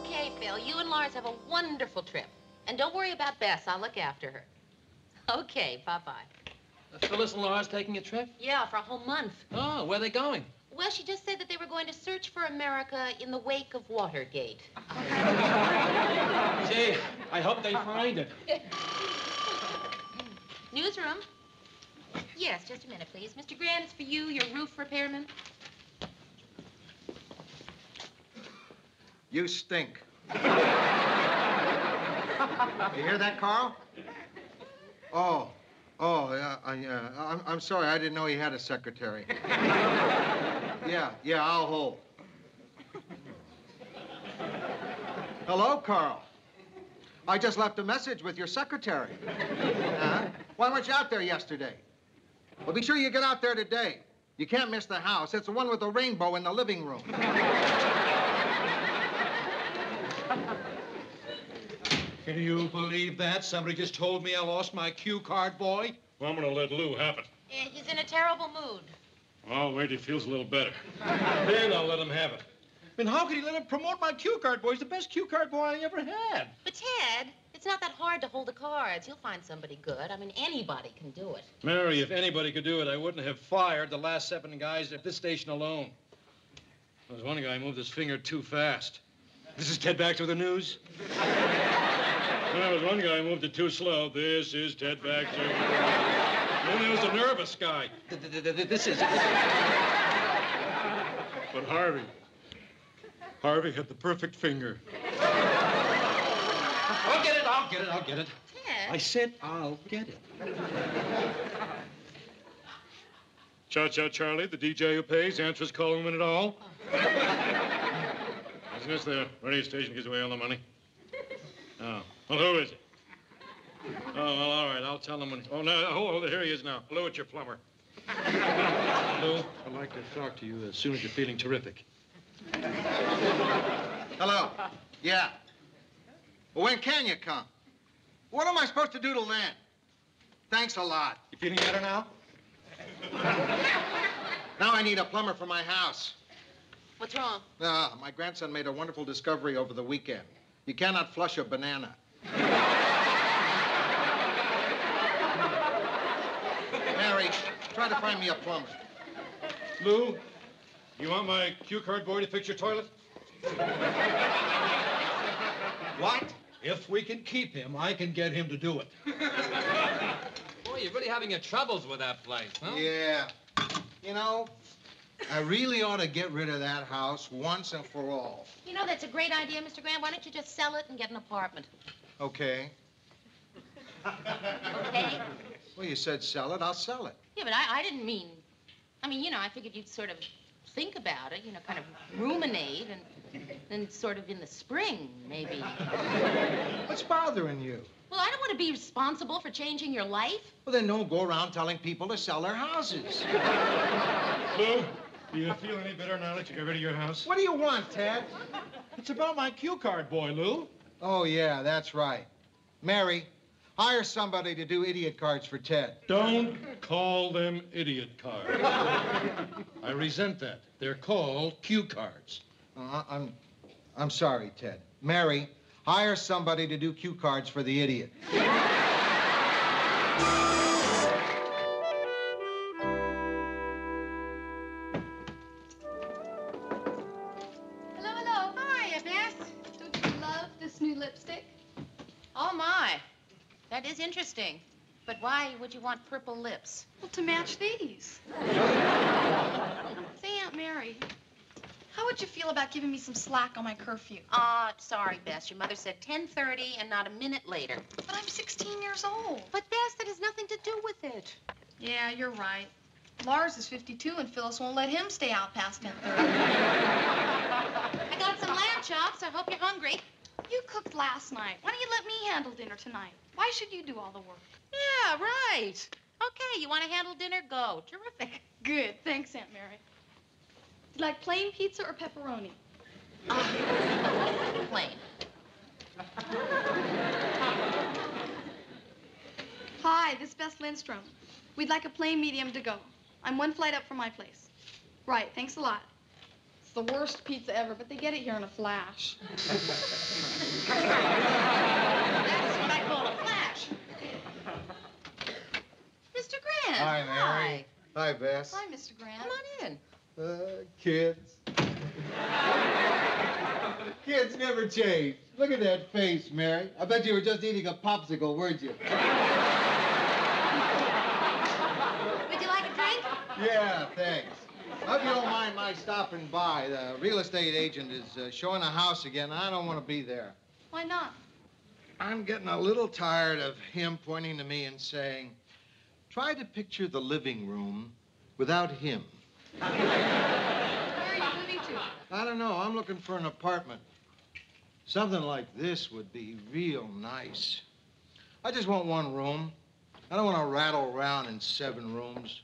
Okay, Phil, you and Lars have a wonderful trip. And don't worry about Bess. I'll look after her. Okay, bye-bye. Phyllis and Lars taking a trip? Yeah, for a whole month. Oh, where are they going? Well, she just said that they were going to search for America in the wake of Watergate. Gee, I hope they find it. Newsroom? Yes, just a minute, please. Mr. Grant, it's for you, your roof repairman. You stink. You hear that, Carl? Oh, I'm sorry. I didn't know he had a secretary. Yeah, I'll hold. Hello, Carl. I just left a message with your secretary. Why weren't you out there yesterday? Well, be sure you get out there today. You can't miss the house. It's the one with the rainbow in the living room. Can you believe that? Somebody just told me I lost my cue card, boy. Well, I'm going to let Lou have it. Yeah, he's in a terrible mood. I'll wait till he feels a little better. Then I'll let him have it. I mean, how could he let him promote my cue card, boy? He's the best cue card boy I ever had. But, Ted, it's not that hard to hold the cards. You'll find somebody good. I mean, anybody can do it. Mary, if anybody could do it, I wouldn't have fired the last 7 guys at this station alone. There was one guy who moved his finger too fast. This is Ted Baxter with the news. There was one guy who moved it too slow. This is Ted Baxter. Then there was a nervous guy. This is... But Harvey had the perfect finger. I'll get it. Ted? I said I'll get it. Cha-Cha Charlie, the DJ who pays, answers calling when at all. Isn't this the radio station gives away all the money? Oh. Well, who is it? Oh, well, all right. I'll tell him when... Oh, no. Oh, here he is now. Lou, it's your plumber. Lou, I'd like to talk to you as soon as you're feeling terrific. Hello. Yeah. Well, when can you come? What am I supposed to do till then? Thanks a lot. You feeling better now? Now I need a plumber for my house. What's wrong? My grandson made a wonderful discovery over the weekend. You cannot flush a banana. Mary, try to find me a plumber. Lou, you want my cue card boy to fix your toilet? What? If we can keep him, I can get him to do it. Boy, you're really having your troubles with that place, huh? Yeah. You know, I really ought to get rid of that house once and for all. You know, that's a great idea, Mr. Grant. Why don't you just sell it and get an apartment? Okay. Okay? Well, you said sell it. I'll sell it. Yeah, but I didn't mean... I mean, you know, I figured you'd sort of think about it, you know, kind of ruminate, and then sort of in the spring, maybe. What's bothering you? Well, I don't want to be responsible for changing your life. Well, then don't go around telling people to sell their houses. Lou, do you feel any better now that you got rid of your house? What do you want, Ted? It's about my cue card, boy, Lou. Oh, yeah, that's right. Mary, hire somebody to do idiot cards for Ted. Don't call them idiot cards. I resent that. They're called cue cards. I'm sorry, Ted. Mary, hire somebody to do cue cards for the idiot. Hello. Hiya, Bess. Don't you love this new lipstick? Oh, my. That is interesting. But why would you want purple lips? Well, to match these. Say, Aunt Mary, how would you feel about giving me some slack on my curfew? Sorry, Bess. Your mother said 10:30 and not a minute later. But I'm 16 years old. But, Bess, that has nothing to do with it. Yeah, you're right. Lars is 52, and Phyllis won't let him stay out past 10:30. I got some lamb chops. I hope you're hungry. You cooked last night. Why don't you let me handle dinner tonight? Why should you do all the work? Yeah, right. Okay, you want to handle dinner? Go. Terrific. Good. Thanks, Aunt Mary. Do you like plain pizza or pepperoni? Plain. Hi, this is Bess Lindstrom. We'd like a plain medium to go. I'm one flight up from my place. Right, thanks a lot. the worst pizza ever, but they get it here in a flash. That's what I call a flash. Mr. Grant. Hi, Mary. Hi, Bess. Hi, Mr. Grant. Come on in. Kids. Kids never change. Look at that face, Mary. I bet you were just eating a popsicle, weren't you? Would you like a drink? Yeah, thanks. I hope you don't mind my stopping by. The real estate agent is showing a house again. I don't want to be there. Why not? I'm getting a little tired of him pointing to me and saying, try to picture the living room without him. Where are you moving to? I don't know. I'm looking for an apartment. Something like this would be real nice. I just want one room. I don't want to rattle around in 7 rooms.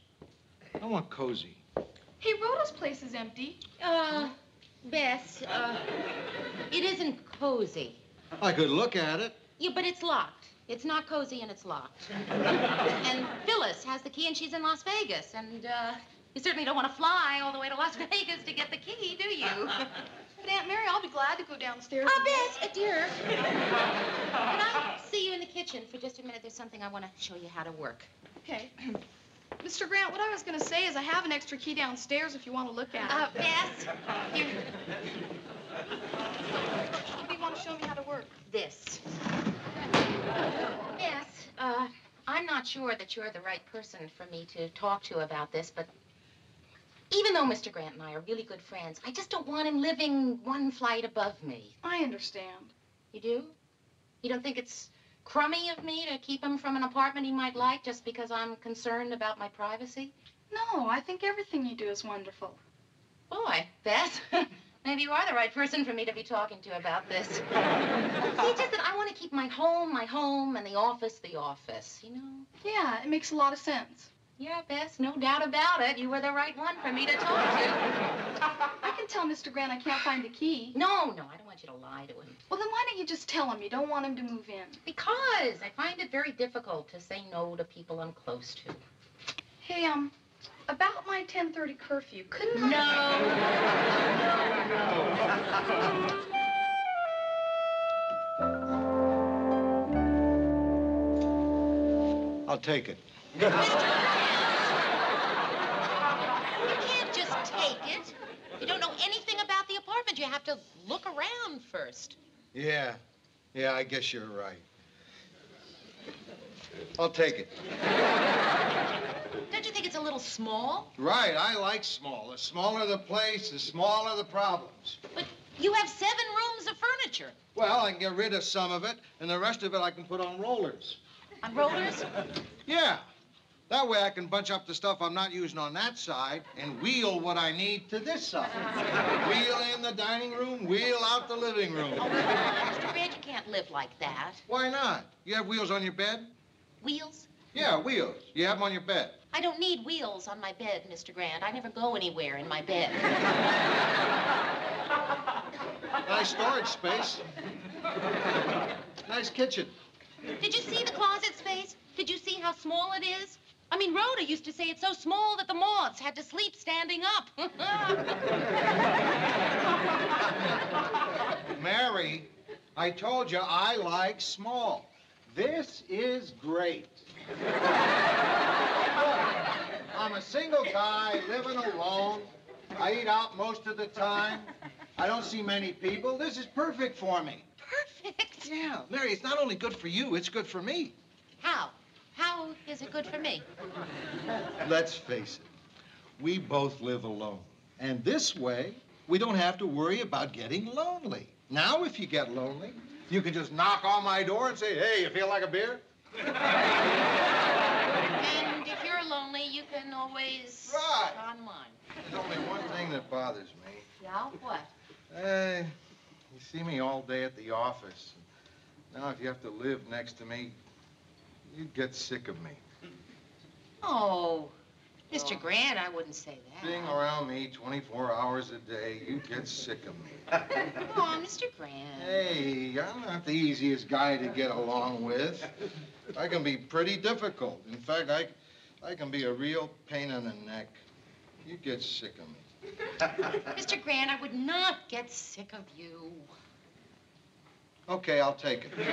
I want cozy. Hey, Rhoda's place is empty. Bess, it isn't cozy. I could look at it. Yeah, but it's locked. It's not cozy and it's locked. And Phyllis has the key and she's in Las Vegas. And, you certainly don't want to fly all the way to Las Vegas to get the key, do you? But Aunt Mary, I'll be glad to go downstairs. Bess, dear. Can I see you in the kitchen for just a minute? There's something I want to show you how to work. Okay. Mr. Grant, what I was going to say is I have an extra key downstairs if you want to look at it. Bess, here, What do you want to show me how to work? this. Bess, I'm not sure that you're the right person for me to talk to about this, but even though Mr. Grant and I are really good friends, I just don't want him living one flight above me. I understand. You do? You don't think it's crummy of me to keep him from an apartment he might like just because I'm concerned about my privacy? No, I think everything you do is wonderful. Boy, Beth, maybe you are the right person for me to be talking to about this. See, it's just that I want to keep my home, and the office, you know? Yeah, it makes a lot of sense. Yeah, Bess, no doubt about it. You were the right one for me to talk to. I can tell Mr. Grant I can't find the key. No, I don't want you to lie to him. Well, then why don't you just tell him you don't want him to move in? Because I find it very difficult to say no to people I'm close to. Hey, about my 10:30 curfew, couldn't No. I'll take it. You can't just take it. You don't know anything about the apartment. You have to look around first. Yeah, I guess you're right. I'll take it. Don't you think it's a little small? Right, I like small. The smaller the place, the smaller the problems. But you have 7 rooms of furniture. Well, I can get rid of some of it, and the rest of it I can put on rollers. On rollers? Yeah. That way I can bunch up the stuff I'm not using on that side and wheel what I need to this side. Wheel in the dining room, wheel out the living room. Oh, Mr. Grant, you can't live like that. Why not? You have wheels on your bed? Wheels? Yeah, wheels. You have them on your bed. I don't need wheels on my bed, Mr. Grant. I never go anywhere in my bed. Nice storage space. Nice kitchen. Did you see the closet space? Did you see how small it is? I mean, Rhoda used to say it's so small that the moths had to sleep standing up. Mary, I told you I like small. This is great. Look, I'm a single guy living alone. I eat out most of the time. I don't see many people. This is perfect for me. Perfect. Yeah, Mary, it's not only good for you, it's good for me. How? How is it good for me? Let's face it, we both live alone. And this way, we don't have to worry about getting lonely. Now, if you get lonely, you can just knock on my door and say, hey, you feel like a beer? And if you're lonely, you can always Right. on mine. There's only one thing that bothers me. Yeah, what? You see me all day at the office. Now, if you have to live next to me, you'd get sick of me. Oh, Mr. Grant, I wouldn't say that. Being around me 24 hours a day, you'd get sick of me. Oh, Mr. Grant. Hey, I'm not the easiest guy to get along with. I can be pretty difficult. In fact, I can be a real pain in the neck. You get sick of me. Mr. Grant, I would not get sick of you. Okay, I'll take it. Come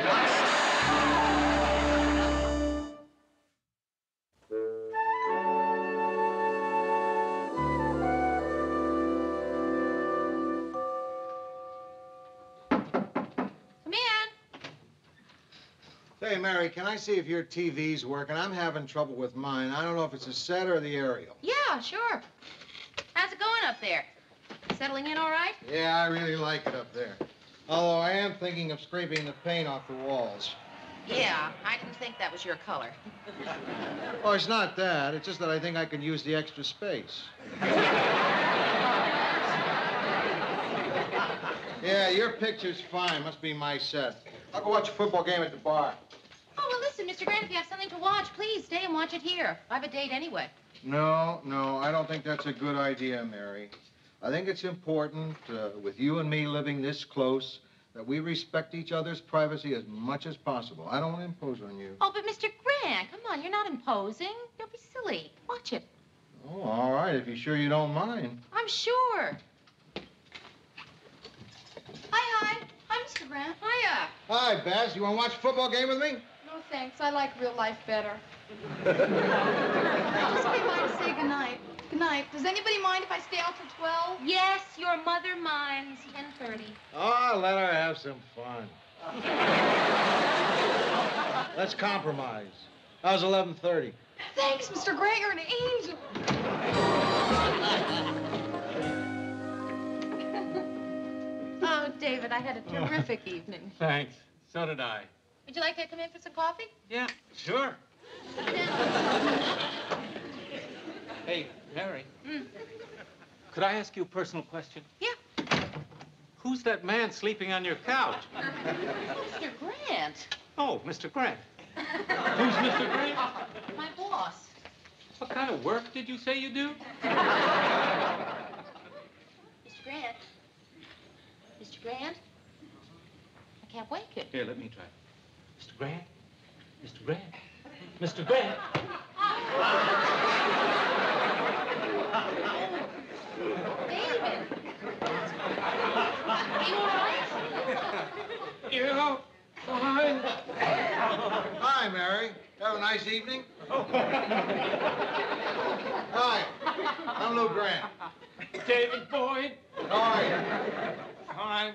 in. Say, Mary, can I see if your TV's working? I'm having trouble with mine. I don't know if it's the set or the aerial. Yeah, sure. How's it going up there? Settling in all right? Yeah, I really like it up there. Although I am thinking of scraping the paint off the walls. Yeah, I didn't think that was your color. Oh, it's not that. It's just that I think I could use the extra space. Yeah, your picture's fine. Must be my set. I'll go watch a football game at the bar. Oh, well, listen, Mr. Grant, if you have something to watch, please stay and watch it here. I have a date anyway. No, I don't think that's a good idea, Mary. I think it's important, with you and me living this close, that we respect each other's privacy as much as possible. I don't want to impose on you. Oh, but Mr. Grant, come on, you're not imposing. Don't be silly. Watch it. Oh, all right, if you're sure you don't mind. I'm sure. Hi. Hi, Mr. Grant. Hiya. Hi, Baz. You want to watch a football game with me? No, thanks. I like real life better. I just came by to say goodnight. Good night. Does anybody mind if I stay out till 12? Yes, your mother minds. 10:30. Oh, let her have some fun. Let's compromise. How's 11:30? Thanks, Mr. Grant. You're an angel. Oh, David, I had a terrific evening. Thanks. So did I. Would you like to come in for some coffee? Yeah, sure. Sit down. Hey, Mary. Could I ask you a personal question? Yeah. Who's that man sleeping on your couch? Mr. Grant. Oh, Mr. Grant. Who's Mr. Grant? My boss. What kind of work did you say you do? Mr. Grant. Mr. Grant? I can't wake you. Here, let me try. Mr. Grant? Mr. Grant? Mr. Grant? David. Are you all right? Yeah, fine. Hi, Mary. Have a nice evening. Hi, I'm Lou Grant. David Boyd? How are you? Fine.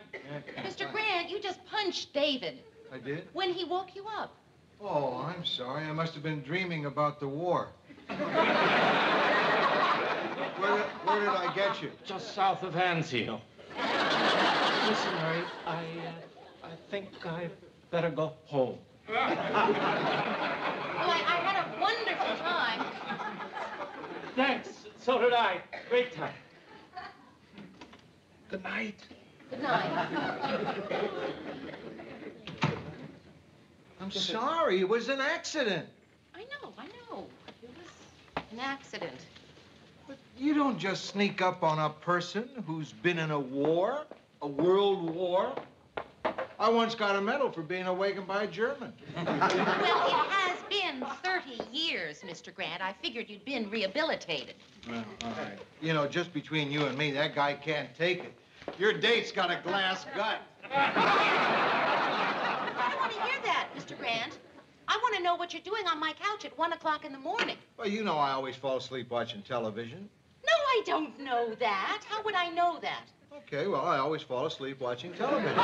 Mr. Grant, you just punched David I did? when he woke you up. Oh, I'm sorry. I must have been dreaming about the war. Where did I get you? Just south of Anzio. Listen, Mary, I think I better go home. Well, I had a wonderful time. Thanks. So did I. Great time. Good night. Good night. I'm sorry. It was an accident. I know. It was an accident. But you don't just sneak up on a person who's been in a war, a world war. I once got a medal for being awakened by a German. Well, it has been 30 years, Mr. Grant. I figured you'd been rehabilitated. Well, all right. You know, just between you and me, that guy can't take it. Your date's got a glass gut. I don't want to hear that, Mr. Grant. I want to know what you're doing on my couch at 1 o'clock in the morning. Well, you know I always fall asleep watching television. No, I don't know that. How would I know that? Okay, well, I always fall asleep watching television.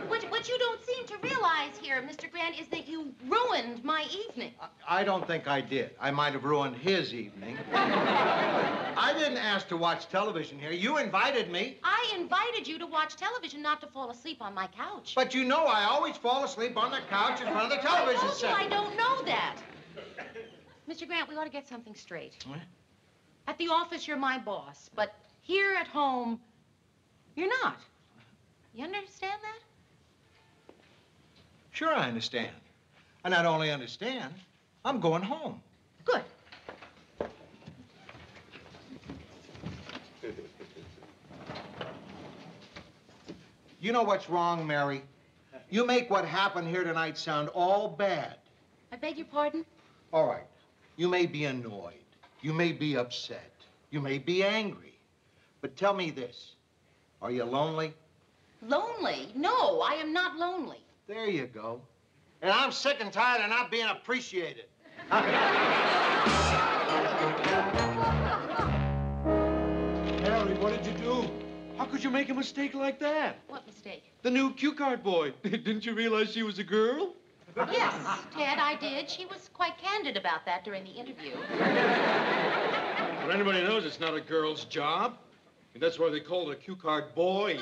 What you don't seem to realize here, Mr. Grant, is that you ruined my evening. I don't think I did. I might have ruined his evening. I didn't ask to watch television here. You invited me. I invited you to watch television, not to fall asleep on my couch. But you know I always fall asleep on the couch in front of the television I told you set. I don't know that. Mr. Grant, we ought to get something straight. What? At the office, you're my boss, but here at home, you're not. You understand that? Sure, I understand. I not only understand, I'm going home. Good. You know what's wrong, Mary? You make what happened here tonight sound all bad. I beg your pardon? All right. You may be annoyed. You may be upset. You may be angry. But tell me this. Are you lonely? Lonely? No, I am not lonely. There you go. And I'm sick and tired of not being appreciated. Harry, what did you do? How could you make a mistake like that? What mistake? The new cue card boy. Didn't you realize she was a girl? Yes, Ted, I did. She was quite candid about that during the interview. But anybody knows it's not a girl's job. And that's why they call it a cue card boy.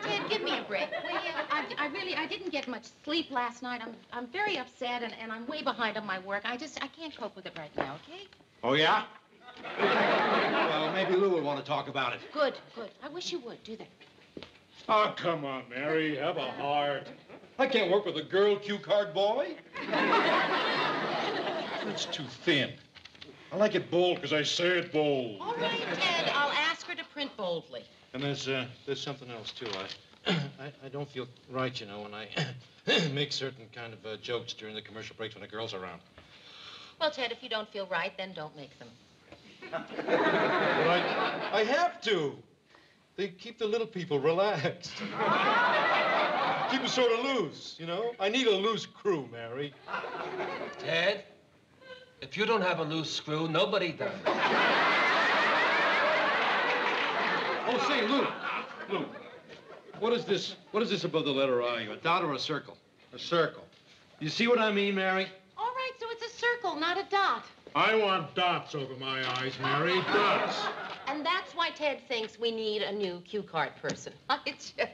Ted, give me a break, will you? I didn't get much sleep last night. I'm very upset, and I'm way behind on my work. I can't cope with it right now, okay? Oh, yeah? Well, maybe Lou will want to talk about it. Good. I wish you would. Do that. Oh, come on, Mary. Have a heart. I can't work with a girl cue card boy. That's too thin. I like it bold because I say it bold. All right, Ted. I'll ask her to print boldly. And there's something else, too. I don't feel right, you know, when I make certain kind of jokes during the commercial breaks when a girl's around. Well, Ted, if you don't feel right, then don't make them. But I have to. They keep the little people relaxed. Keep them sort of loose, you know? I need a loose crew, Mary. Ted, if you don't have a loose screw, nobody does. Oh, say, Lou. What is this above the letter I? A dot or a circle? A circle. You see what I mean, Mary? All right, so it's a circle, not a dot. I want dots over my eyes, Mary. Dots. And that's why Ted thinks we need a new cue card person. It's just...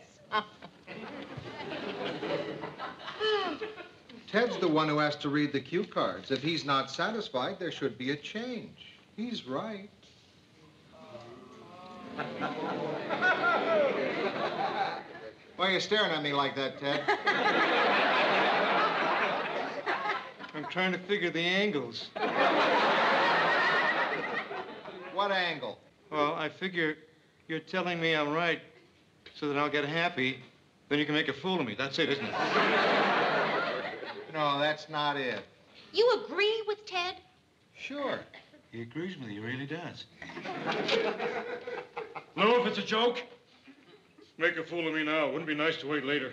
Ted's the one who has to read the cue cards. If he's not satisfied, there should be a change. He's right. Why are you staring at me like that, Ted? I'm trying to figure the angles. What angle? Well, I figure you're telling me I'm right so that I'll get happy. Then you can make a fool of me. That's it, isn't it? No, that's not it. You agree with Ted? Sure. He agrees with you. He really does. Lou, if it's a joke, make a fool of me now. Wouldn't be nice to wait later.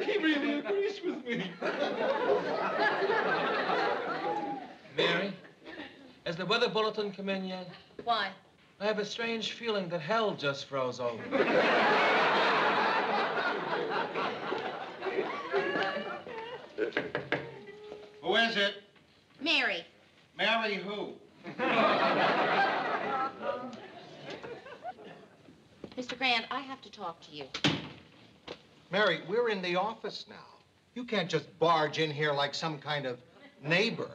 He really agrees with me. Mary, has the weather bulletin come in yet? Why? I have a strange feeling that hell just froze over. Who is it? Mary. Mary who? Mr. Grant, I have to talk to you. Mary, we're in the office now. You can't just barge in here like some kind of neighbor.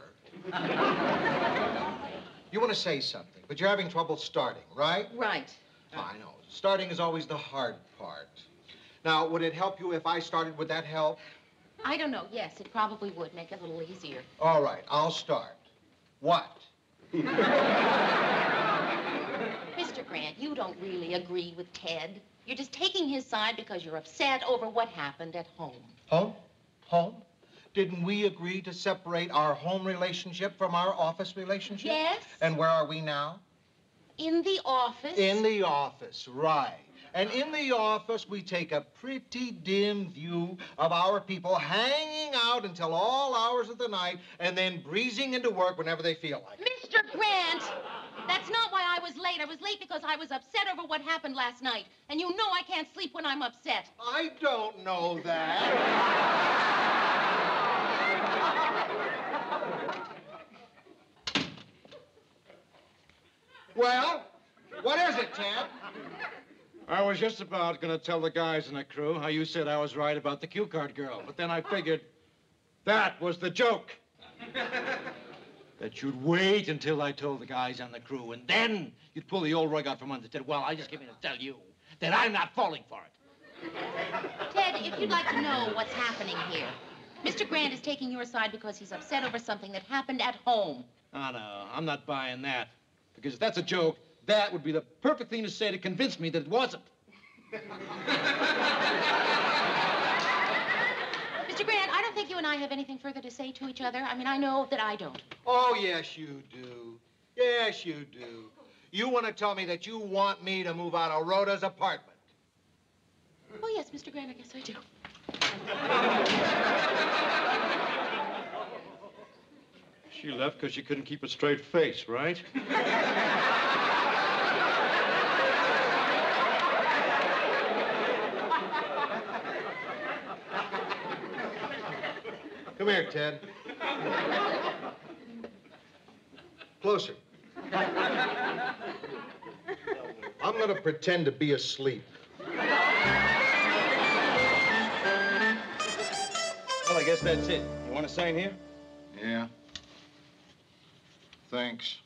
You want to say something, but you're having trouble starting, right? Right. I know. Starting is always the hard part. Now, would it help you if I started? Would that help? I don't know. Yes, it probably would make it a little easier. All right, I'll start. What? Mr. Grant, you don't really agree with Ted. You're just taking his side because you're upset over what happened at home. Home? Home? Didn't we agree to separate our home relationship from our office relationship? Yes. And where are we now? In the office? In the office, right. And in the office, we take a pretty dim view of our people hanging out until all hours of the night and then breezing into work whenever they feel like it. Mr. Grant, that's not why I was late. I was late because I was upset over what happened last night. And you know I can't sleep when I'm upset. I don't know that. Well, what is it, Ted? I was just about going to tell the guys in the crew how you said I was right about the cue card girl, but then I figured that was the joke. That you'd wait until I told the guys on the crew, and then you'd pull the old rug out from under. Said, well, I just came in to tell you that I'm not falling for it. Ted, if you'd like to know what's happening here, Mr. Grant is taking your side because he's upset over something that happened at home. Oh, no, I'm not buying that. Because if that's a joke, that would be the perfect thing to say to convince me that it wasn't. Mr. Mr. Grant, I don't think you and I have anything further to say to each other. I mean, I know that I don't. Oh, yes, you do. Yes, you do. You want to tell me that you want me to move out of Rhoda's apartment? Oh, yes, Mr. Grant, I guess I do. She left because she couldn't keep a straight face, right? Come here, Ted. Closer. I'm going to pretend to be asleep. Well, I guess that's it. You want to sign here? Yeah. Thanks.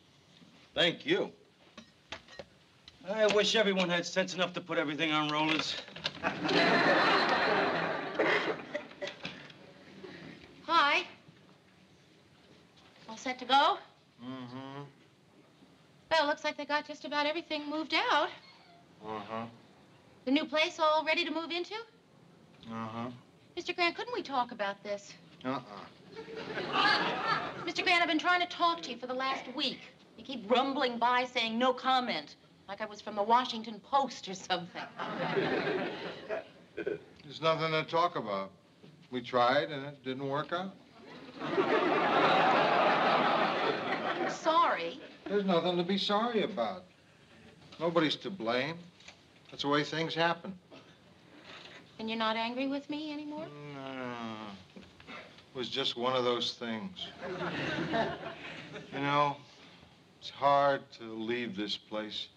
Thank you. I wish everyone had sense enough to put everything on rollers. Hi. All set to go? Mm-hmm. Well, looks like they got just about everything moved out. Uh-huh. The new place all ready to move into? Uh-huh. Mr. Grant, couldn't we talk about this? Uh-uh. Mr. Grant, I've been trying to talk to you for the last week. You keep rumbling by saying no comment, like I was from the Washington Post or something. There's nothing to talk about. We tried, and it didn't work out. I'm sorry. There's nothing to be sorry about. Nobody's to blame. That's the way things happen. And you're not angry with me anymore? No. It was just one of those things. You know, it's hard to leave this place.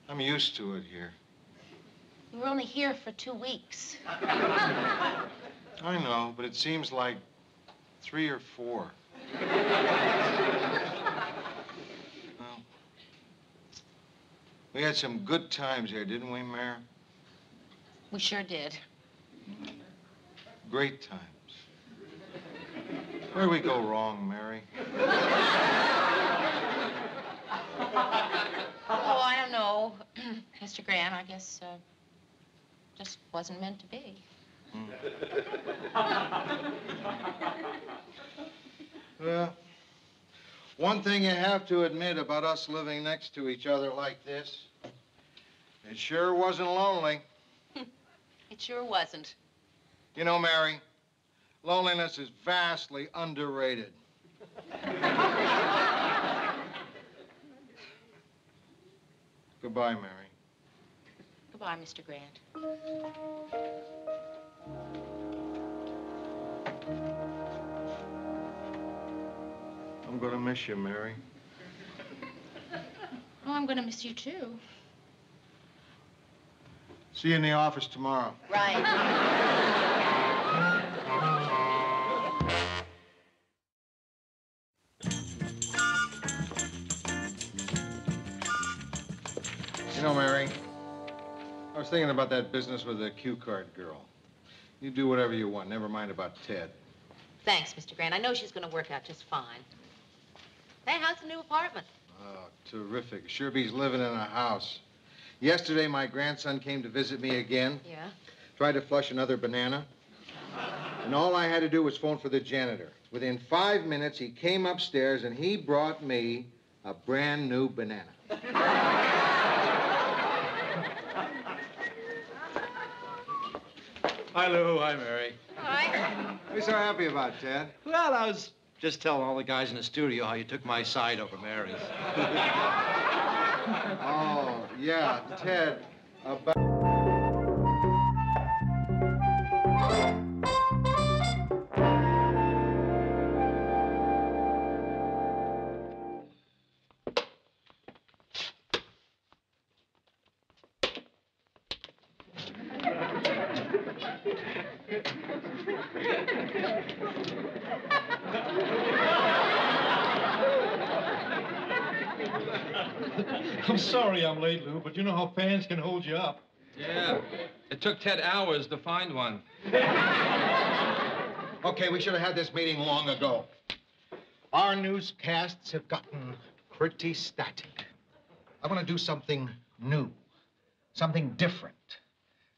I'm used to it here. You were only here for 2 weeks. I know, but it seems like 3 or 4. Well, we had some good times here, didn't we, Mayor? We sure did. Great times. Where'd we go wrong, Mary? Oh, I don't know. Mr. Grant, I guess, just wasn't meant to be. Well, one thing you have to admit about us living next to each other like this, it sure wasn't lonely. It sure wasn't. You know, Mary, loneliness is vastly underrated. Goodbye, Mary. Goodbye, Mr. Grant. I'm gonna miss you, Mary. Oh, I'm gonna miss you, too. See you in the office tomorrow. Right. You know, Mary, I was thinking about that business with the cue card girl. You do whatever you want, never mind about Ted. Thanks, Mr. Grant. I know she's going to work out just fine. Hey, how's the new apartment? Oh, terrific. Sure beats living in a house. Yesterday, my grandson came to visit me again. Yeah? Tried to flush another banana. And all I had to do was phone for the janitor. Within 5 minutes, he came upstairs and he brought me a brand new banana. Hi, Lou. Hi, Mary. Hi. What are you so happy about, Ted? Well, I was just telling all the guys in the studio how you took my side over Mary's. Oh, yeah, Ted. About... I'm sorry I'm late, Lou, but you know how fans can hold you up. Yeah. It took Ted hours to find one. Okay, we should have had this meeting long ago. Our newscasts have gotten pretty static. I want to do something new, something different,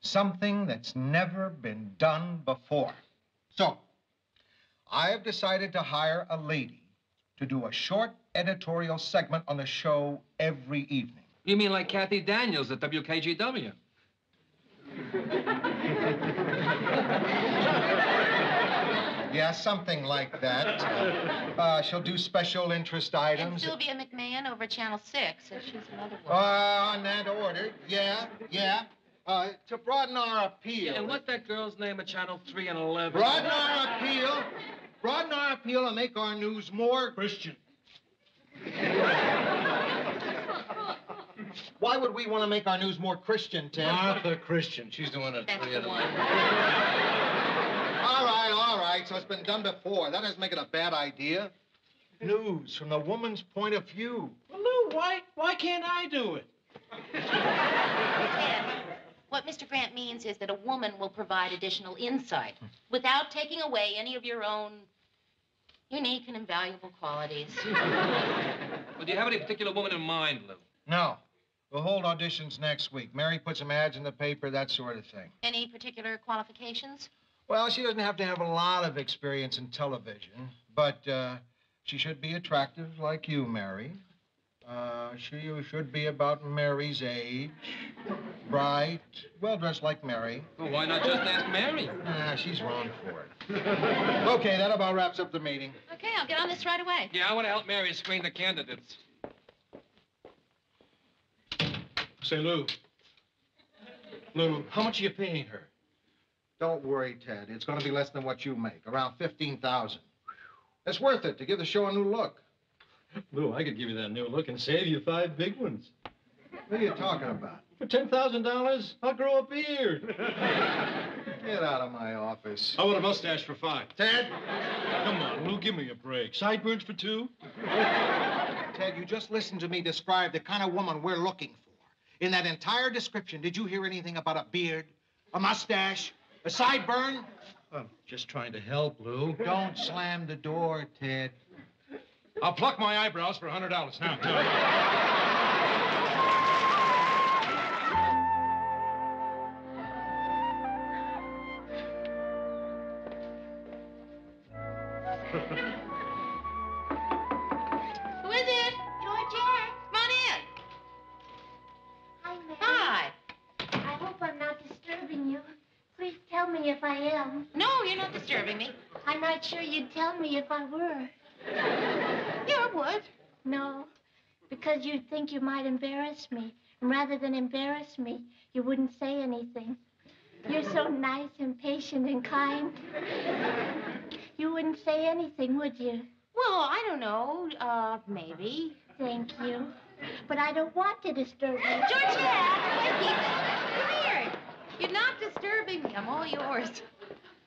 something that's never been done before. So, I have decided to hire a lady to do a short editorial segment on the show every evening. You mean like Kathy Daniels at WKGW? Yeah, something like that. She'll do special interest And items. Sylvia McMahon over Channel 6. She's another one. On that order, yeah. To broaden our appeal. Yeah, and what's that girl's name at Channel 3 and 11? Broaden our appeal and make our news more Christian. Why would we want to make our news more Christian, Ted? Martha Christian. She's the one at That's 3 the and one. 11. All right. So it's been done before. That doesn't make it a bad idea. News from the woman's point of view. Well, Lou, why can't I do it? Ted, what Mr. Grant means is that a woman will provide additional insight without taking away any of your own unique and invaluable qualities. Well, do you have any particular woman in mind, Lou? No. We'll hold auditions next week. Mary put some ads in the paper, that sort of thing. Any particular qualifications? Well, she doesn't have to have a lot of experience in television, but she should be attractive like you, Mary. She should be about Mary's age. Bright, well-dressed like Mary. Well, why not just ask Mary? She's wrong for it. Okay, that about wraps up the meeting. Okay, I'll get on this right away. Yeah, I want to help Mary screen the candidates. Say, Lou, how much are you paying her? Don't worry, Ted. It's going to be less than what you make, around $15,000. It's worth it to give the show a new look. Lou, I could give you that new look and save you 5 big ones. What are you talking about? For $10,000, I'll grow a beard. Get out of my office. How about a mustache for 5? Ted? Come on, Lou, give me a break. Sideburns for 2? Ted, you just listened to me describe the kind of woman we're looking for. In that entire description, did you hear anything about a beard, a mustache, a sideburn? I'm just trying to help, Lou. Don't slam the door, Ted. I'll pluck my eyebrows for $100 now. Who is it? Georgette. Come on in. Hi, Mary. Hi. I hope I'm not disturbing you. Please tell me if I am. No, you're not disturbing me. I'm not sure you'd tell me if I were. Yeah, I would. No, because you'd think you might embarrass me. And rather than embarrass me, you wouldn't say anything. You're so nice and patient and kind. You wouldn't say anything, would you? Well, I don't know. Maybe. Thank you. But I don't want to disturb you. Georgette! Come here. You're not disturbing me. I'm all yours.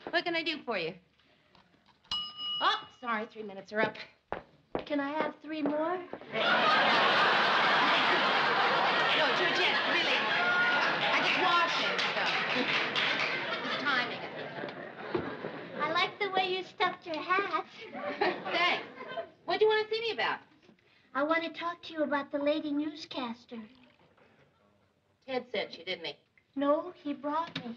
What can I do for you? Oh, sorry. 3 minutes are up. Can I have 3 more? No, Georgette, really. I just washing stuff. Just timing it. I like the way you stuffed your hat. Thanks. What do you want to see me about? I want to talk to you about the lady newscaster. Ted sent you, didn't he? No, he brought me.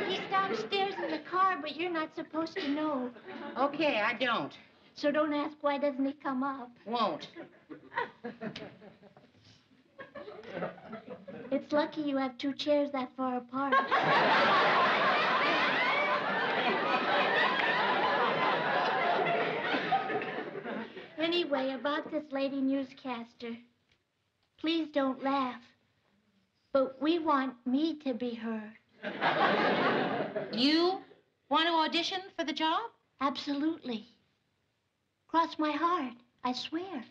He's downstairs in the car, but you're not supposed to know. Okay, I don't. So don't ask why doesn't he come up. Won't. It's lucky you have 2 chairs that far apart. Anyway, about this lady newscaster. Please don't laugh. But we want me to be her. You want to audition for the job? Absolutely. Cross my heart, I swear.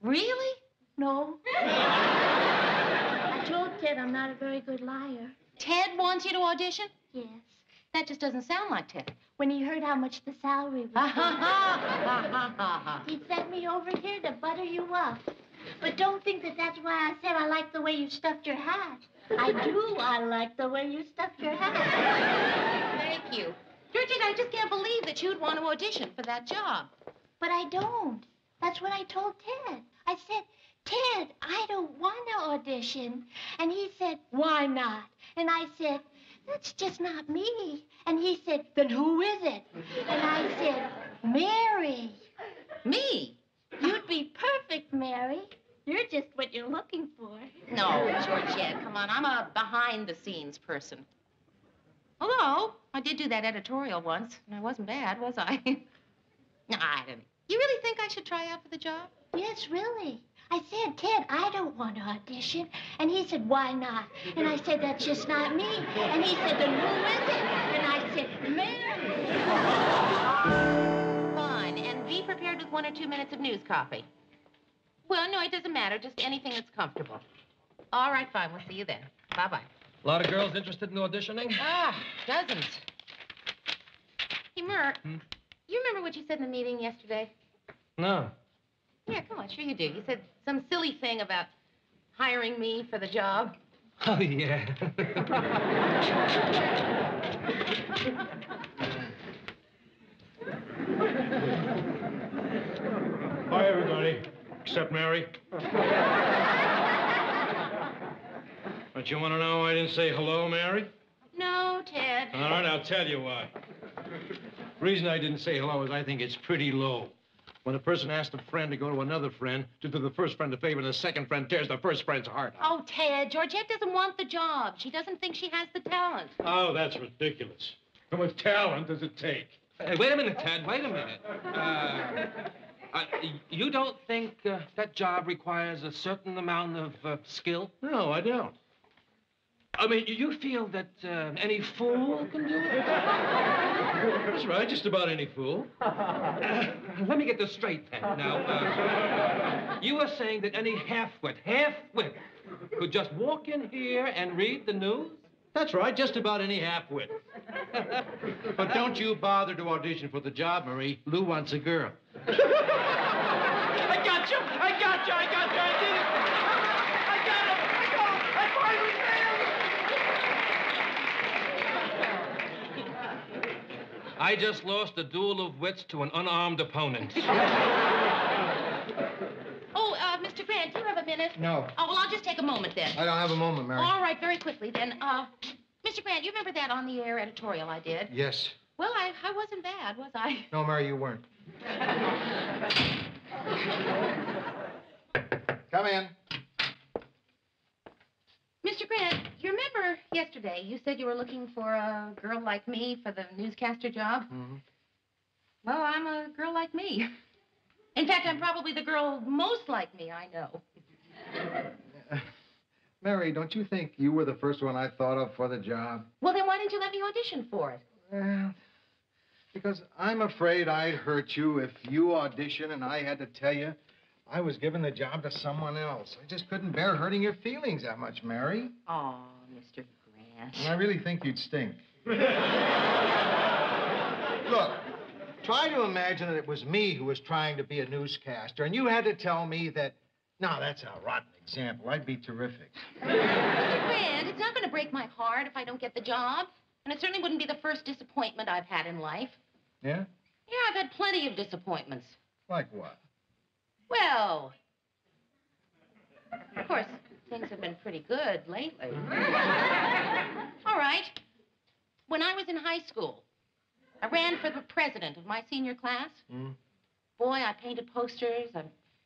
Really? No. I told Ted I'm not a very good liar. Ted wants you to audition? Yes. That just doesn't sound like Ted. When he heard how much the salary was, he sent me over here to butter you up. But don't think that that's why I said I like the way you stuffed your hat. I do. I like the way you stuffed your hat. Thank you. Georgette, I just can't believe that you'd want to audition for that job. But I don't. That's what I told Ted. I said, Ted, I don't want to audition. And he said, why not? And I said, That's just not me. And he said, then who is it? And I said, Mary. Me? You'd be perfect, Mary. You're just what you're looking for. No, Georgette, come on. I'm a behind-the-scenes person. Although, I did do that editorial once, and I wasn't bad, was I? No, I don't. You really think I should try out for the job? Yes, really. I said, Ted, I don't want to audition. And he said, why not? And I said, that's just not me. And he said, then who is it? And I said, Mary. Fine, and be prepared with 1 or 2 minutes of news copy. Well, no, it doesn't matter. Just anything that's comfortable. All right, fine. We'll see you then. Bye-bye. A lot of girls interested in auditioning? Ah, dozens. Hey, Mert, you remember what you said in the meeting yesterday? No. Yeah, come on, sure you do. You said some silly thing about hiring me for the job. Oh, yeah. Hi, everybody. Except Mary. Don't you want to know why I didn't say hello, Mary? No, Ted. All right, I'll tell you why. The reason I didn't say hello is I think it's pretty low. When a person asks a friend to go to another friend to do the first friend a favor and the second friend tears the first friend's heart out. Oh, Ted, Georgette doesn't want the job. She doesn't think she has the talent. Oh, that's ridiculous. How much talent does it take? Hey, wait a minute, Ted. Wait a minute. You don't think that job requires a certain amount of skill? No, I don't. I mean, you feel that any fool can do it? That's right, just about any fool. Let me get this straight, Ted. Now, you are saying that any half-wit could just walk in here and read the news? That's right, just about any half-wit. But don't you bother to audition for the job, Marie. Lou wants a girl. I got you! I got you! I got you! I did it! I got him! I finally failed! I just lost a duel of wits to an unarmed opponent. Oh, Mr. Grant, do you have a minute? No. Oh, well, I'll just take a moment then. I don't have a moment, Mary. All right, very quickly then. Mr. Grant, you remember that on-the-air editorial I did? Yes. Well, I wasn't bad, was I? No, Mary, you weren't. Come in. Mr. Grant, you remember yesterday you said you were looking for a girl like me for the newscaster job? Mm-hmm. Well, I'm a girl like me. In fact, I'm probably the girl most like me I know. Mary, don't you think you were the first one I thought of for the job? Well, then why didn't you let me audition for it? Well, because I'm afraid I'd hurt you if you auditioned and I had to tell you I was giving the job to someone else. I just couldn't bear hurting your feelings that much, Mary. Oh, Mr. Grant. And I really think you'd stink. Look, try to imagine that it was me who was trying to be a newscaster, and you had to tell me that, no, that's a rotten example. I'd be terrific. Mr. Grant, it's not going to break my heart if I don't get the job. And it certainly wouldn't be the first disappointment I've had in life. Yeah? Yeah, I've had plenty of disappointments. Like what? Well, of course, things have been pretty good lately. All right. When I was in high school, I ran for the president of my senior class. Boy, I painted posters.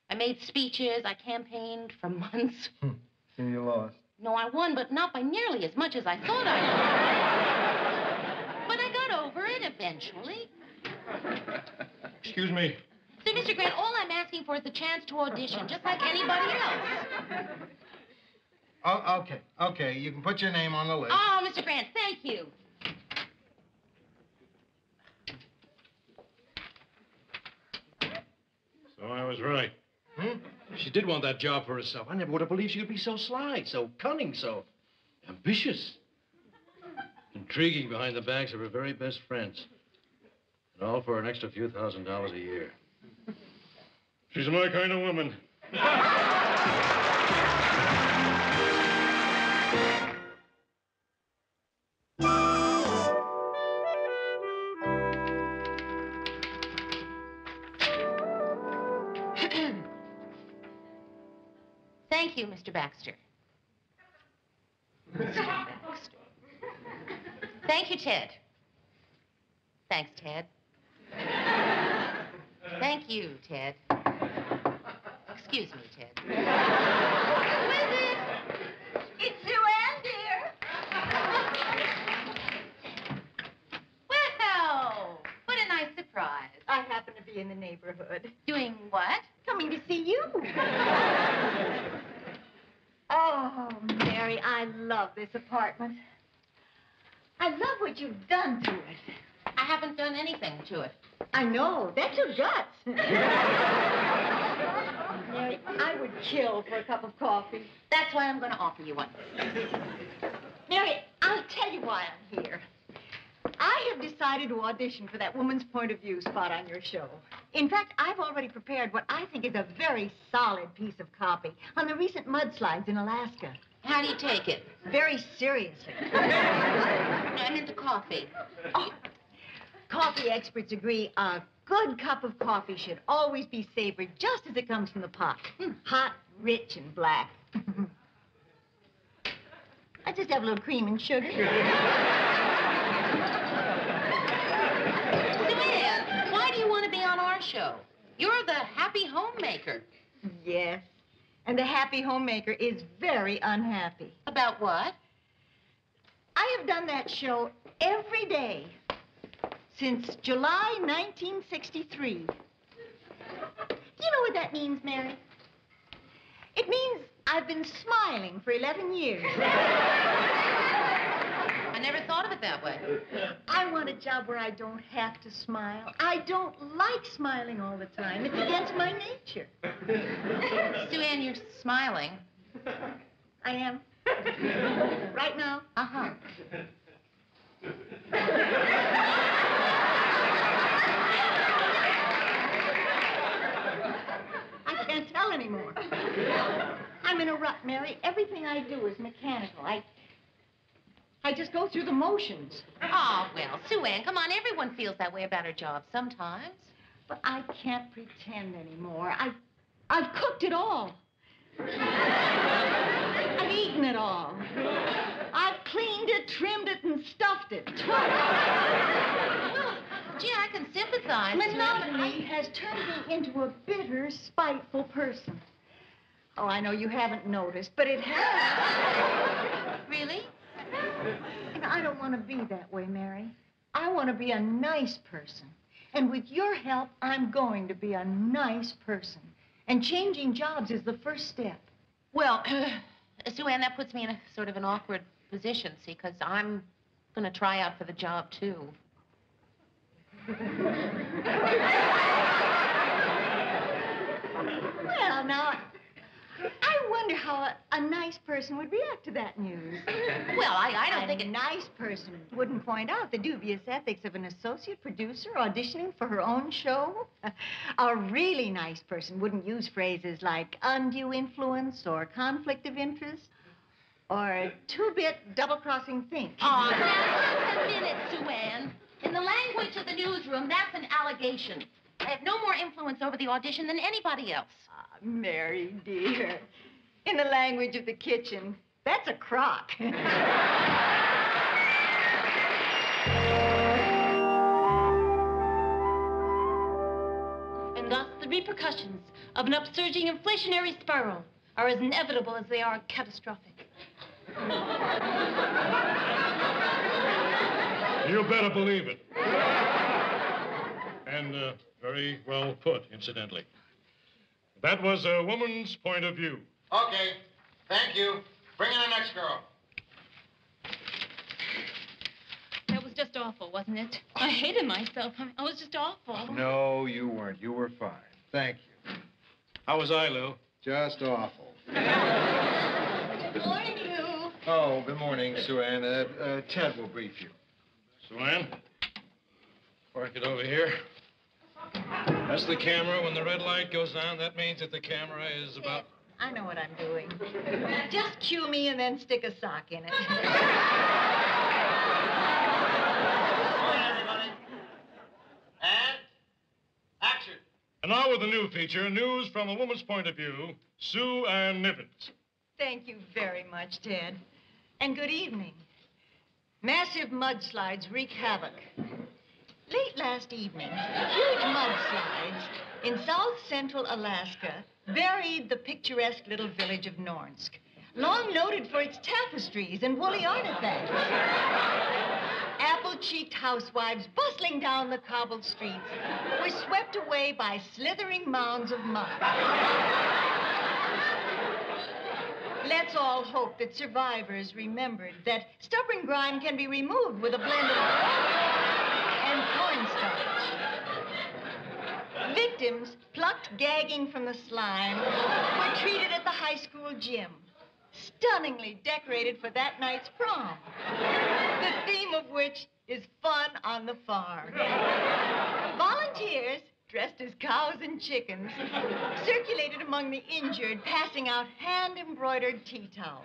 I made speeches. I campaigned for months. And you lost. No, I won, but not by nearly as much as I thought I would. But I got over it eventually. Excuse me. So, Mr. Grant, all I'm asking for is the chance to audition, just like anybody else. Oh, okay. You can put your name on the list. Oh, Mr. Grant, thank you. So I was right. She did want that job for herself. I never would have believed she could be so sly, so cunning, so ambitious. Intriguing behind the backs of her very best friends. And all for an extra few $1,000s a year. She's my kind of woman. Thank you, Mr. Baxter. Mr. Baxter. Thank you, Ted. Thanks, Ted. Thank you, Ted. Excuse me, Ted. Who is it? It's Sue Ann, dear. Well, what a nice surprise. I happen to be in the neighborhood. Doing what? Coming to see you. Oh, Mary, I love this apartment. I love what you've done to it. I haven't done anything to it. I know. That's your guts. Mary, I would kill for a cup of coffee. That's why I'm going to offer you one. Mary, I'll tell you why I'm here. I have decided to audition for that woman's point of view spot on your show. In fact, I've already prepared what I think is a very solid piece of copy on the recent mudslides in Alaska. How do you take it? Very seriously. I'm into coffee. Oh, coffee experts agree a good cup of coffee should always be savory just as it comes from the pot. Hot, rich, and black. I just have a little cream and sugar. Joanne, why do you want to be on our show? You're the happy homemaker. Yes. And the happy homemaker is very unhappy. About what? I have done that show every day since July 1963. Do you know what that means, Mary? It means I've been smiling for 11 years. I never thought of it that way. I want a job where I don't have to smile. I don't like smiling all the time. It's against my nature. Sue Ann, you're smiling. I am. Right now? Uh-huh. I can't tell anymore. I'm in a rut, Mary. Everything I do is mechanical. I just go through the motions. Oh, well, Sue Ann, come on. Everyone feels that way about her job sometimes. But I can't pretend anymore. I've cooked it all. I've eaten it all. I've cleaned it, trimmed it, and stuffed it twice. Gee, I can sympathize. Monotony has turned me into a bitter, spiteful person. Oh, I know you haven't noticed, but it has. Really? And I don't want to be that way, Mary. I want to be a nice person. And with your help, I'm going to be a nice person. And changing jobs is the first step. Well, Sue Ann, that puts me in a sort of an awkward position, see, because I'm going to try out for the job, too. Well, now, I wonder how a nice person would react to that news. Well, I don't think a nice person wouldn't point out the dubious ethics of an associate producer auditioning for her own show. A really nice person wouldn't use phrases like undue influence or conflict of interest or two-bit double-crossing think. Oh, now, just a minute, Sue Ann. In the language of the newsroom, that's an allegation. I have no more influence over the audition than anybody else. Mary, dear, in the language of the kitchen, that's a crock. And thus the repercussions of an upsurging inflationary spiral are as inevitable as they are catastrophic. You better believe it. And very well put, incidentally. That was a woman's point of view. Okay. Thank you. Bring in the next girl. That was just awful, wasn't it? I hated myself. I was just awful. No, you weren't. You were fine. Thank you. How was I, Lou? Just awful. Good morning, Lou. Oh, good morning, Sue Ann. Ted will brief you. Sue Ann, park it over here. That's the camera. When the red light goes on, that means that the camera is about... I know what I'm doing. Just cue me and then stick a sock in it. Everybody. And action. And now with the new feature, news from a woman's point of view, Sue Ann Nibbins. Thank you very much, Ted. And good evening. Massive mudslides wreak havoc. Late last evening, huge mudslides in south central Alaska buried the picturesque little village of Nornsk, long noted for its tapestries and woolly artifacts. Apple-cheeked housewives bustling down the cobbled streets were swept away by slithering mounds of mud. Let's all hope that survivors remembered that stubborn grime can be removed with a blend of and cornstarch. Victims, plucked gagging from the slime, were treated at the high school gym, stunningly decorated for that night's prom, the theme of which is fun on the farm. Volunteers, dressed as cows and chickens, circulated among the injured, passing out hand-embroidered tea towels.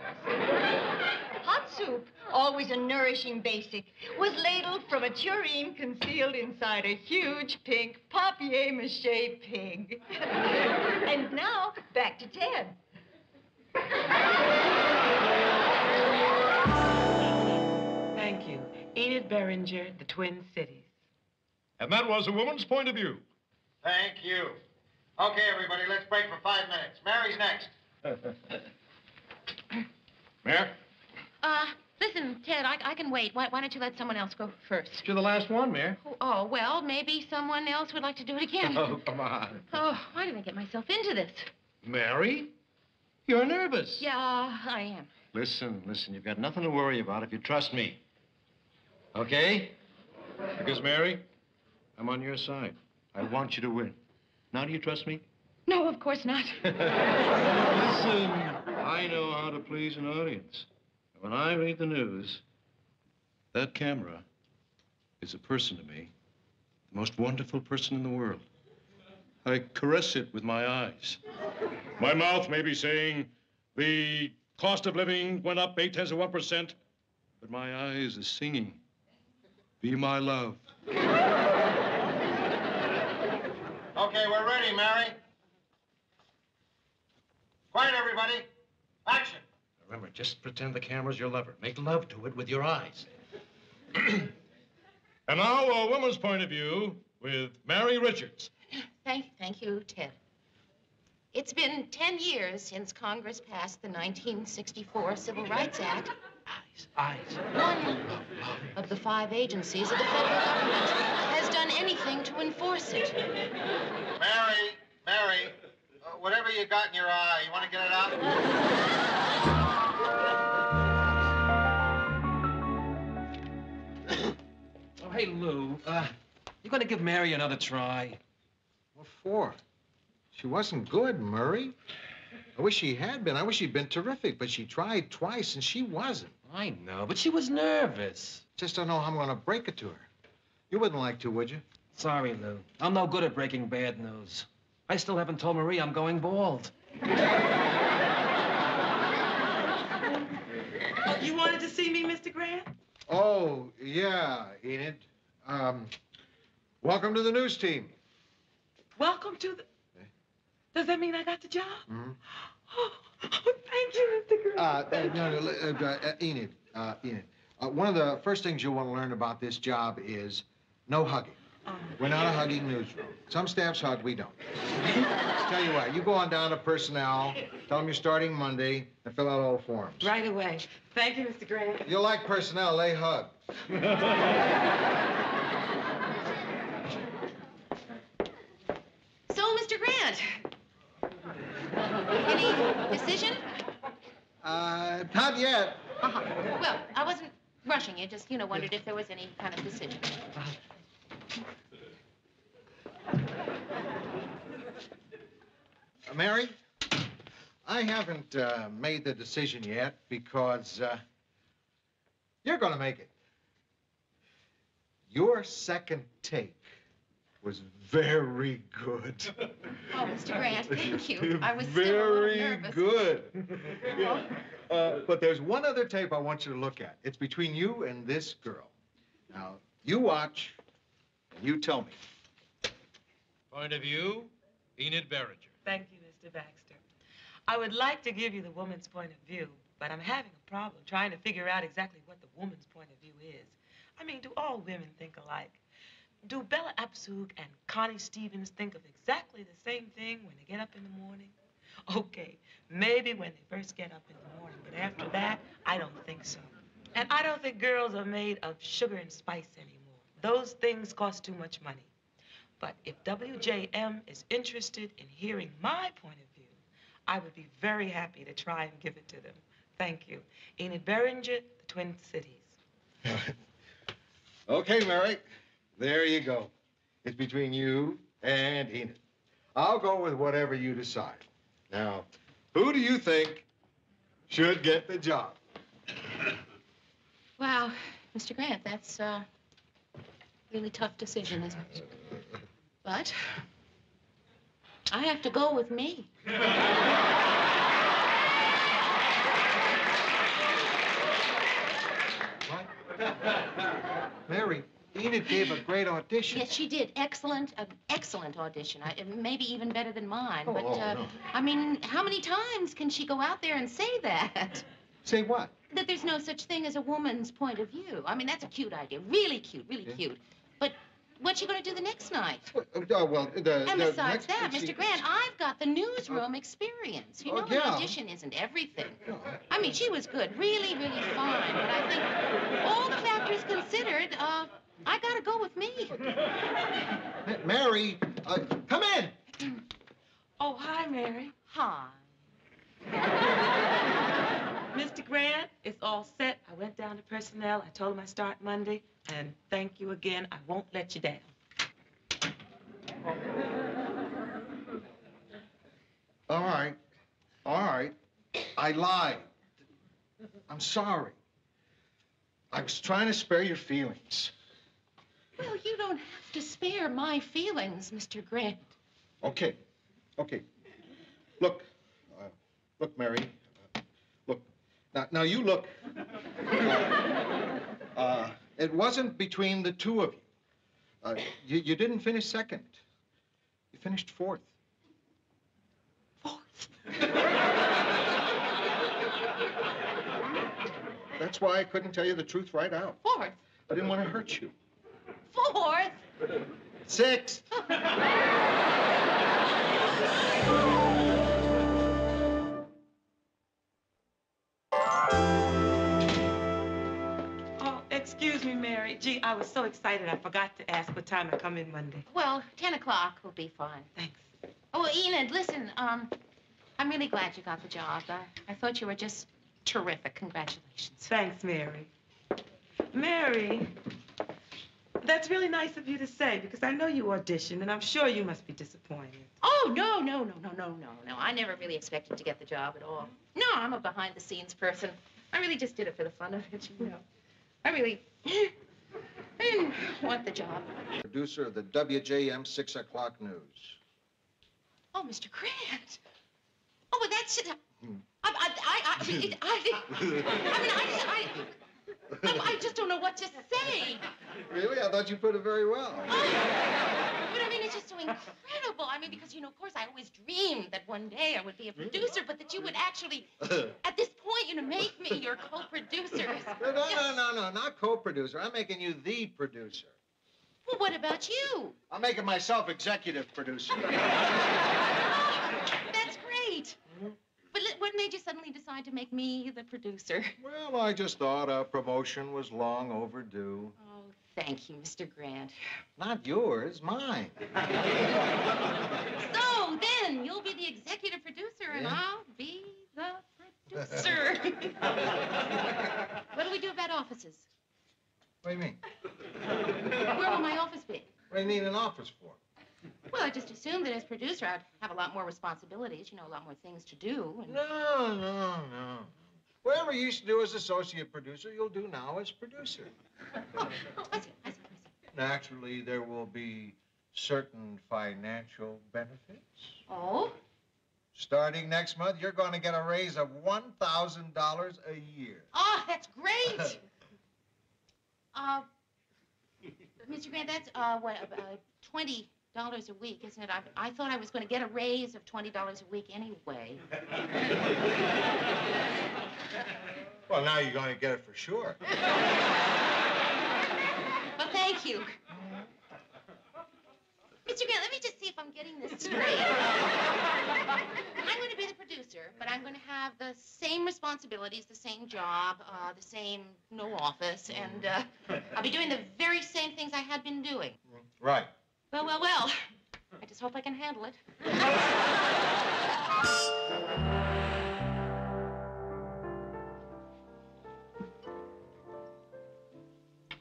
Hot soup, always a nourishing basic, was ladled from a tureen concealed inside a huge pink papier-mâché pig. And now, back to Ted. Thank you. Enid Beringer, The Twin Cities. And that was a woman's point of view. Thank you. Okay, everybody, let's break for 5 minutes. Mary's next. Mare? Listen, Ted, I can wait. Why don't you let someone else go first? You're the last one, Mare. Oh, well, maybe someone else would like to do it again. Oh, come on. Oh, why did I get myself into this? Mary? You're nervous. Yeah, I am. Listen, you've got nothing to worry about if you trust me. Okay? Because, Mary, I'm on your side. I want you to win. Now, do you trust me? No, of course not. Listen, I know how to please an audience. When I read the news, that camera is a person to me, the most wonderful person in the world. I caress it with my eyes. My mouth may be saying the cost of living went up 0.8%. But my eyes are singing, be my love. Okay, we're ready, Mary. Quiet, everybody. Action. Remember, just pretend the camera's your lover. Make love to it with your eyes. And now, a woman's point of view with Mary Richards. Thank you, Ted. It's been 10 years since Congress passed the 1964 Civil Rights Act. Eyes. One of the 5 agencies of the federal government has done anything to enforce it. Mary, whatever you got in your eye, you want to get it out? Oh, hey, Lou, you gonna give Mary another try? What for? She wasn't good, Murray. I wish she had been. I wish she'd been terrific, but she tried twice and she wasn't. I know, but she was nervous. Just don't know how I'm going to break it to her. You wouldn't like to, would you? Sorry, Lou. I'm no good at breaking bad news. I still haven't told Marie I'm going bald. You wanted to see me, Mr. Grant? Oh, yeah, Enid. Welcome to the news team. Welcome to the... Does that mean I got the job? Mm-hmm. Oh, thank you, Mr. Grant. Enid, one of the first things you'll want to learn about this job is no hugging. We're not a hugging newsroom. Some staffs hug, we don't. Tell you what, you go on down to personnel, tell them you're starting Monday, and fill out all the forms. Right away. Thank you, Mr. Grant. You'll like personnel, they hug. So, Mr. Grant, any decision? Not yet. Well, I wasn't rushing you, just, wondered if there was any kind of decision. Mary, I haven't made the decision yet because you're going to make it. Your second take was very good. Oh, Mr. Grant, thank you. I was very still a little nervous. Good. Yeah. But there's one other tape I want you to look at. It's between you and this girl. Now, you watch, and you tell me. Point of view, Enid Beringer. Thank you, Mr. Baxter. I would like to give you the woman's point of view, but I'm having a problem trying to figure out exactly what the woman's point of view is. I mean, do all women think alike? Do Bella Abzug and Connie Stevens think of exactly the same thing when they get up in the morning? Okay, maybe when they first get up in the morning, but after that, I don't think so. And I don't think girls are made of sugar and spice anymore. Those things cost too much money. But if WJM is interested in hearing my point of view, I would be very happy to try and give it to them. Thank you. Enid Beringer, the Twin Cities. Okay, Mary. There you go. It's between you and Enid. I'll go with whatever you decide. Now, who do you think should get the job? Wow, Mr. Grant, that's a really tough decision, isn't it? But I have to go with me. Mary, Enid gave a great audition. Yes, she did. Excellent, an excellent audition. Maybe even better than mine. But, no. I mean, how many times can she go out there and say that? Say what? That there's no such thing as a woman's point of view. I mean, that's a cute idea. Really cute, really cute. But what's she going to do the next night? And besides that, Mr. Grant, I've got the newsroom experience. You know, an audition isn't everything. I mean, she was good. Really, really fine. But I think all the factors considered, I got to go with me. Mary, come in. Oh, hi, Mary. Hi. Mr. Grant, it's all set. I went down to personnel. I told them I start Monday. And thank you again. I won't let you down. All right. All right. I lied. I'm sorry. I was trying to spare your feelings. Well, you don't have to spare my feelings, Mr. Grant. Okay. Okay. Look. Look, Mary. Look. Now you look. It wasn't between the two of you. You didn't finish second. You finished fourth. Fourth? That's why I couldn't tell you the truth right out. Fourth? I didn't want to hurt you. Fourth? Sixth. Excuse me, Mary. Gee, I was so excited I forgot to ask what time I come in Monday. Well, 10 o'clock will be fine. Thanks. Oh, Enid, listen, I'm really glad you got the job. I thought you were just terrific. Congratulations. Thanks, Mary. Mary, that's really nice of you to say, because I know you auditioned, and I'm sure you must be disappointed. Oh, no. I never really expected to get the job at all. No, I'm a behind-the-scenes person. I really just did it for the fun of it, you know. I didn't want the job. Producer of the WJM 6 o'clock news. Oh, Mr. Grant. Oh, but that's it. I just don't know what to say. Really? I thought you put it very well. But I mean, it's just so incredible. I mean, because, you know, of course, I always dreamed that one day I would be a producer, but that you would actually, at this point, you know, make me your co-producer. No, not co-producer. I'm making you the producer. Well, what about you? I'm making myself executive producer. That's great. But what made you suddenly decide to make me the producer? Well, I just thought a promotion was long overdue. Oh, thank you, Mr. Grant. Not yours, mine. So then you'll be the executive producer and I'll be the producer. What do we do about offices? What do you mean? Where will my office be? What do you need an office for? Well, I just assumed that as producer, I'd have a lot more responsibilities, you know, a lot more things to do. And... No. Whatever you used to do as associate producer, you'll do now as producer. Oh, I see. Naturally, there will be certain financial benefits. Oh? Starting next month, you're going to get a raise of $1,000 a year. Oh, that's great. Mr. Grant, that's, what, 20 $20 a week, isn't it? I thought I was going to get a raise of $20 a week anyway. Well, now you're going to get it for sure. Well, thank you. Mr. Grant, let me just see if I'm getting this straight. I'm going to be the producer, but I'm going to have the same responsibilities, the same job, the same no office, and I'll be doing the very same things I had been doing. Right. Well, well, well. I just hope I can handle it.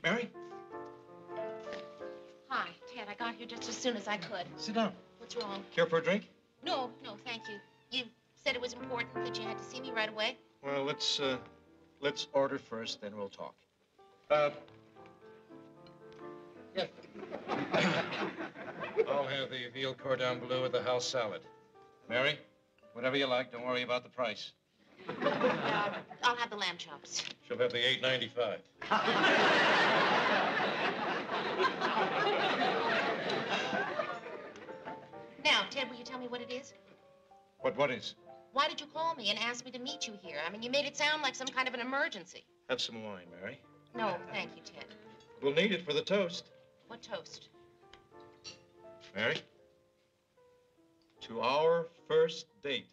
Mary? Hi, Ted. I got here just as soon as I could. Sit down. What's wrong? Care for a drink? No, thank you. You said it was important that you had to see me right away. Well, let's order first, then we'll talk. Yes. I'll have the veal cordon bleu with the house salad. Mary, whatever you like, don't worry about the price. I'll have the lamb chops. She'll have the $8.95. Now, Ted, will you tell me what it is? What is? Why did you call me and ask me to meet you here? I mean, you made it sound like some kind of an emergency. Have some wine, Mary. No, thank you, Ted. We'll need it for the toast. What toast? Mary? To our first date.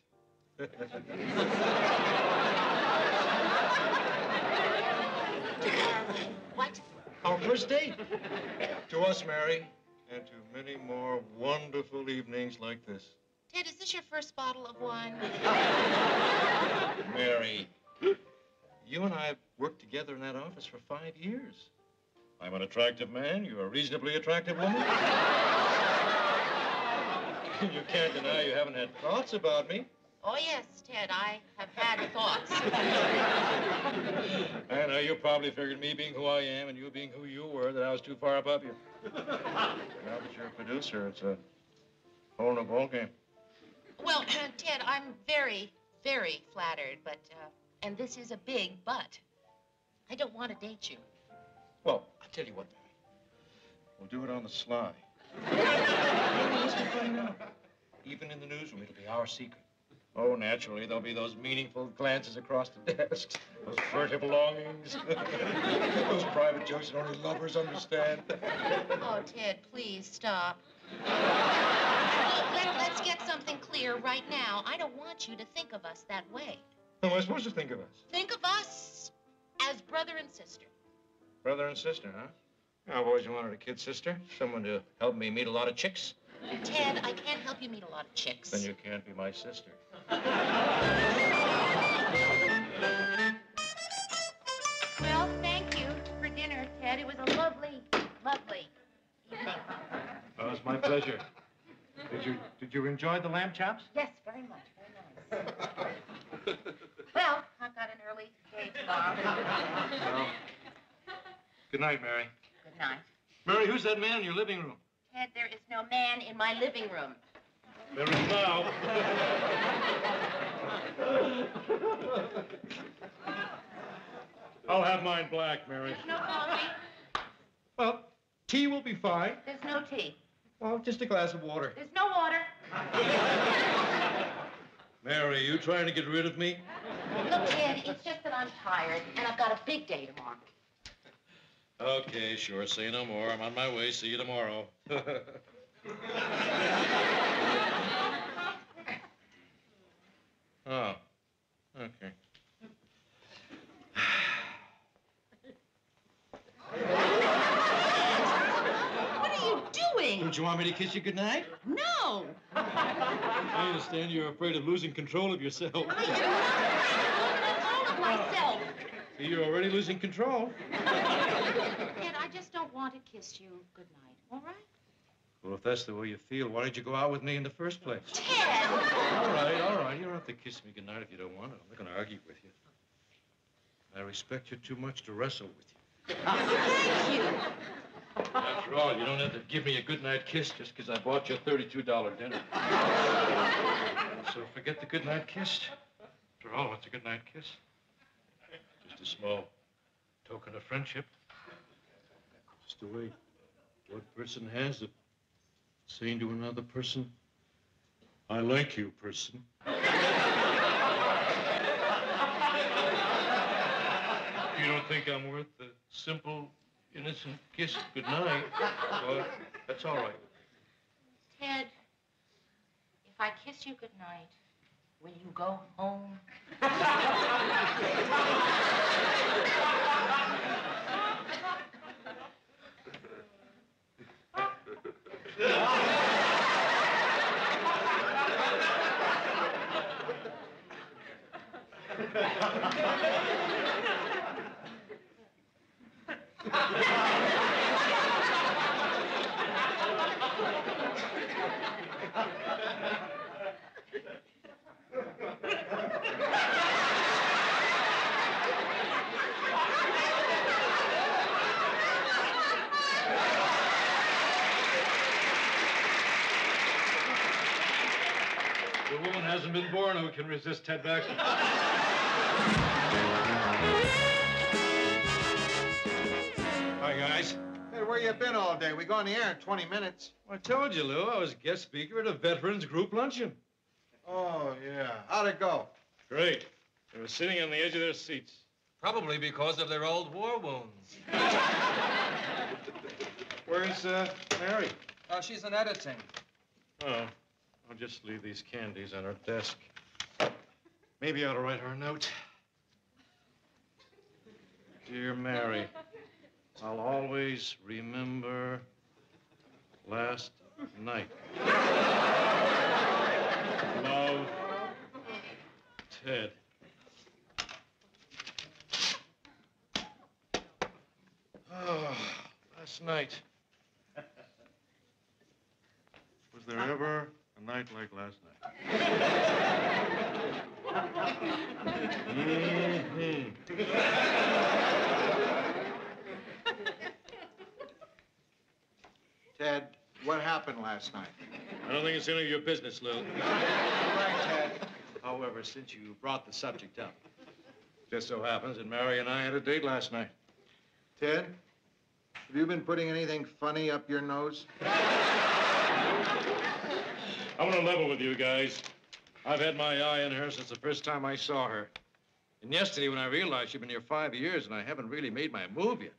What? Our first date. To us, Mary, and to many more wonderful evenings like this. Ted, is this your first bottle of wine? Mary, you and I have worked together in that office for 5 years. I'm an attractive man. You're a reasonably attractive woman. You can't deny you haven't had thoughts about me. Oh, yes, Ted, I have had thoughts. I know you probably figured me being who I am and you being who you were, that I was too far above you. Now that you're a producer, it's a whole new ballgame. Well, Ted, I'm very, very flattered, but, and this is a big but. I don't want to date you. Well, I'll tell you what, Mary. We'll do it on the sly. Even in the newsroom, it'll be our secret. Oh, naturally, there'll be those meaningful glances across the desk, those furtive longings, those private jokes that only lovers understand. Oh, Ted, please stop. Let's get something clear right now. I don't want you to think of us that way. How am I supposed to think of us? Think of us as brother and sister. Brother and sister, huh? I've always wanted a kid sister, someone to help me meet a lot of chicks. Ted, I can't help you meet a lot of chicks. Then you can't be my sister. Well, thank you for dinner, Ted. It was a lovely, lovely evening. Oh, it's my pleasure. Did you enjoy the lamb chops? Yes, very much. Very nice. Well, I've got an early day tomorrow. Well, good night, Mary. Good night. Mary, who's that man in your living room? Ted, there is no man in my living room. There is now. I'll have mine black, Mary. There's no coffee. Well, tea will be fine. There's no tea. Well, just a glass of water. There's no water. Mary, you trying to get rid of me? Look, Ted, it's just that I'm tired, and I've got a big day tomorrow. Okay, sure. Say no more. I'm on my way. See you tomorrow. Oh, okay. What are you doing? Don't you want me to kiss you goodnight? No. I understand you're afraid of losing control of yourself. I am not control of myself. See, you're already losing control. Ted, I just don't want to kiss you goodnight, all right? Well, if that's the way you feel, why did you go out with me in the first place? Ted! All right. You don't have to kiss me goodnight if you don't want to. I'm not going to argue with you. I respect you too much to wrestle with you. Thank you. After all, you don't have to give me a goodnight kiss just because I bought you a $32 dinner. So forget the goodnight kiss. After all, what's a goodnight kiss? Just a small token of friendship. Just the way one person has it. saying to another person, I like you, person. You don't think I'm worth the simple, innocent kiss goodnight? Well, that's all right. Ted, if I kiss you goodnight, will you go home? The woman hasn't been born who can resist Ted Baxter. Hi, guys. Hey, where you been all day? We go on the air in 20 minutes. I told you, Lou, I was guest speaker at a veterans group luncheon. Oh, yeah. How'd it go? Great. They were sitting on the edge of their seats. Probably because of their old war wounds. Where's Mary? Oh, she's in editing. Oh, I'll just leave these candies on her desk. Maybe I ought to write her a note. Dear Mary, I'll always remember last night. Love, Ted. Oh, last night. Was there ever a night like last night? Mm-hmm. Ted, what happened last night? I don't think it's any of your business, Lil. Right, Ted. However, since you brought the subject up, just so happens that Mary and I had a date last night. Ted, have you been putting anything funny up your nose? I want to level with you guys. I've had my eye on her since the first time I saw her. And yesterday, when I realized she'd been here 5 years and I haven't really made my move yet,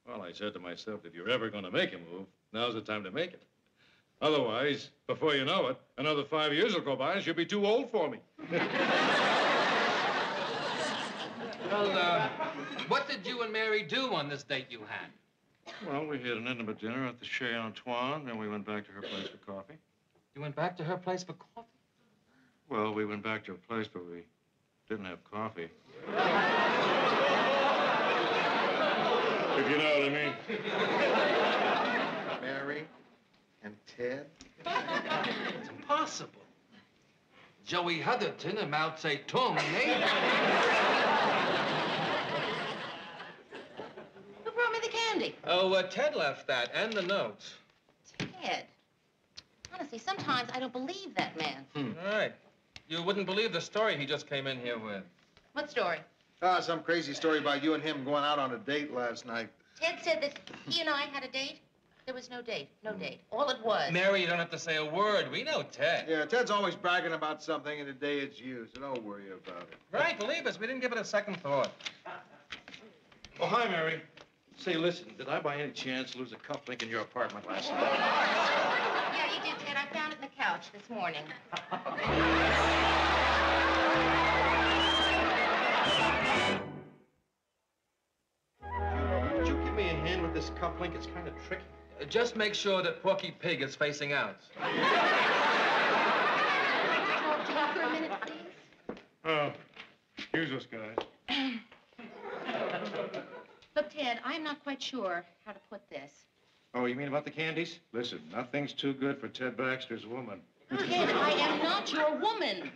well, I said to myself, if you're ever going to make a move, now's the time to make it. Otherwise, before you know it, another 5 years will go by and she'll be too old for me. Well, what did you and Mary do on this date you had? Well, we had an intimate dinner at the Chez Antoine, then we went back to her place for coffee. You went back to her place for coffee? Well, we went back to her place, but we didn't have coffee. If you know what I mean. Mary and Ted? It's impossible. Joey Heatherton and Mao Zedong, eh? Who brought me the candy? Oh, Ted left that, and the notes. Ted. Honestly, sometimes I don't believe that man. All right. You wouldn't believe the story he just came in here with. What story? Some crazy story about you and him going out on a date last night. Ted said that he and I had a date. There was no date. No date. All it was. Mary, you don't have to say a word. We know Ted. Yeah, Ted's always bragging about something, and the day it's you, so don't worry about it. Right, believe us. We didn't give it a second thought. Oh, hi, Mary. Say, listen, did I by any chance lose a cufflink in your apartment last night? Yeah, you did, Ted. I found it in the couch this morning. Would you give me a hand with this cufflink? It's kind of tricky. Just make sure that Porky Pig is facing out. Talk for a minute, please. Oh, excuse us, guys. Look, Ted, I'm not quite sure how to put this. Oh, you mean about the candies? Listen, nothing's too good for Ted Baxter's woman. Ted, I am not your woman.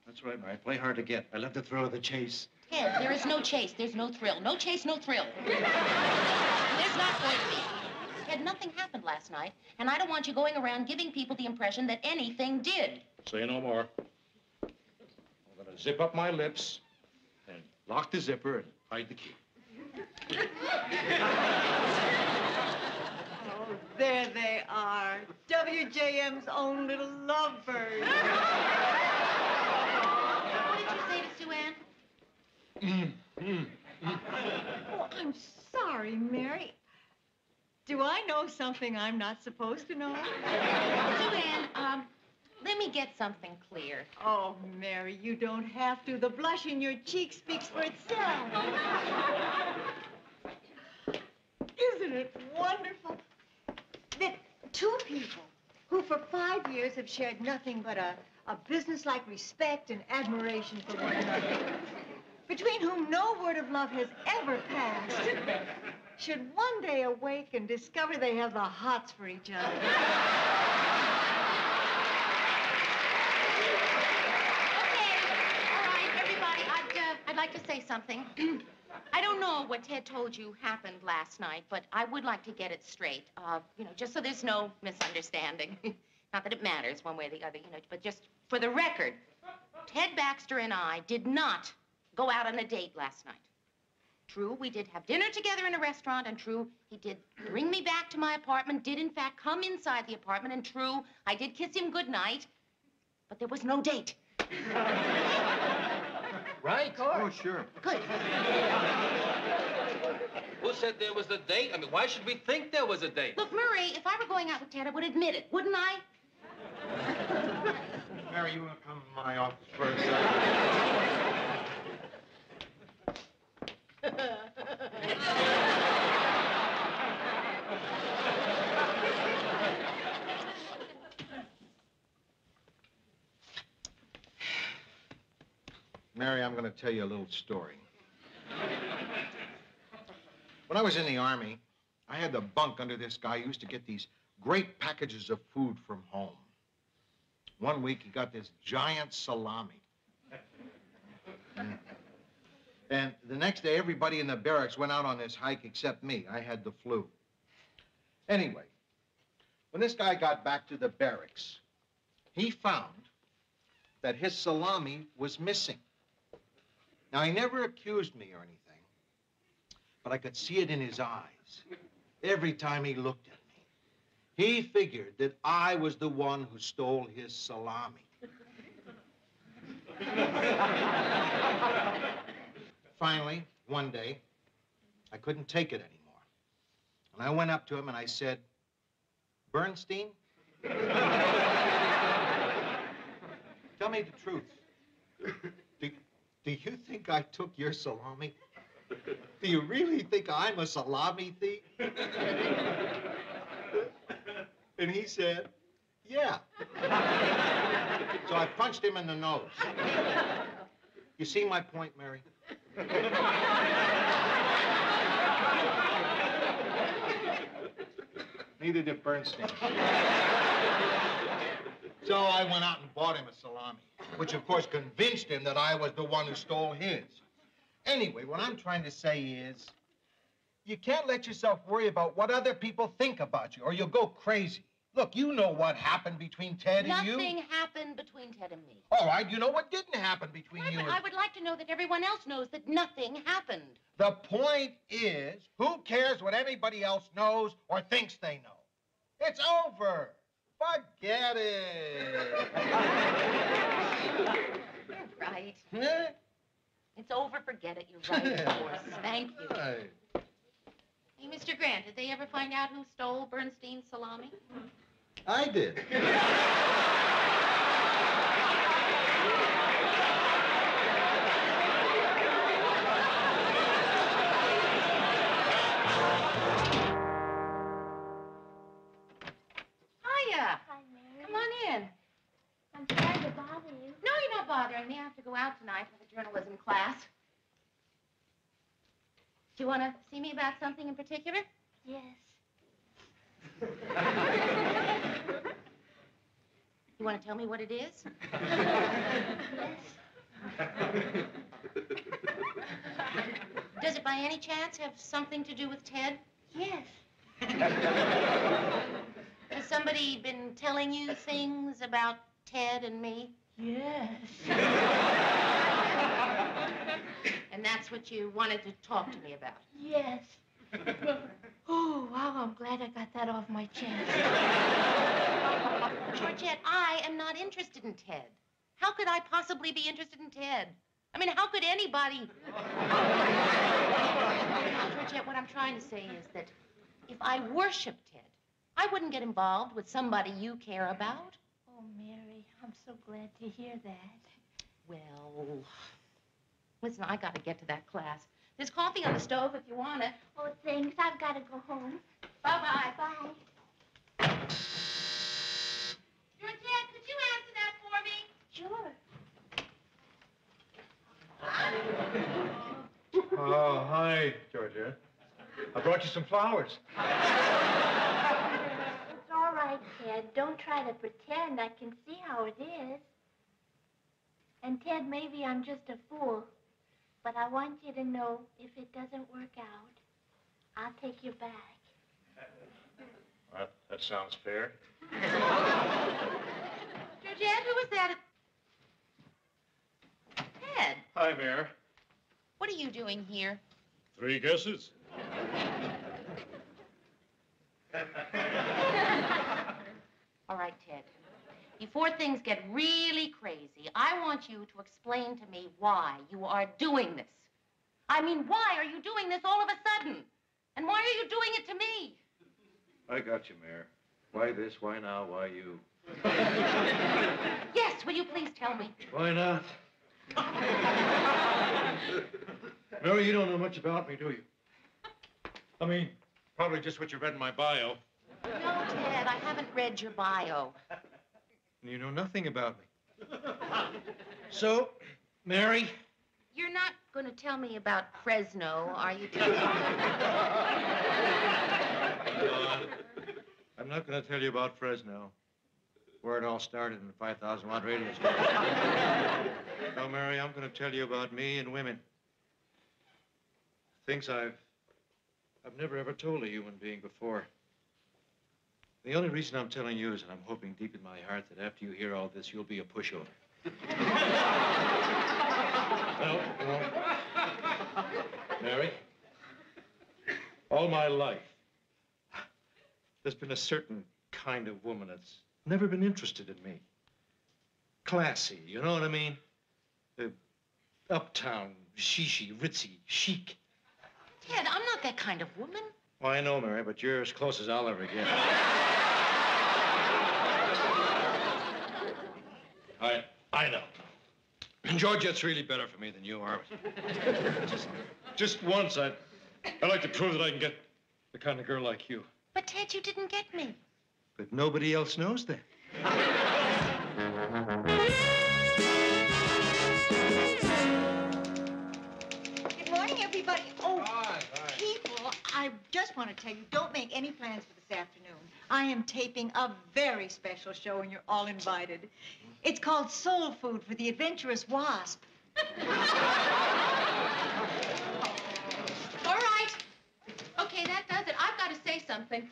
That's right, Mary. Play hard to get. I love the thrill of the chase. Ted, there is no chase. There's no thrill. No chase, no thrill. There's not going to be. Ted, nothing happened last night, and I don't want you going around giving people the impression that anything did. Say no more. I'm gonna zip up my lips and lock the zipper and hide the key. There they are. WJM's own little lovebirds. What did you say to Sue Ann? Oh, I'm sorry, Mary. Do I know something I'm not supposed to know? Sue Ann, let me get something clear. Oh, Mary, you don't have to. The blush in your cheek speaks for itself. Isn't it wonderful that two people who for 5 years have shared nothing but a businesslike respect and admiration for one another, between whom no word of love has ever passed, should one day awake and discover they have the hots for each other? I'd like to say something. I don't know what Ted told you happened last night, but I would like to get it straight. Just so there's no misunderstanding. Not that it matters one way or the other, but just for the record, Ted Baxter and I did not go out on a date last night. True, we did have dinner together in a restaurant, and true, he did bring me back to my apartment, did in fact come inside the apartment, and true, I did kiss him goodnight, but there was no date. Right? Oh, sure. Good. Who said there was a date? I mean, why should we think there was a date? Look, Murray, if I were going out with Ted, I would admit it, wouldn't I? Mary, you want to come to my office for a second? Mary, I'm going to tell you a little story. When I was in the Army, I had to bunk under this guy who used to get these great packages of food from home. One week, he got this giant salami. And the next day, everybody in the barracks went out on this hike except me. I had the flu. Anyway, when this guy got back to the barracks, he found that his salami was missing. Now, he never accused me or anything, but I could see it in his eyes every time he looked at me. He figured that I was the one who stole his salami. Finally, one day, I couldn't take it anymore. And I went up to him and I said, "Bernstein, tell me the truth. Do you think I took your salami? Do you really think I'm a salami thief?" And he said, "Yeah." So I punched him in the nose. You see my point, Mary? Neither did Bernstein. So I went out and bought him a salami, which of course convinced him that I was the one who stole his. Anyway, what I'm trying to say is, you can't let yourself worry about what other people think about you, or you'll go crazy. Look, you know what happened between Ted and you. Nothing happened between Ted and me. All right, you know what didn't happen between you But and... I would like to know that everyone else knows that nothing happened. The point is, who cares what anybody else knows or thinks they know? It's over. Forget it. You're right. It's over, forget it. You're right, of course. Thank you. Right. Hey, Mr. Grant, did they ever find out who stole Bernstein's salami? I did. Hiya. Hi, Mary. Come on in. I'm sorry to bother you. No, you're not bothering me. I have to go out tonight for the journalism class. Do you want to see me about something in particular? Yes. You want to tell me what it is? Yes. Does it by any chance have something to do with Ted? Yes. Has somebody been telling you things about Ted and me? Yes. And that's what you wanted to talk to me about? Yes. Oh, wow, I'm glad I got that off my chest. Georgette, I am not interested in Ted. How could I possibly be interested in Ted? I mean, how could anybody? Georgette, what I'm trying to say is that if I worshiped Ted, I wouldn't get involved with somebody you care about. Oh, Mary, I'm so glad to hear that. Well, listen, I gotta get to that class. There's coffee on the stove if you want it. Oh, thanks. I've got to go home. Bye-bye. Bye. Georgette, could you answer that for me? Sure. Oh, hi, Georgia. I brought you some flowers. It's all right, Ted. Don't try to pretend. I can see how it is. And, Ted, maybe I'm just a fool. But I want you to know, if it doesn't work out, I'll take you back. That sounds fair. Georgette, who was that? Ted, Hi, Mayor. what are you doing here? 3 guesses. All right, Ted. Before things get really crazy, I want you to explain to me why you are doing this. I mean, why are you doing this all of a sudden? And why are you doing it to me? I got you, Mayor. Why this? Why now? Why you? Yes, will you please tell me? Why not? Mary, you don't know much about me, do you? I mean, probably just what you read in my bio. No, Ted, I haven't read your bio. You know nothing about me. So, Mary? You're not going to tell me about Fresno, are you? I'm not going to tell you about Fresno, where it all started in the 5,000-watt radius. No, Mary, I'm going to tell you about me and women. Things I've never ever told a human being before. The only reason I'm telling you is that I'm hoping deep in my heart that after you hear all this, you'll be a pushover. No. Mary, all my life, there's been a certain kind of woman that's never been interested in me. Classy, you know what I mean? Uptown, shishi, ritzy, chic. Ted, I'm not that kind of woman. Well, I know, Mary, but you're as close as I'll ever get. I know. And Georgette's really better for me than you are. Just once, I'd like to prove that I can get the kind of girl like you. But, Ted, you didn't get me. But nobody else knows that. Good morning, everybody. Oh, Hi. people, I just want to tell you, don't make any plans for this afternoon. I am taping a very special show, and you're all invited. It's called Soul Food for the Adventurous Wasp. All right. Okay, that does it. I've got to say something.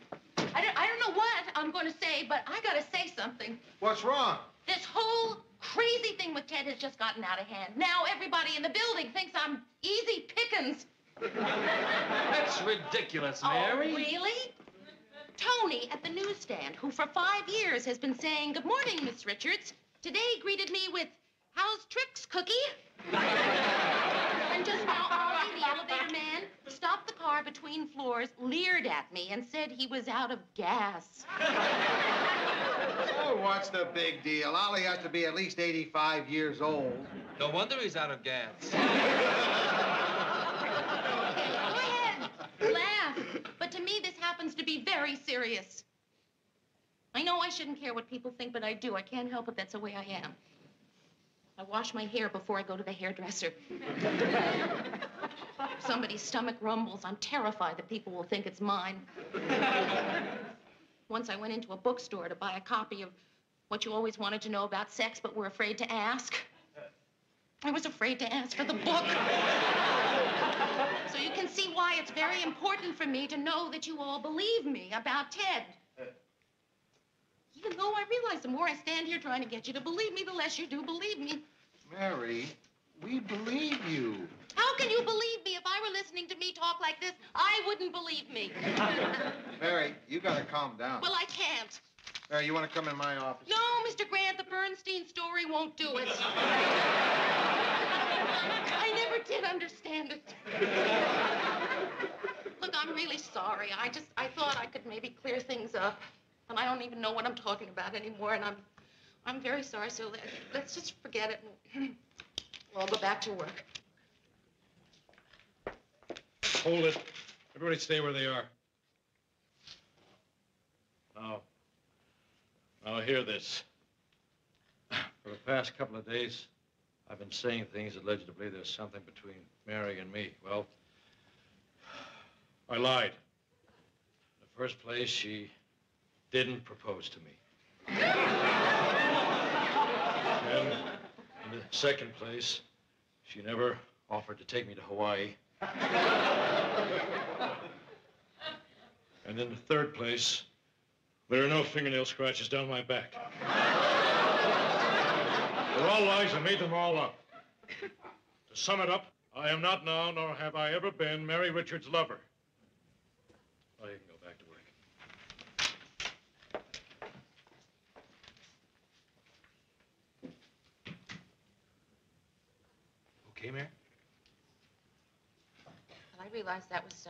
I don't know what I'm going to say, but I got to say something. What's wrong? This whole crazy thing with Ted has just gotten out of hand. Now everybody in the building thinks I'm easy pickings. That's ridiculous, Oh, Mary. really? Tony at the newsstand, who for 5 years has been saying, "Good morning, Miss Richards," today greeted me with, "How's tricks, Cookie?" And just now, Ollie, the elevator man, stopped the car between floors, leered at me, and said he was out of gas. Oh, what's the big deal? Ollie has to be at least 85 years old. No wonder he's out of gas. Go ahead, laugh. But to me, this happens to be very serious. I know I shouldn't care what people think, but I do. I can't help it. That's the way I am. I wash my hair before I go to the hairdresser. If somebody's stomach rumbles, I'm terrified that people will think it's mine. Once I went into a bookstore to buy a copy of What You Always Wanted to Know About Sex But Were Afraid to Ask. I was afraid to ask for the book. So you can see why it's very important for me to know that you all believe me about Ted. Even though I realize the more I stand here trying to get you to believe me, the less you do believe me. Mary, We believe you. How can you believe me? If I were listening to me talk like this, I wouldn't believe me. Mary, you gotta calm down. Well, I can't. Mary, you want to come in my office? No, Mr. Grant, the Bernstein story won't do it. I never did understand it. Look, I'm really sorry. I thought I could maybe clear things up. And I don't even know what I'm talking about anymore, and I'm very sorry, so let's just forget it and we'll all go back to work. Hold it. Everybody stay where they are. Now hear this. For the past couple of days, I've been saying things that led you to believe there's something between Mary and me. Well, I lied. In the first place, she didn't propose to me. And in the second place, she never offered to take me to Hawaii. And in the third place, there are no fingernail scratches down my back. They're all lies. I made them all up. To sum it up, I am not now, nor have I ever been, Mary Richards' lover. Now you can go back to work. Okay, Mary? Well, I realized that was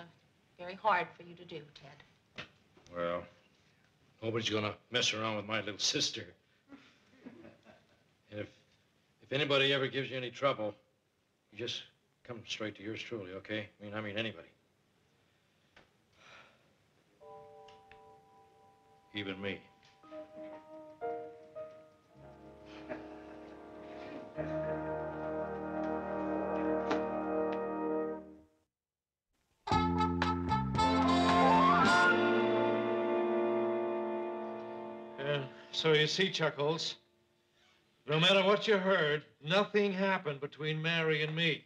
very hard for you to do, Ted. Well, nobody's gonna mess around with my little sister. And if anybody ever gives you any trouble, you just come straight to yours truly, okay? I mean anybody. Even me. So you see, Chuckles, no matter what you heard, nothing happened between Mary and me.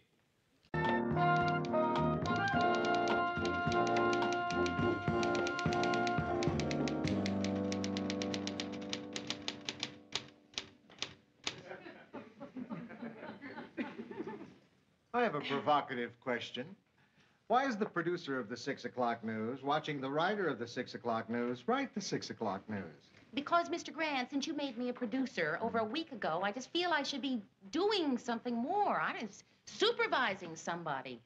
I have a provocative question. Why is the producer of the 6 o'clock news watching the writer of the 6 o'clock news write the 6 o'clock news? Because, Mr. Grant, since you made me a producer over a week ago, I just feel I should be doing something more. Supervising somebody.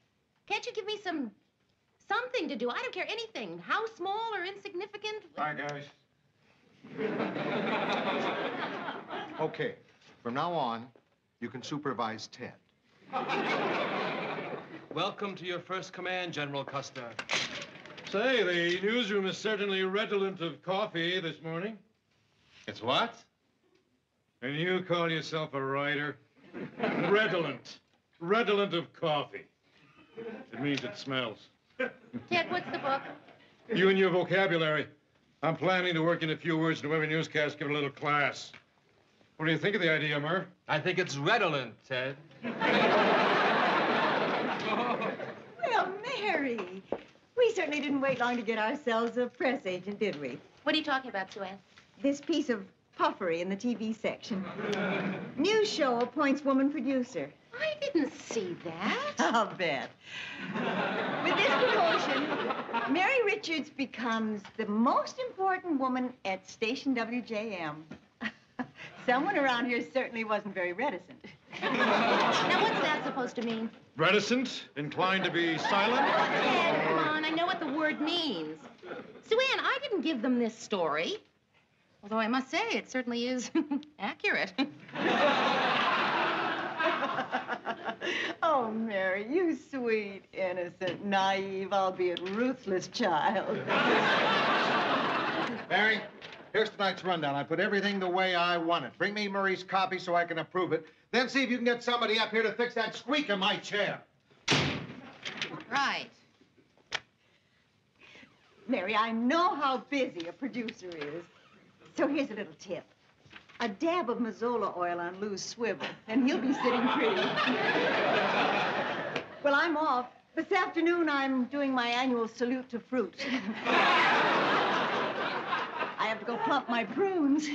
Can't you give me something to do? I don't care anything. How small or insignificant? Bye, guys. Okay. From now on, you can supervise Ted. Welcome to your first command, General Custer. Say, the newsroom is certainly redolent of coffee this morning. It's what? And you call yourself a writer? Redolent. Redolent of coffee. It means it smells. Ted, what's the book? You and your vocabulary. I'm planning to work in a few words into every newscast, give a little class. What do you think of the idea, Murph? I think it's redolent, Ted. Well, Mary, we certainly didn't wait long to get ourselves a press agent, did we? What are you talking about, Sue Ann? This piece of puffery in the TV section. News show appoints woman producer. I didn't see that. I'll bet. With this promotion, Mary Richards becomes the most important woman at station WJM. Someone around here certainly wasn't very reticent. Now, what's that supposed to mean? Reticent? Inclined to be silent? Ted, come on. I know what the word means. Sue Ann, I didn't give them this story. Although I must say, it certainly is accurate. Oh, Mary, you sweet, innocent, naive, albeit ruthless child. Mary, here's tonight's rundown. I put everything the way I want it. Bring me Murray's copy so I can approve it. Then see if you can get somebody up here to fix that squeak in my chair. Right. Mary, I know how busy a producer is. So here's a little tip. A dab of Mazola oil on Lou's swivel, and he'll be sitting pretty. Well, I'm off. This afternoon, I'm doing my annual salute to fruit. I have to go plump my prunes.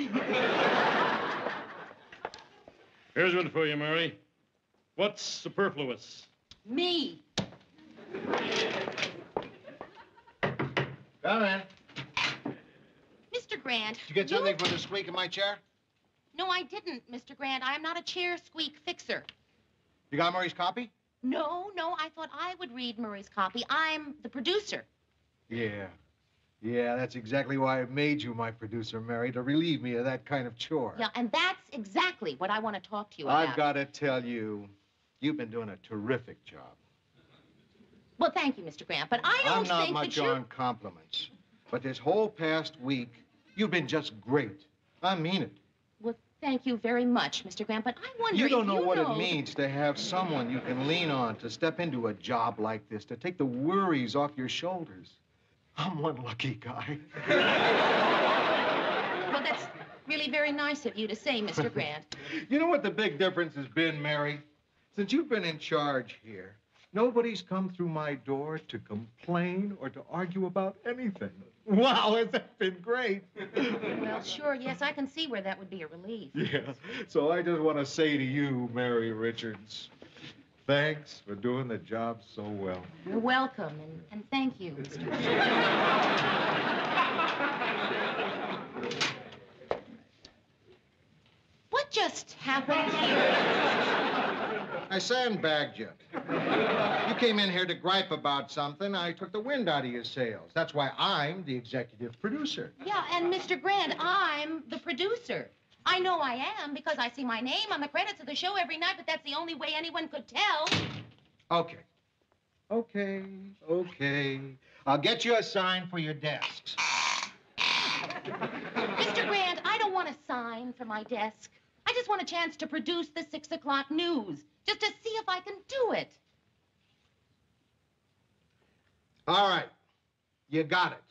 Here's one for you, Mary. What's superfluous? Me. Come in. Mr. Grant. Did you get something for the squeak in my chair? No, I didn't, Mr. Grant. I am not a chair squeak fixer. You got Murray's copy? No, I thought I would read Murray's copy. I'm the producer. Yeah. Yeah, that's exactly why I made you my producer, Mary, to relieve me of that kind of chore. Yeah, and that's exactly what I want to talk to you about. I've got to tell you, you've been doing a terrific job. Well, thank you, Mr. Grant, but I don't I'm not think much that you're... on compliments, but this whole past week, you've been just great. I mean it. Well, thank you very much, Mr. Grant, but I wonder You don't if know you what know... it means to have someone you can lean on to step into a job like this, to take the worries off your shoulders. I'm one lucky guy. Well, that's really very nice of you to say, Mr. Grant. You know what the big difference has been, Mary? Since you've been in charge here, nobody's come through my door to complain or to argue about anything. Wow, has that been great? Well, sure, yes, I can see where that would be a relief. Yeah, so I just want to say to you, Mary Richards, thanks for doing the job so well. You're welcome, and thank you, Mr. Grant. What just happened here? I sandbagged you. You came in here to gripe about something. I took the wind out of your sails. That's why I'm the executive producer. Yeah, and Mr. Grant, I'm the producer. I know I am because I see my name on the credits of the show every night, but that's the only way anyone could tell. Okay. Okay. I'll get you a sign for your desks. Mr. Grant, I don't want a sign for my desk. I just want a chance to produce the 6 o'clock news, just to see if I can do it. All right. You got it.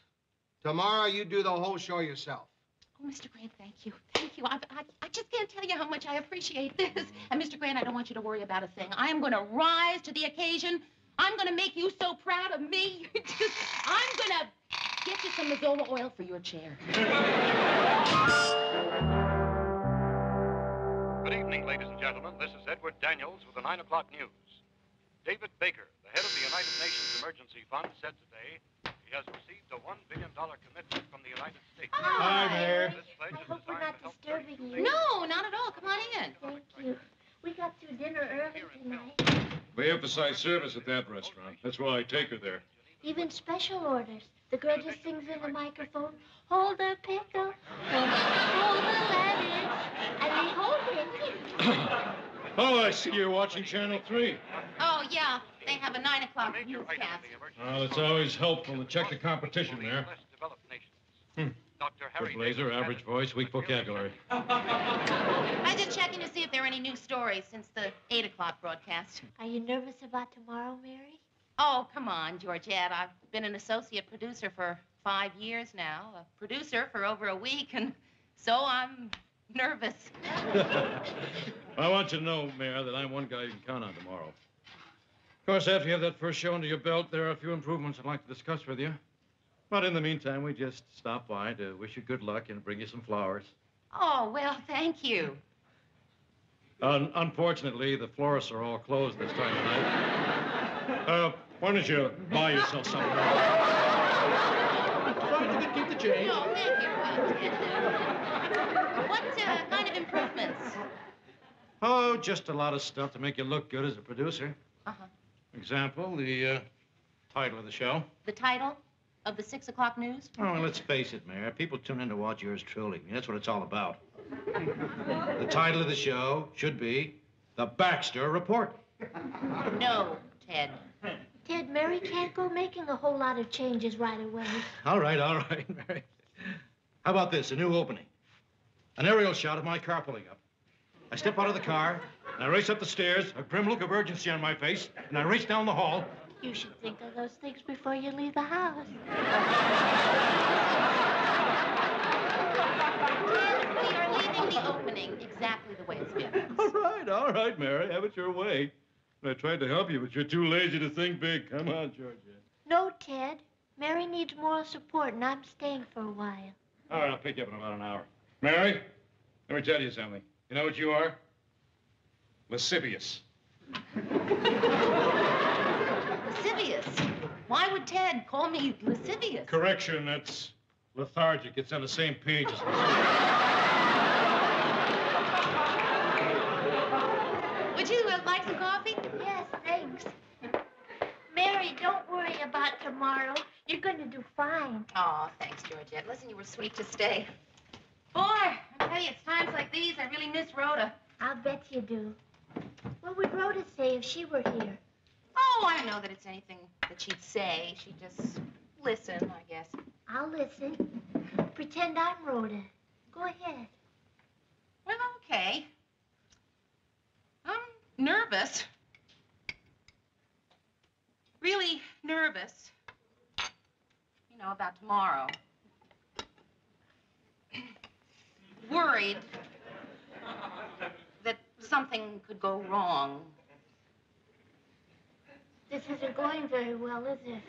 Tomorrow you do the whole show yourself. Oh, Mr. Grant, thank you. Thank you. I just can't tell you how much I appreciate this. And, Mr. Grant, I don't want you to worry about a thing. I am going to rise to the occasion. I'm going to make you so proud of me. I'm going to get you some Mazola oil for your chair. Good evening, ladies and gentlemen. This is Edward Daniels with the 9 o'clock news. David Baker, the head of the United Nations Emergency Fund, said today he has received a $1 billion commitment from the United States. Hi, Mayor. This pledge I is hope we're designed not to help disturbing you. No, not at all. Come on in. Thank you. We got through dinner early tonight. We emphasize service at that restaurant. That's why I take her there. Even special orders. The girl just sings in the microphone, hold the pickle, hold the lettuce, and we hold it. Oh, I see you're watching Channel 3. Oh, yeah. They have a 9 o'clock newscast. Well, it's always helpful to check the competition there. Dr. Harry Good blazer, average voice, weak vocabulary. I'm just checking to see if there are any new stories since the 8 o'clock broadcast. Are you nervous about tomorrow, Mary? Oh, come on, Georgette. I've been an associate producer for 5 years now, a producer for over a week, and so I'm nervous. I want you to know, Mayor, that I'm one guy you can count on tomorrow. Of course, after you have that first show under your belt, there are a few improvements I'd like to discuss with you. But in the meantime, we just stop by to wish you good luck and bring you some flowers. Oh, well, thank you. Unfortunately, the florists are all closed this time of night. Why don't you buy yourself something? Keep the change. No, thank you. What kind of improvements? Oh, just a lot of stuff to make you look good as a producer. Uh-huh. Example, the title of the show. The title of the 6 o'clock news? Oh, well, let's face it, Mayor. People tune in to watch yours truly. That's what it's all about. The title of the show should be The Baxter Report. No, Ted. Ted, Mary can't go making a whole lot of changes right away. All right, Mary. How about this, a new opening? An aerial shot of my car pulling up. I step out of the car, and I race up the stairs, a grim look of urgency on my face, and I race down the hall. You should think of those things before you leave the house. Ted, we are leaving the opening exactly the way it's been. All right, Mary. Have it your way. I tried to help you, but you're too lazy to think big. Come on, Georgia. No, Ted. Mary needs moral support, and I'm staying for a while. All right, I'll pick you up in about an hour. Mary, let me tell you something. You know what you are? Lascivious. Lascivious. Why would Ted call me lascivious? Correction, that's lethargic. It's on the same page as Would you like some coffee? Yes, thanks. Mary, don't worry about tomorrow. You're going to do fine. Oh, thanks, Georgette. Listen, you were sweet to stay. Boy, I tell you, it's times like these I really miss Rhoda. I'll bet you do. What would Rhoda say if she were here? Oh, I don't know that it's anything that she'd say. She'd just listen, I guess. I'll listen. Pretend I'm Rhoda. Go ahead. Well, okay. I'm nervous. Really nervous. You know, about tomorrow. Worried that something could go wrong. This isn't going very well, is it?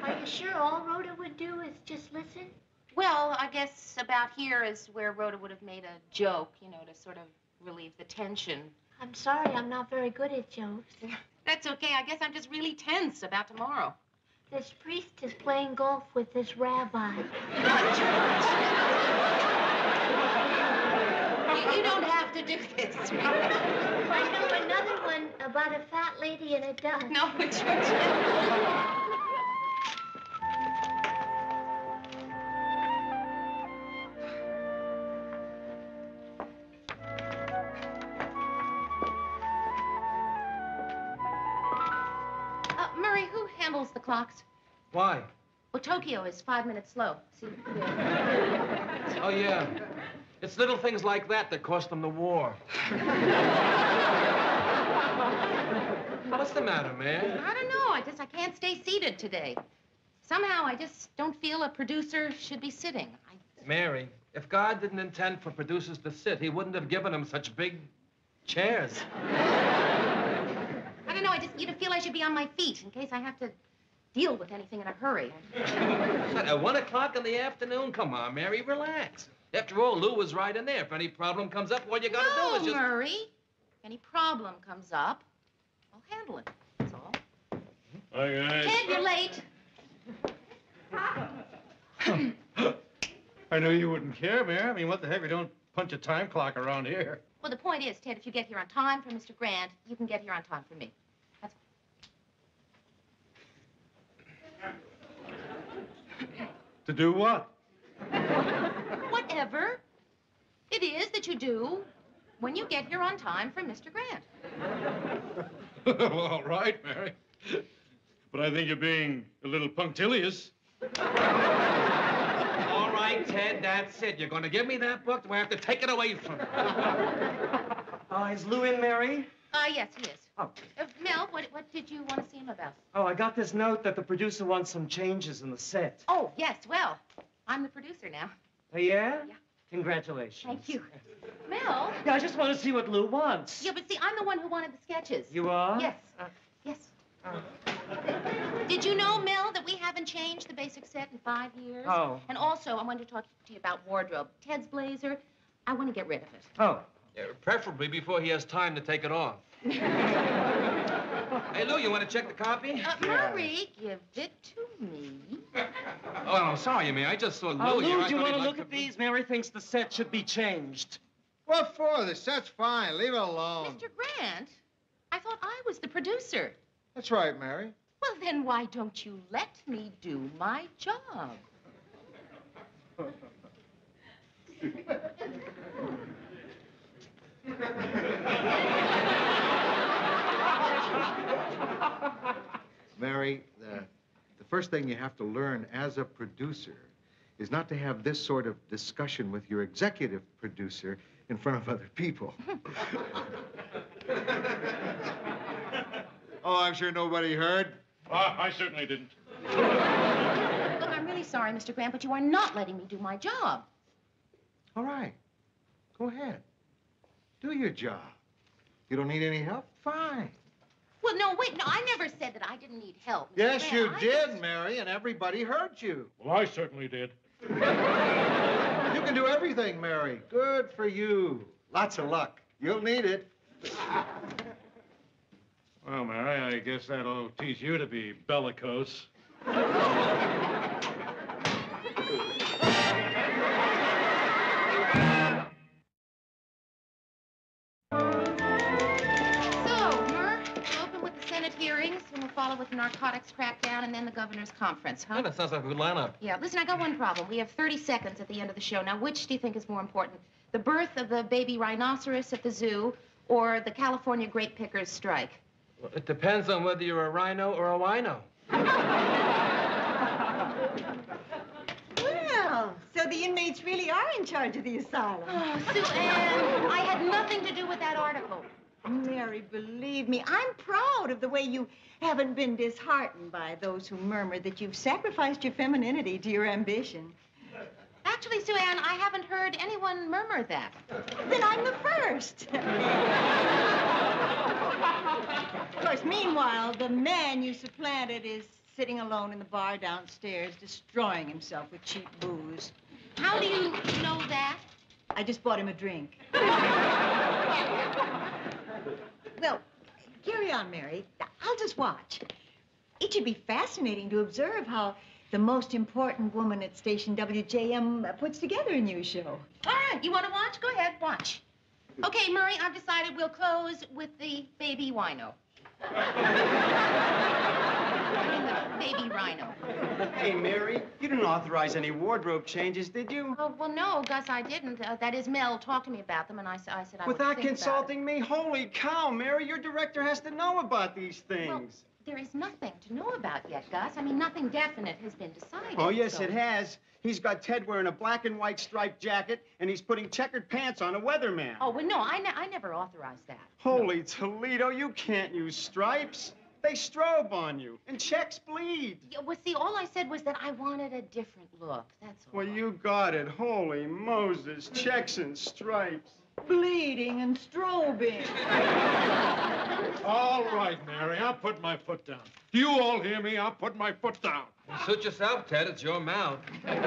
Are you sure all Rhoda would do is just listen? Well, I guess about here is where Rhoda would have made a joke, you know, to sort of relieve the tension. I'm sorry, I'm not very good at jokes. That's okay. I guess I'm just really tense about tomorrow. This priest is playing golf with this rabbi. You don't have to do this. I know another one about a fat lady and a duck. No, Georgia. Murray, who handles the clocks? Why? Well, Tokyo is 5 minutes slow. See? Oh, yeah. It's little things like that that cost them the war. What's the matter, man? I don't know. I can't stay seated today. Somehow, I just don't feel a producer should be sitting. Mary, if God didn't intend for producers to sit, he wouldn't have given them such big chairs. I don't know. You feel I should be on my feet in case I have to deal with anything in a hurry. At 1 o'clock in the afternoon? Come on, Mary, relax. After all, Lou was right in there. If any problem comes up, all you gotta do is just... Murray. If any problem comes up, I'll handle it. That's all. Hi, guys. Ted, you're late. I knew you wouldn't care, Mary. I mean, what the heck? We don't punch a time clock around here. Well, the point is, Ted, if you get here on time for Mr. Grant, you can get here on time for me. That's To do what? whatever it is that you do when you get here on time for Mr. Grant. Well, all right, Mary. But I think you're being a little punctilious. All right, Ted, that's it. You're going to give me that book, or I have to take it away from you. Is Lou in, Mary? Yes, he is. Oh. Mel, what did you want to see him about? Oh, I got this note that the producer wants some changes in the set. Oh, yes, well, I'm the producer now. Oh, yeah? Yeah. Congratulations. Thank you. Mel? Yeah, I just want to see what Lou wants. Yeah, but see, I'm the one who wanted the sketches. You are? Yes. Yes. Did you know, Mel, that we haven't changed the basic set in 5 years? Oh. And also, I wanted to talk to you about wardrobe. Ted's blazer, I want to get rid of it. Oh. Yeah, preferably before he has time to take it off. Hey, Lou, you want to check the copy? Murray, give it to me. Oh, I'm sorry, Mary. I just saw Lou Oh, here. Lou, I do you thought want he'd to like look at these? Mary thinks the set should be changed. What for? The set's fine. Leave it alone. Mr. Grant, I thought I was the producer. That's right, Mary. Well, then why don't you let me do my job? Mary, the first thing you have to learn as a producer is not to have this sort of discussion with your executive producer in front of other people. Oh, I'm sure nobody heard. I certainly didn't. Look, I'm really sorry, Mr. Grant, but you are not letting me do my job. All right. Go ahead. Do your job. You don't need any help? Fine. Well, no, wait, no, I never said that I didn't need help. Mr. Yes, Grant. you I did, just- Mary, and everybody heard you. Well, I certainly did. You can do everything, Mary. Good for you. Lots of luck. You'll need it. Well, Mary, I guess that'll teach you to be bellicose. Hearings, and we'll follow with the narcotics crackdown and then the governor's conference, huh? Yeah, that sounds like a good lineup. Yeah, listen, I got one problem. We have 30 seconds at the end of the show. Now, which do you think is more important? The birth of the baby rhinoceros at the zoo or the California grape pickers strike? Well, it depends on whether you're a rhino or a wino. Well, so the inmates really are in charge of the asylum. Oh, Sue Ann, I had nothing to do with that article. Mary, believe me, I'm proud of the way you haven't been disheartened by those who murmur that you've sacrificed your femininity to your ambition. Actually, Sue Ann, I haven't heard anyone murmur that. Then I'm the first. Of course, meanwhile, the man you supplanted is sitting alone in the bar downstairs, destroying himself with cheap booze. How do you know that? I just bought him a drink. Well, carry on, Mary. I'll just watch. It should be fascinating to observe how the most important woman at station WJM puts together a new show. All right, you want to watch? Go ahead, watch. Okay, Murray, I've decided we'll close with the baby wino. I mean, the baby rhino. Hey, Mary, you didn't authorize any wardrobe changes, did you? Oh, well, no, Gus, I didn't. That is, Mel talked to me about them, and I said I would Without think consulting me? Holy cow, Mary, your director has to know about these things. Well, there is nothing to know about yet, Gus. I mean, nothing definite has been decided. Oh, yes, so... it has. He's got Ted wearing a black and white striped jacket, and he's putting checkered pants on a weatherman. Oh, well, no, I never authorized that. Holy Toledo, you can't use stripes. They strobe on you, and checks bleed. Yeah, well, see, all I said was that I wanted a different look, that's all. Well, you got it. Holy Moses, checks and stripes. Bleeding and strobing. All right, Mary, I'll put my foot down. Do you all hear me? I'll put my foot down. You suit yourself, Ted. It's your mouth. Mary,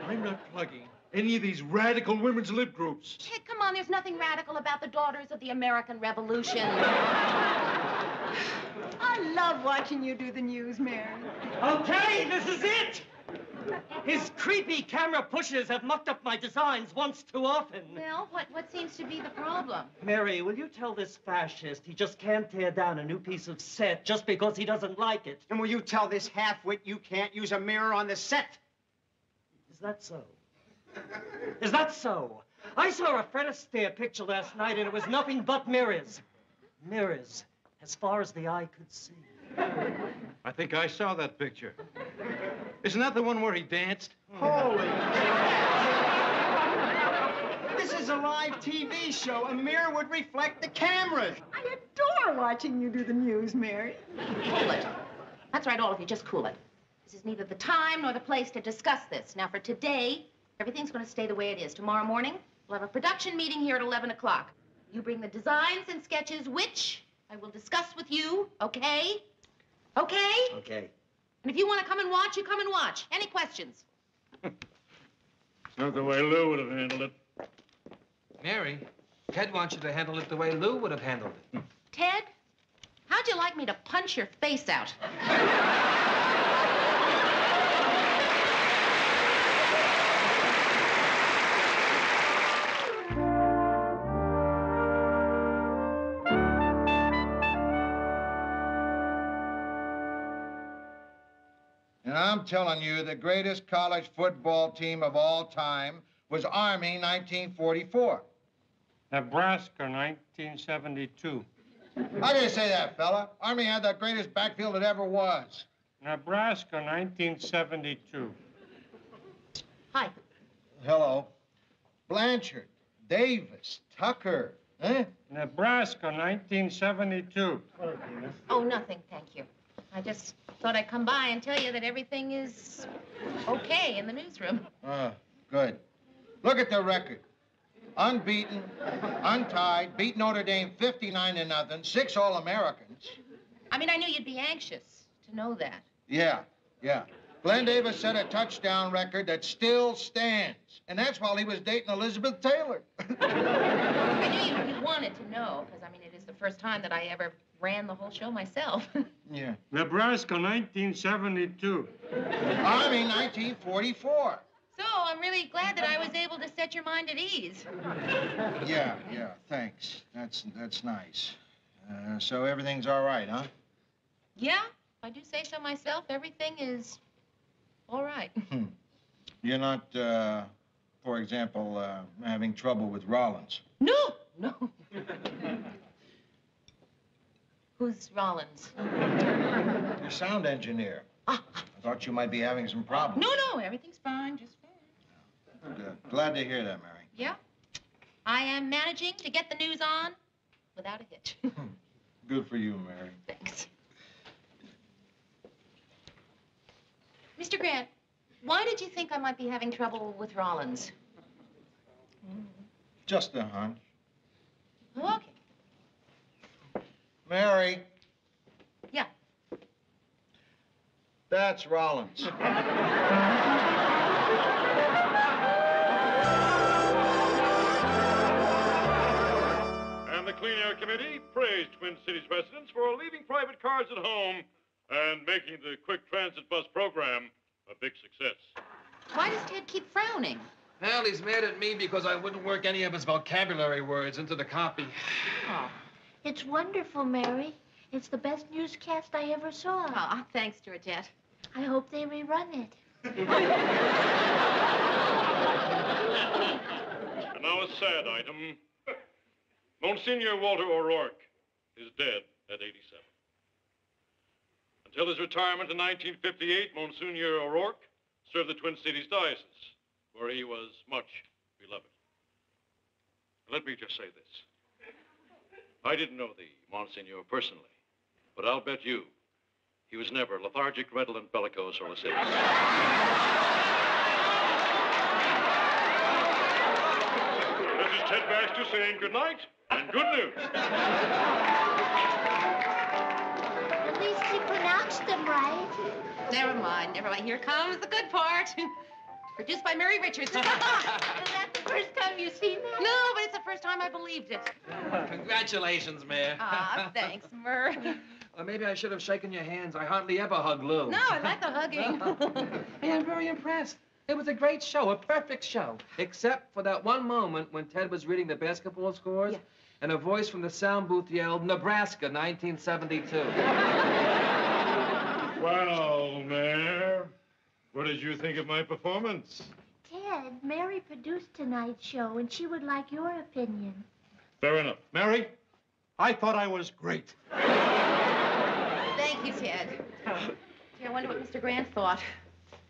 I'm not plugging any of these radical women's lib groups. Ted, come on, there's nothing radical about the Daughters of the American Revolution. I love watching you do the news, Mary. Okay, this is it! His creepy camera pushers have mucked up my designs once too often. Well, what seems to be the problem? Mary, will you tell this fascist he just can't tear down a new piece of set just because he doesn't like it? And will you tell this half-wit you can't use a mirror on the set? Is that so? Is that so? I saw a Fred Astaire picture last night, and it was nothing but mirrors. Mirrors, as far as the eye could see. I think I saw that picture. Isn't that the one where he danced? Holy This is a live TV show. A mirror would reflect the cameras. I adore watching you do the news, Mary. Cool it. That's right, all of you, just cool it. This is neither the time nor the place to discuss this. Now, for today, everything's going to stay the way it is. Tomorrow morning, we'll have a production meeting here at 11 o'clock. You bring the designs and sketches, which I will discuss with you, okay? Okay? Okay. And if you want to come and watch, you come and watch. Any questions? It's not the way Lou would have handled it. Mary, Ted wants you to handle it the way Lou would have handled it. Ted, how'd you like me to punch your face out? And I'm telling you, the greatest college football team of all time was Army 1944. Nebraska, 1972. How do you say that, fella? Army had the greatest backfield that ever was. Nebraska, 1972. Hi. Hello. Blanchard, Davis, Tucker, eh? Nebraska, 1972. Oh, nothing, thank you. I just thought I'd come by and tell you that everything is okay in the newsroom. Good. Look at the record. Unbeaten, untied, beat Notre Dame 59-0, 6 All-Americans. I mean, I knew you'd be anxious to know that. Yeah. Glenn Davis set a touchdown record that still stands. And that's while he was dating Elizabeth Taylor. I knew you wanted to know, because, I mean, it is the first time that I ever ran the whole show myself. Yeah. Nebraska, 1972. I mean 1944. So I'm really glad that I was able to set your mind at ease. Yeah, thanks. That's nice. So everything's all right, huh? Yeah, if I do say so myself, everything is all right. You're not, for example, having trouble with Rollins. No. Who's Rollins? Your sound engineer. I thought you might be having some problems. No, everything's fine, just fine. Good. Glad to hear that, Mary. Yeah. I am managing to get the news on without a hitch. Good for you, Mary. Thanks. Mr. Grant, why did you think I might be having trouble with Rollins? Just a hunch. Okay. Mary. Yeah. That's Rollins. And the Clean Air Committee praised Twin Cities residents for leaving private cars at home and making the Quick Transit Bus program a big success. Why does Ted keep frowning? Well, he's mad at me because I wouldn't work any of his vocabulary words into the copy. Oh. It's wonderful, Mary. It's the best newscast I ever saw. Oh, thanks, Georgette. I hope they rerun it. And now a sad item. Monsignor Walter O'Rourke is dead at 87. Until his retirement in 1958, Monsignor O'Rourke served the Twin Cities Diocese, where he was much beloved. Let me just say this. I didn't know the Monsignor personally, but I'll bet you he was never lethargic, redolent, bellicose, or lascivious. This is Ted Baxter saying good night and good news. At least he pronounced them right. Never mind. Here comes the good part. Produced by Mary Richards. Is that the first time you've seen that? No, but it's the first time I believed it. Congratulations, Mayor. Ah, thanks, Murr. Well, maybe I should have shaken your hands. I hardly ever hug Lou. No, I like the hugging. Hey, I'm very impressed. It was a great show, a perfect show. Except for that one moment when Ted was reading the basketball scores, and a voice from the sound booth yelled, Nebraska, 1972. Well, Mayor, what did you think of my performance? Ted, Mary produced tonight's show, and she would like your opinion. Fair enough. Mary, I thought I was great. Thank you, Ted. Gee, I wonder what Mr. Grant thought.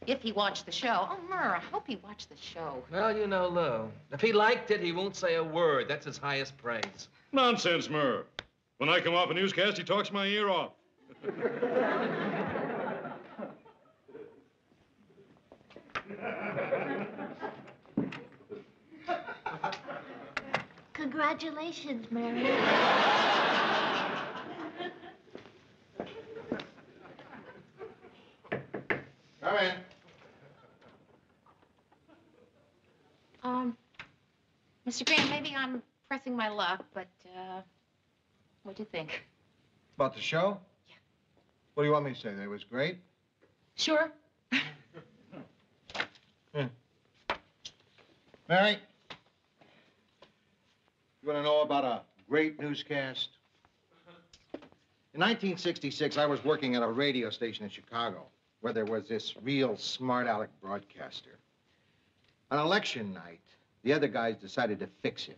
If he watched the show. Oh, Murr, I hope he watched the show. Well, you know, Lou, if he liked it, he won't say a word. That's his highest praise. Nonsense, Murr. When I come off a newscast, he talks my ear off. Congratulations, Mary. Come in. Mr. Grant, maybe I'm pressing my luck, but, what'd you think? About the show? Yeah. What do you want me to say? That it was great? Sure. Mary, you want to know about a great newscast? In 1966, I was working at a radio station in Chicago where there was this real smart aleck broadcaster. On election night, the other guys decided to fix him.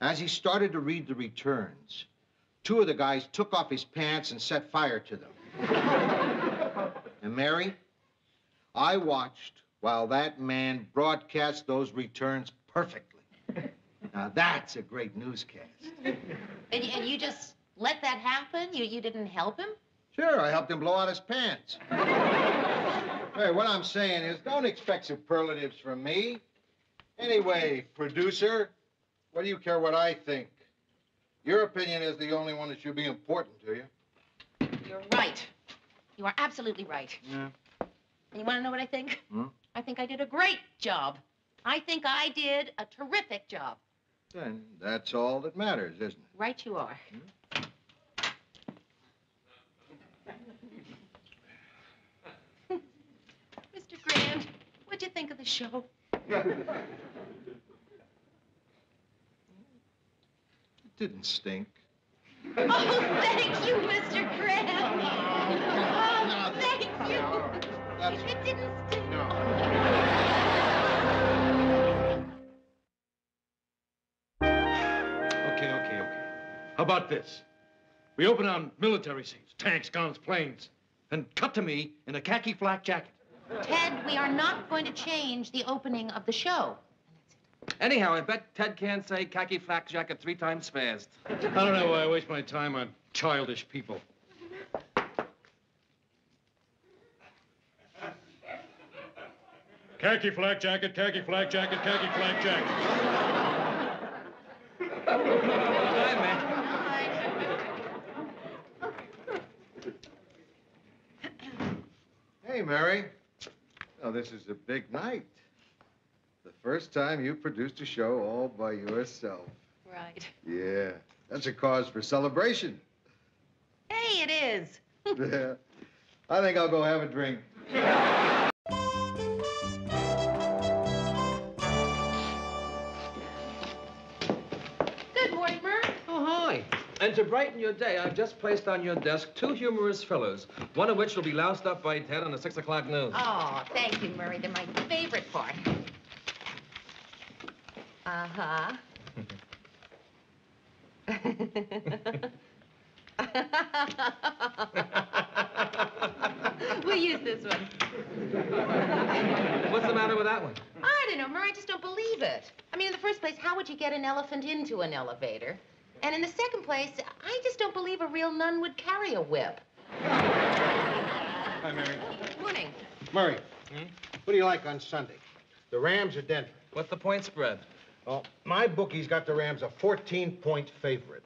As he started to read the returns, two of the guys took off his pants and set fire to them. And Mary, I watched while that man broadcast those returns perfectly. Now, that's a great newscast. And you just let that happen? You didn't help him? Sure, I helped him blow out his pants. Hey, what I'm saying is, don't expect superlatives from me. Anyway, producer, what do you care what I think? Your opinion is the only one that should be important to you. You're right. You are absolutely right. Yeah. And you want to know what I think? Hmm? I think I did a great job. I think I did a terrific job. Then that's all that matters, isn't it? Right you are. Mr. Grant, what'd you think of the show? It didn't stink. Oh, thank you, Mr. Grant. Oh, thank you. It didn't stink. Okay. How about this? We open on military scenes, tanks, guns, planes, and cut to me in a khaki flak jacket. Ted, we are not going to change the opening of the show. Anyhow, I bet Ted can't say khaki flak jacket 3 times fast. I don't know why I waste my time on childish people. Khaki flak jacket, khaki flak jacket, khaki flak jacket. Hi, man. Hey, Mary. Oh, this is a big night. The first time you produced a show all by yourself. Right. Yeah, that's a cause for celebration. Hey, it is. Yeah. I think I'll go have a drink. Good morning, Murph. Oh, hi. And to brighten your day, I've just placed on your desk 2 humorous fillers, one of which will be loused up by Ted on the 6 o'clock news. Oh, thank you, Murray. They're my favorite part. Uh-huh. We'll use this one. What's the matter with that one? I don't know, Murray. I just don't believe it. I mean, in the first place, how would you get an elephant into an elevator? And in the second place, I just don't believe a real nun would carry a whip. Hi, Mary. Morning. Murray, what do you like on Sunday? The Rams or Denver? What's the point spread? Well, my bookie's got the Rams a 14-point favorite.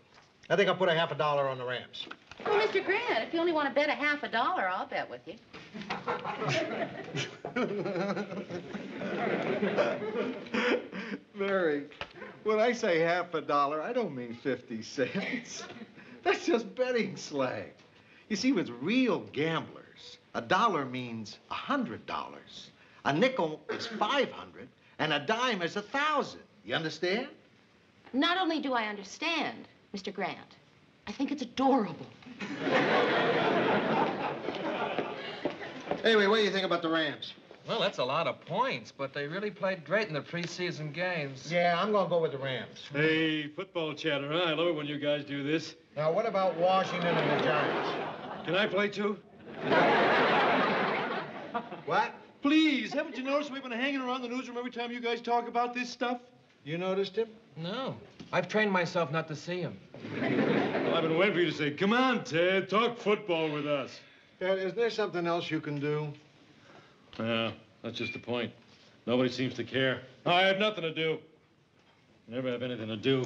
I think I'll put a half a dollar on the Rams. Well, Mr. Grant, if you only want to bet a half a dollar, I'll bet with you. Mary, when I say half a dollar, I don't mean 50 cents. That's just betting slang. You see, with real gamblers, a dollar means $100. A nickel is 500, and a dime is 1,000. You understand? Not only do I understand, Mr. Grant, I think it's adorable. Anyway, what do you think about the Rams? Well, that's a lot of points, but they really played great in the preseason games. Yeah, I'm gonna go with the Rams. Hey, football chatter, huh? I love it when you guys do this. Now, what about Washington and the Giants? Can I play too? What? Please, haven't you noticed we've been hanging around the newsroom every time you guys talk about this stuff? You noticed him? No. I've trained myself not to see him. Well, I've been waiting for you to say, come on, Ted, talk football with us. Dad, is there something else you can do? Yeah, that's just the point. Nobody seems to care. I have nothing to do. Never have anything to do.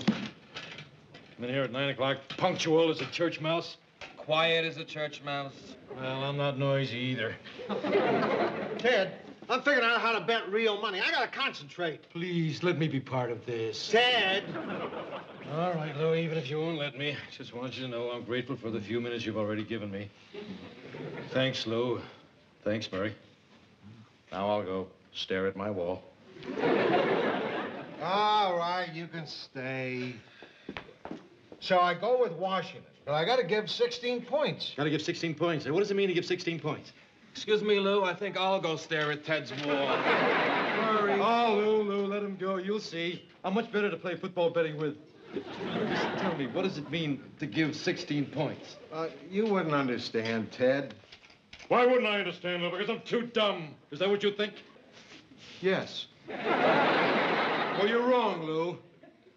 I'm in here at 9 o'clock, punctual as a church mouse. Quiet as a church mouse. Well, I'm not noisy either. Ted, I'm figuring out how to bet real money. I gotta concentrate. Please, let me be part of this. Ted! All right, Lou, even if you won't let me, I just want you to know I'm grateful for the few minutes you've already given me. Thanks, Lou. Thanks, Murray. Now I'll go stare at my wall. All right, you can stay. So I go with Washington, but I gotta give 16 points. Gotta give 16 points. What does it mean to give 16 points? Excuse me, Lou. I think I'll go stare at Ted's wall. Murray. Oh, Lou, let him go. You'll see. I'm much better to play football betting with. Just tell me, what does it mean to give 16 points? You wouldn't understand, Ted. Why wouldn't I understand, Lou? Because I'm too dumb. Is that what you think? Yes. Well, you're wrong, Lou.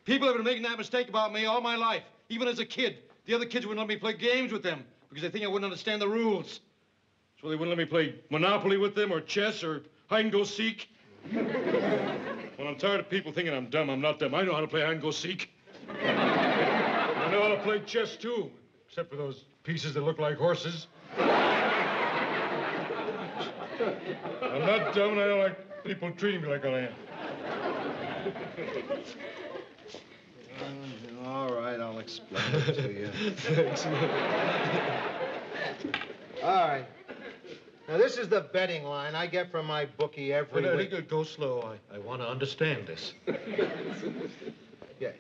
People have been making that mistake about me all my life, even as a kid. The other kids wouldn't let me play games with them because they think I wouldn't understand the rules. So they wouldn't let me play Monopoly with them or chess or hide-and-go-seek. Well, I'm tired of people thinking I'm dumb. I'm not dumb. I know how to play hide-and-go-seek. I know how to play chess, too, except for those pieces that look like horses. I'm not dumb, and I don't like people treating me like I am. All right, I'll explain it to you. Thanks. All right. Now, this is the betting line I get from my bookie every week. Go slow. I want to understand this. Yeah.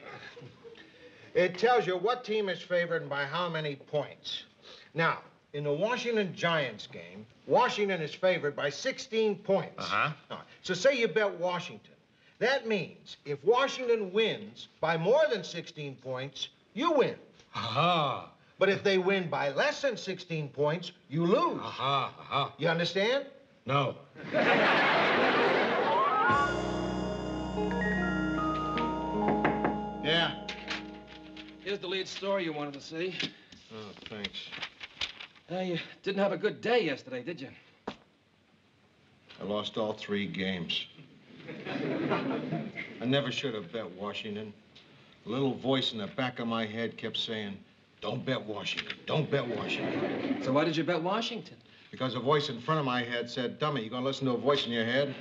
It tells you what team is favored and by how many points. Now, in the Washington Giants game, Washington is favored by 16 points. Uh-huh. All right, so say you bet Washington. That means if Washington wins by more than 16 points, you win. Aha. But if they win by less than 16 points, you lose. Aha. Aha. You understand? No. Yeah. Here's the lead story you wanted to see. Oh, thanks. You didn't have a good day yesterday, did you? I lost all 3 games. I never should have bet Washington. A little voice in the back of my head kept saying, don't bet Washington, don't bet Washington. So why did you bet Washington? Because a voice in front of my head said, dummy, you gonna listen to a voice in your head?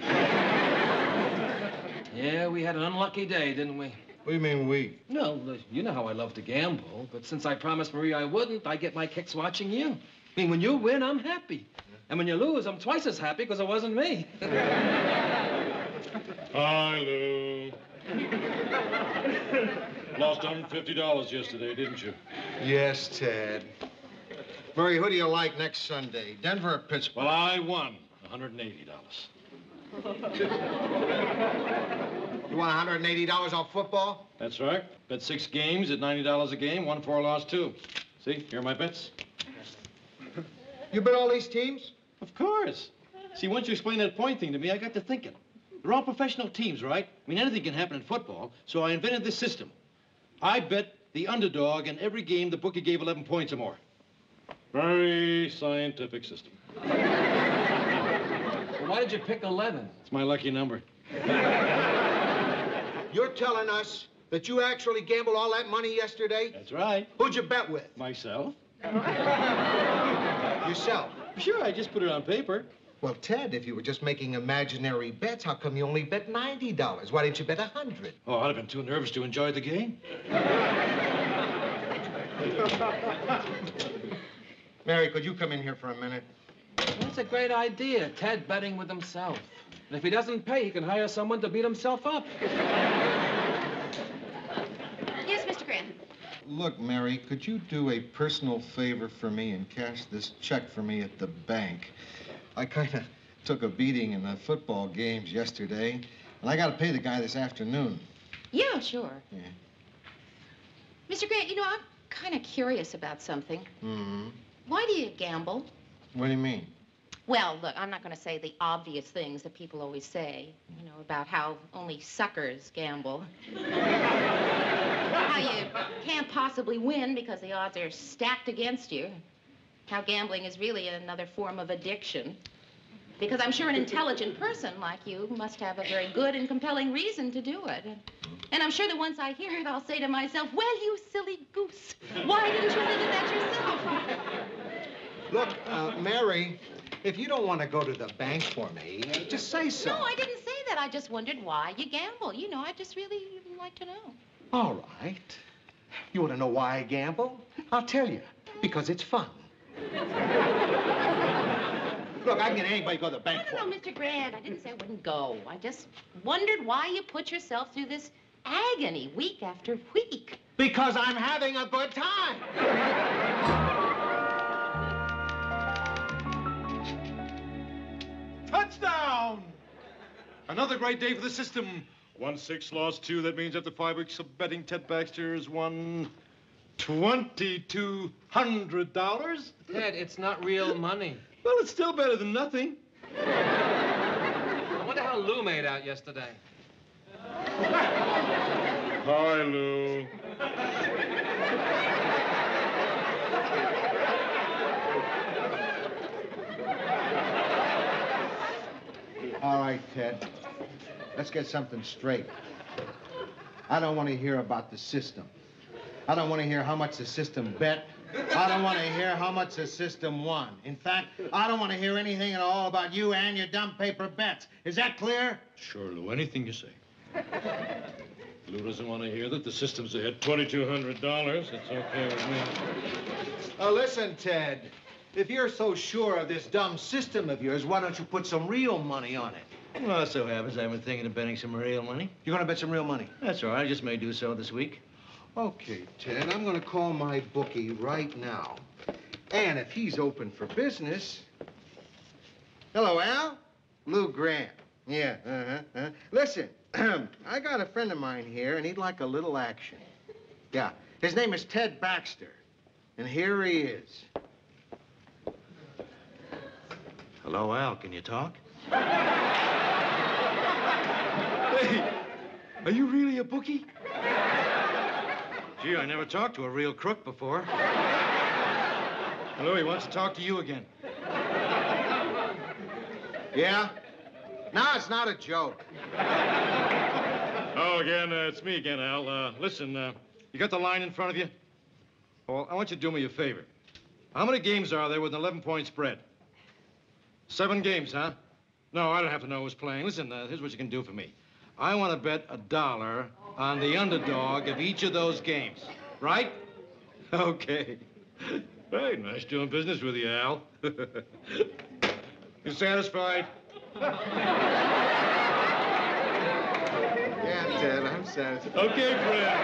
Yeah, we had an unlucky day, didn't we? What do you mean, we? No, you know how I love to gamble, but since I promised Marie I wouldn't, I get my kicks watching you. I mean, when you win, I'm happy. And when you lose, I'm twice as happy because it wasn't me. Hi, Lou. Lost $150 yesterday, didn't you? Yes, Ted. Murray, who do you like next Sunday, Denver or Pittsburgh? Well, I won $180. You won $180 on football? That's right. Bet 6 games at $90 a game, won 4, lost 2. See, here are my bets. You bet all these teams? Of course. See, once you explained that point thing to me, I got to thinking. They're all professional teams, right? I mean, anything can happen in football, so I invented this system. I bet the underdog in every game the bookie gave 11 points or more. Very scientific system. Well, why did you pick 11? It's my lucky number. You're telling us that you actually gambled all that money yesterday? That's right. Who'd you bet with? Myself. Yourself? Sure, I just put it on paper. Well, Ted, if you were just making imaginary bets, how come you only bet $90? Why didn't you bet 100? Oh, I'd have been too nervous to enjoy the game. Mary, could you come in here for a minute? That's a great idea, Ted betting with himself. And if he doesn't pay, he can hire someone to beat himself up. Yes, Mr. Grant. Look, Mary, could you do a personal favor for me and cash this check for me at the bank? I kind of took a beating in the football games yesterday, and I got to pay the guy this afternoon. Yeah, sure. Yeah. Mr. Grant, you know, I'm kind of curious about something. Mm-hmm. Why do you gamble? What do you mean? Well, look, I'm not going to say the obvious things that people always say, you know, about how only suckers gamble. How you can't possibly win because the odds are stacked against you. How gambling is really another form of addiction. Because I'm sure an intelligent person like you must have a very good and compelling reason to do it. And I'm sure that once I hear it, I'll say to myself, well, you silly goose, why didn't you think of that yourself? Look, Mary, if you don't want to go to the bank for me, just say so. No, I didn't say that. I just wondered why you gamble. You know, I just really like to know. All right. You want to know why I gamble? I'll tell you. Because it's fun. Look, I can get anybody to go to the bank for No, me. Mr. Grant, I didn't say I wouldn't go. I just wondered why you put yourself through this agony week after week. Because I'm having a good time. Touchdown! Another great day for the system. 1-6, lost 2. That means after 5 weeks of betting, Ted Baxter has won $2,200. Ted, it's not real money. Well, it's still better than nothing. I wonder how Lou made out yesterday. Hi, Lou. All right, Ted. Let's get something straight. I don't want to hear about the system. I don't want to hear how much the system bet I don't want to hear how much the system won. In fact, I don't want to hear anything at all about you and your dumb paper bets. Is that clear? Sure, Lou. Anything you say. Lou doesn't want to hear that the system's ahead $2,200. It's okay with me. Now, listen, Ted. If you're so sure of this dumb system of yours, why don't you put some real money on it? Well, it so happens I've been thinking of betting some real money. You're going to bet some real money? That's all right. I just may do so this week. Okay, Ted, I'm going to call my bookie right now. And if he's open for business... Hello, Al? Lou Grant. Yeah, Listen, I got a friend of mine here, and he'd like a little action. Yeah, his name is Ted Baxter. And here he is. Hello, Al. Can you talk? Hey, are you really a bookie? Gee, I never talked to a real crook before. Hello, he wants to talk to you again. Yeah? No, it's not a joke. Oh, again, it's me again, Al. Listen, you got the line in front of you? Well, I want you to do me a favor. How many games are there with an 11-point spread? 7 games, huh? No, I don't have to know who's playing. Listen, here's what you can do for me. I want to bet $1 on the underdog of each of those games. Right? Okay. Hey, nice doing business with you, Al. You satisfied? Yeah, Ted, I'm satisfied. Okay, Fred.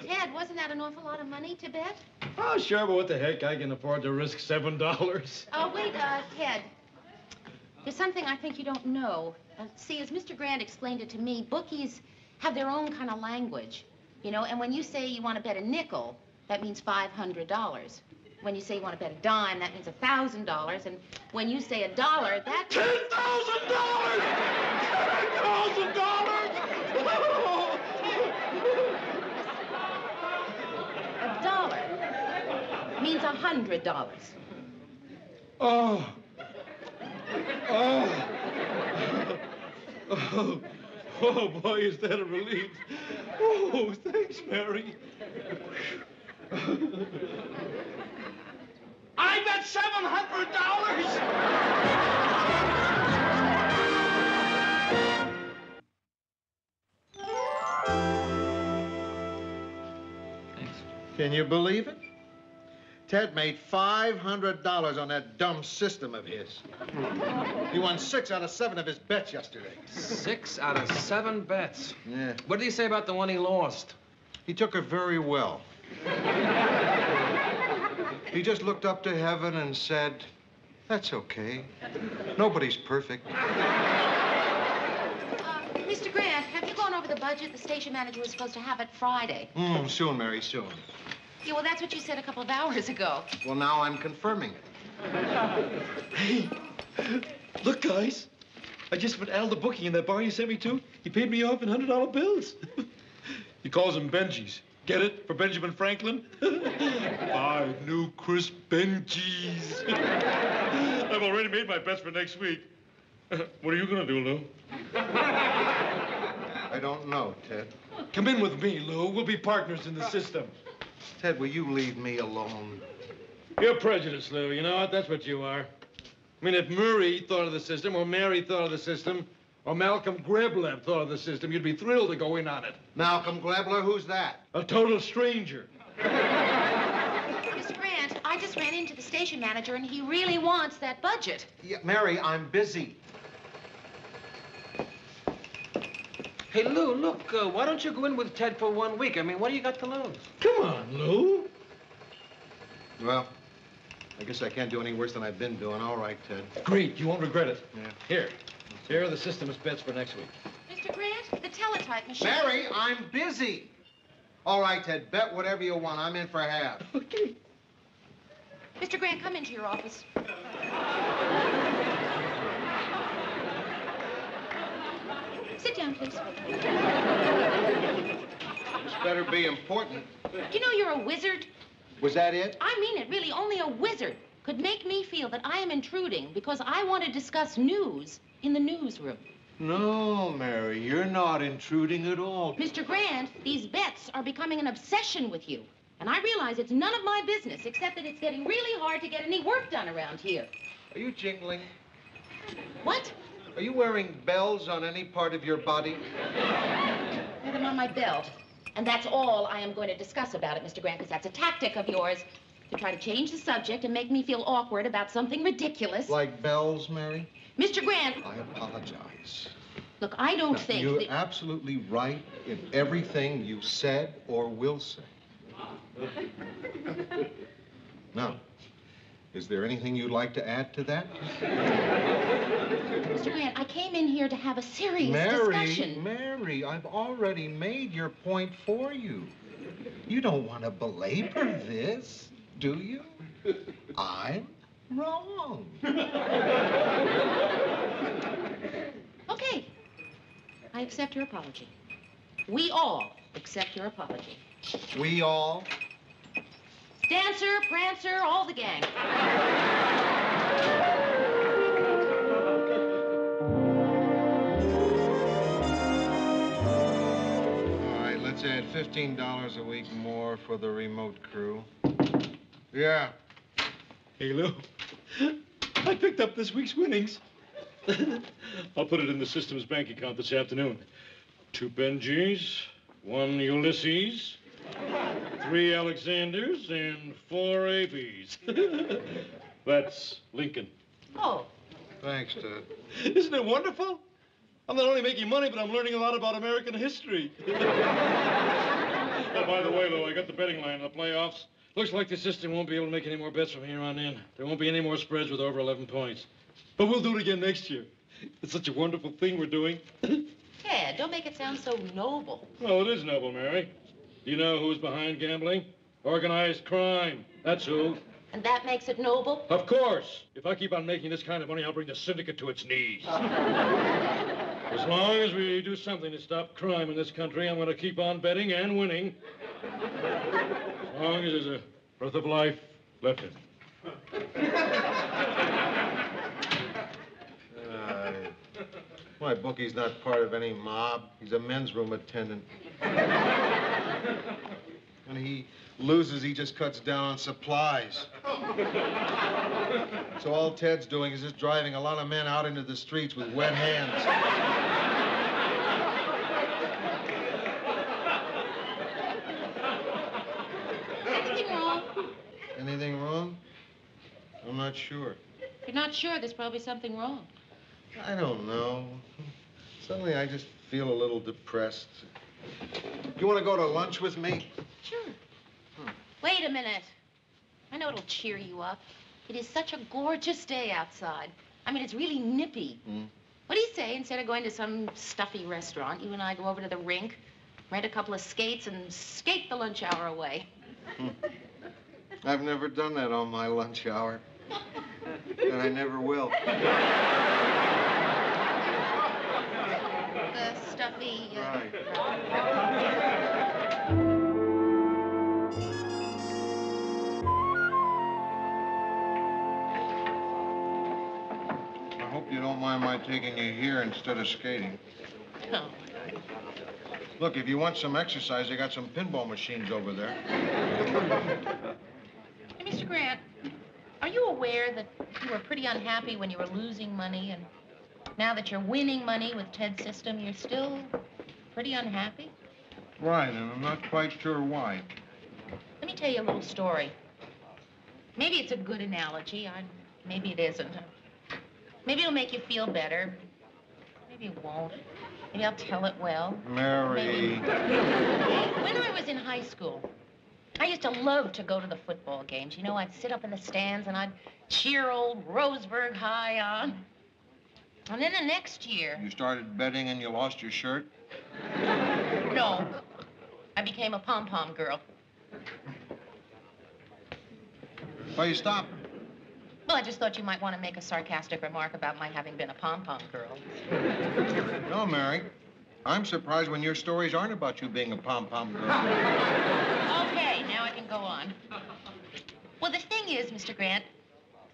Ted, wasn't that an awful lot of money to bet? Oh, sure, but what the heck? I can afford to risk $7. Oh, wait, Ted. There's something I think you don't know. See, as Mr. Grant explained it to me, bookies have their own kind of language, you know, and when you say you want to bet a nickel, that means $500. When you say you want to bet a dime, that means $1,000, and when you say $1, that $10,000! $1 means $100. Oh. Oh. Oh. Oh, boy, is that a relief. Oh, thanks, Mary. I bet $700! Thanks. Can you believe it? Ted made $500 on that dumb system of his. He won 6 out of 7 of his bets yesterday. 6 out of 7 bets. Yeah. What did he say about the one he lost? He took it very well. He just looked up to heaven and said, "That's okay. Nobody's perfect." Mr. Grant, have you gone over the budget the station manager was supposed to have it Friday? Soon, Mary, soon. Yeah, well, that's what you said a couple of hours ago. Well, now I'm confirming it. Hey, look, guys. I just put Al the bookie in that bar you sent me to. He paid me off in $100 bills. He calls them Benjis. Get it? For Benjamin Franklin? 5 new crisp Benjis. I've already made my bets for next week. What are you going to do, Lou? I don't know, Ted. Come in with me, Lou. We'll be partners in the system. Ted, will you leave me alone? You're prejudiced, Lou. You know what? That's what you are. I mean, if Murray thought of the system, or Mary thought of the system, or Malcolm Greblev thought of the system, you'd be thrilled to go in on it. Malcolm Glebler, who's that? A total stranger. Mr. Grant, I just ran into the station manager, and he really wants that budget. Yeah, Mary, I'm busy. Hey, Lou, look, why don't you go in with Ted for 1 week? I mean, what do you got to lose? Come on, Lou. Well, I guess I can't do any worse than I've been doing. All right, Ted. Great. You won't regret it. Yeah. Here are the system's bets for next week. Mr. Grant, the teletype machine... Mary, I'm busy. All right, Ted, bet whatever you want. I'm in for half. Okay. Mr. Grant, come into your office. Sit down, please. This better be important. Do you know you're a wizard? Was that it? I mean it, really. Only a wizard could make me feel that I am intruding because I want to discuss news in the newsroom. No, Mary, you're not intruding at all. Mr. Grant, these bets are becoming an obsession with you. And I realize it's none of my business, except that it's getting really hard to get any work done around here. Are you jingling? What? Are you wearing bells on any part of your body? I have them on my belt. And that's all I am going to discuss about it, Mr. Grant, because that's a tactic of yours to try to change the subject and make me feel awkward about something ridiculous. Like bells, Mary? Mr. Grant. I apologize. Look, I don't think You're that... absolutely right in everything you said or will say. Now, is there anything you'd like to add to that? Mr. Grant, I came in here to have a serious discussion. Mary, I've already made your point for you. You don't want to belabor this, do you? I'm wrong. Okay. I accept your apology. We all accept your apology. We all? Dancer, Prancer, all the gang. All right, let's add $15 a week more for the remote crew. Yeah. Hey, Lou. I picked up this week's winnings. I'll put it in the system's bank account this afternoon. 2 Benjis, 1 Ulysses, 3 Alexanders, and 4 ABs. That's Lincoln. Oh. Thanks, Ted. Isn't it wonderful? I'm not only making money, but I'm learning a lot about American history. Oh, by the way, Lou, I got the betting line in the playoffs. Looks like the system won't be able to make any more bets from here on in. There won't be any more spreads with over 11 points. But we'll do it again next year. It's such a wonderful thing we're doing. Ted, don't make it sound so noble. Well, it is noble, Mary. Do you know who's behind gambling? Organized crime. That's who. And that makes it noble? Of course. If I keep on making this kind of money, I'll bring the syndicate to its knees. As long as we do something to stop crime in this country, I'm going to keep on betting and winning. As long as there's a breath of life left in me. My bookie's not part of any mob. He's a men's room attendant. When he loses, he just cuts down on supplies. So all Ted's doing is just driving a lot of men out into the streets with wet hands. Anything wrong? Anything wrong? I'm not sure. If you're not sure, there's probably something wrong. I don't know. Suddenly I just feel a little depressed. You want to go to lunch with me? Sure. Wait a minute. I know it'll cheer you up. It is such a gorgeous day outside. I mean, it's really nippy. What do you say, instead of going to some stuffy restaurant, you and I go over to the rink, rent a couple of skates, and skate the lunch hour away? I've never done that on my lunch hour. And I never will. The stuffy... Right. I hope you don't mind my taking you here instead of skating. No. Look, if you want some exercise, they got some pinball machines over there. Hey, Mr. Grant, are you aware that you were pretty unhappy when you were losing money, and now that you're winning money with Ted's system, you're still pretty unhappy? Right, and I'm not quite sure why. Let me tell you a little story. Maybe it's a good analogy. Maybe it isn't. Maybe it'll make you feel better. Maybe it won't. Maybe I'll tell it well. Mary. When I was in high school, I used to love to go to the football games. You know, I'd sit up in the stands and I'd cheer old Roseburg High on. And then the next year... You started betting and you lost your shirt? No. I became a pom-pom girl. Why you stopped? Well, I just thought you might want to make a sarcastic remark about my having been a pom-pom girl. No, Mary. I'm surprised when your stories aren't about you being a pom-pom girl. Okay, now I can go on. Well, the thing is, Mr. Grant,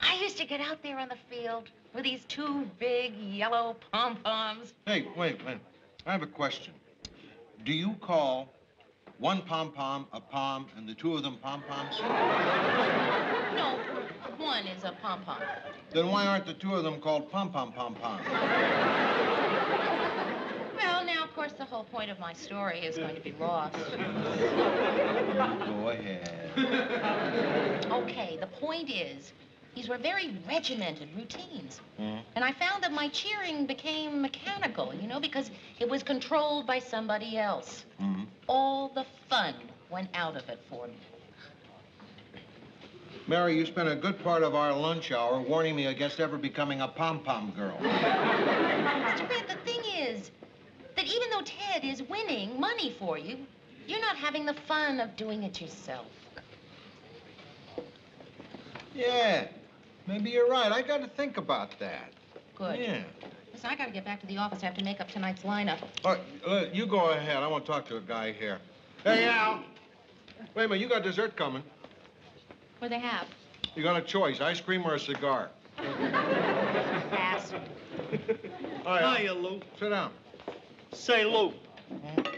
I used to get out there on the field, with these two big yellow pom-poms. Hey, wait. I have a question. Do you call one pom-pom a pom and the two of them pom-poms? No, one is a pom-pom. Then why aren't the two of them called pom-pom-pom-pom? Well, now, of course, the whole point of my story is going to be lost. Go ahead. Okay, the point is, these were very regimented routines. And I found that my cheering became mechanical, you know, because it was controlled by somebody else. All the fun went out of it for me. Mary, you spent a good part of our lunch hour warning me against ever becoming a pom-pom girl. Mr. Grant, the thing is that even though Ted is winning money for you, you're not having the fun of doing it yourself. Yeah, maybe you're right. I got to think about that. Good. Yeah. Listen, I got to get back to the office. I have to make up tonight's lineup. All right, you go ahead. I want to talk to a guy here. Hey, Al. Wait a minute, you got dessert coming. What do they have? You got a choice, ice cream or a cigar. Pass. All right, Hiya, Lou. sit down. Say, Lou,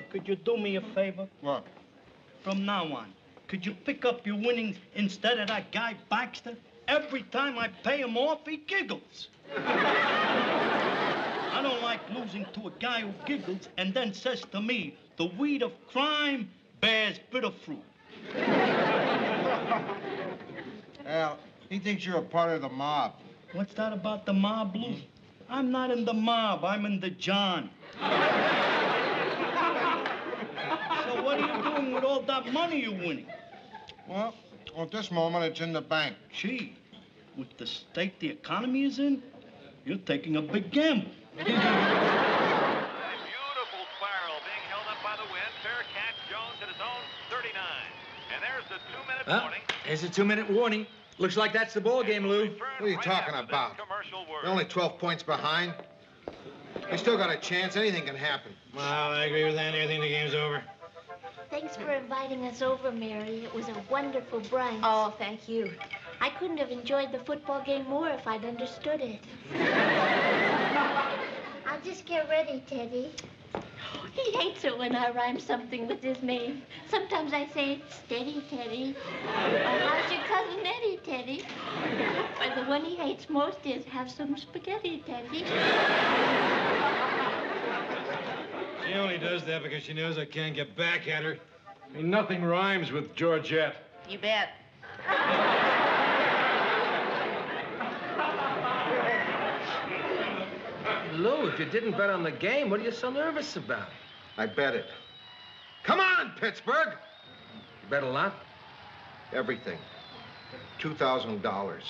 could you do me a favor? What? From now on, could you pick up your winnings instead of that guy Baxter? Every time I pay him off, he giggles. I don't like losing to a guy who giggles and then says to me, the weed of crime bears bitter fruit. Al, he thinks you're a part of the mob. What's that about the mob, Lou? I'm not in the mob, I'm in the John. So what are you doing with all that money you're winning? Well, at this moment, it's in the bank. Gee, with the state the economy is in, you're taking a big gamble. Beautiful spiral being held up by the wind. Fair catch, Jones at his own 39. And there's the 2-minute warning. There's a 2-minute warning. Looks like that's the ball game, Lou. What are you talking about? They're only 12 points behind. They still got a chance. Anything can happen. Well, I agree with Andy. I think the game's over. Thanks for inviting us over, Mary. It was a wonderful brunch. Oh, thank you. I couldn't have enjoyed the football game more if I'd understood it. I'll just get ready, Teddy. He hates it when I rhyme something with his name. Sometimes I say, steady, Teddy. Or, how's your cousin Eddie, Teddy? But the one he hates most is, have some spaghetti, Teddy. She only does that because she knows I can't get back at her. I mean, nothing rhymes with Georgette. You bet. Lou, if you didn't bet on the game, what are you so nervous about? I bet it. Come on, Pittsburgh! You bet a lot? Everything. $2,000.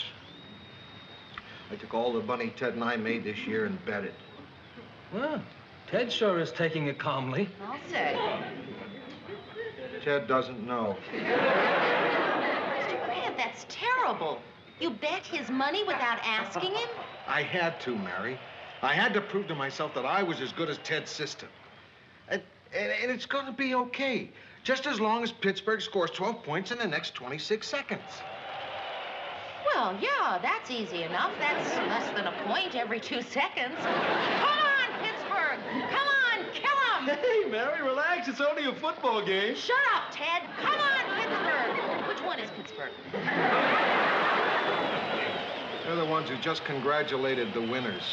I took all the money Ted and I made this year and bet it. Well, Ted sure is taking it calmly. I'll say. Ted doesn't know. Mr. Grant, that's terrible. You bet his money without asking him? I had to, Mary. I had to prove to myself that I was as good as Ted's sister. And it's going to be okay, just as long as Pittsburgh scores 12 points in the next 26 seconds. Well, yeah, that's easy enough. That's less than a point every 2 seconds. Come on, Pittsburgh! Come on, kill him! Hey, Mary, relax. It's only a football game. Shut up, Ted! Come on, Pittsburgh! Which one is Pittsburgh? They're the ones who just congratulated the winners.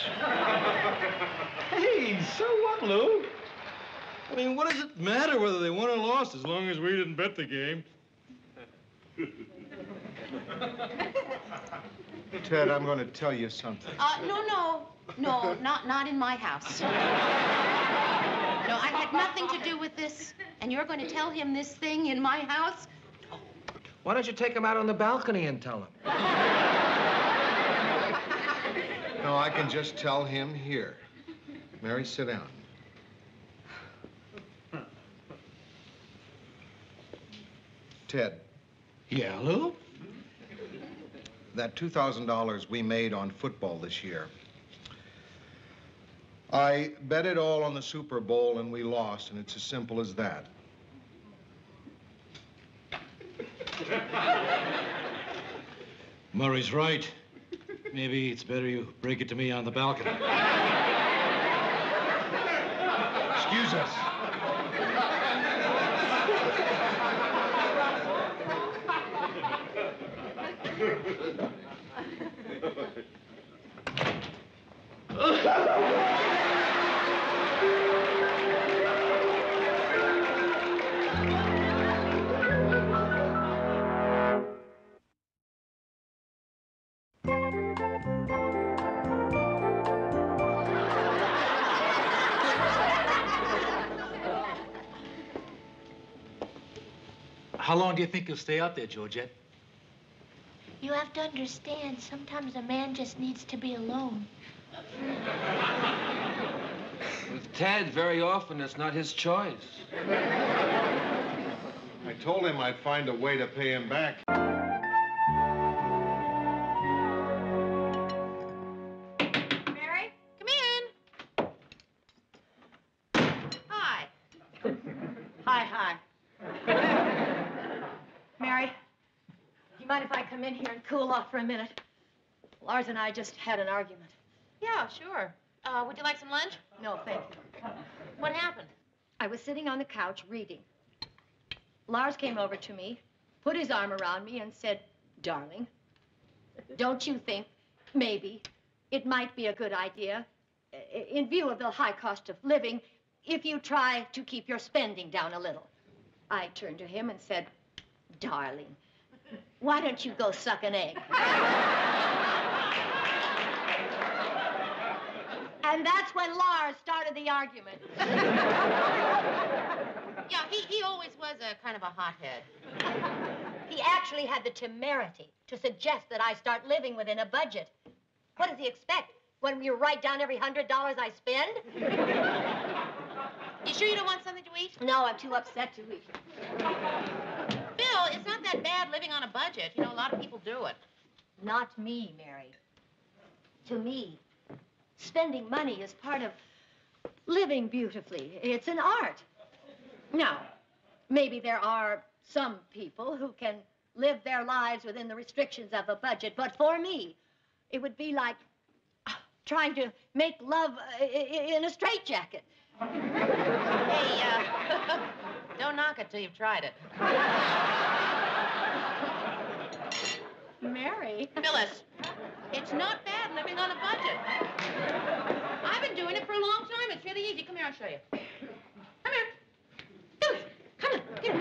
Hey, so what, Lou? I mean, what does it matter whether they won or lost as long as we didn't bet the game? Ted, I'm going to tell you something. No, not in my house. No, I had nothing to do with this, and you're going to tell him this thing in my house? Why don't you take him out on the balcony and tell him? No, I can just tell him here. Mary, sit down. Ted. Yeah, Lou? That $2,000 we made on football this year, I bet it all on the Super Bowl and we lost, and it's as simple as that. Murray's right. Maybe it's better you break it to me on the balcony. Excuse us. How long do you think you'll stay out there, Georgette? You have to understand, sometimes a man just needs to be alone. With Ted, very often it's not his choice. I told him I'd find a way to pay him back. Mary, come in. Hi. Hi. Mary, do you mind if I come in here and cool off for a minute? Lars and I just had an argument. Yeah, sure. Would you like some lunch? No, thank you. What happened? I was sitting on the couch reading. Lars came over to me, put his arm around me, and said, "Darling, don't you think maybe it might be a good idea, in view of the high cost of living, if you try to keep your spending down a little?" I turned to him and said, "Darling, why don't you go suck an egg?" And that's when Lars started the argument. Yeah, he always was a kind of a hothead. He actually had the temerity to suggest that I start living within a budget. What does he expect? When you write down every $100 I spend? You sure you don't want something to eat? No, I'm too upset to eat. Bill, it's not that bad living on a budget. You know, a lot of people do it. Not me, Mary. To me, spending money is part of living beautifully. It's an art. Now, maybe there are some people who can live their lives within the restrictions of a budget, but for me, it would be like trying to make love in a straitjacket. Hey, don't knock it till you've tried it. Mary. Phyllis, it's not bad living on a budget. I've been doing it for a long time. It's really easy. Come here, I'll show you. Come here. Phyllis, come on. Here.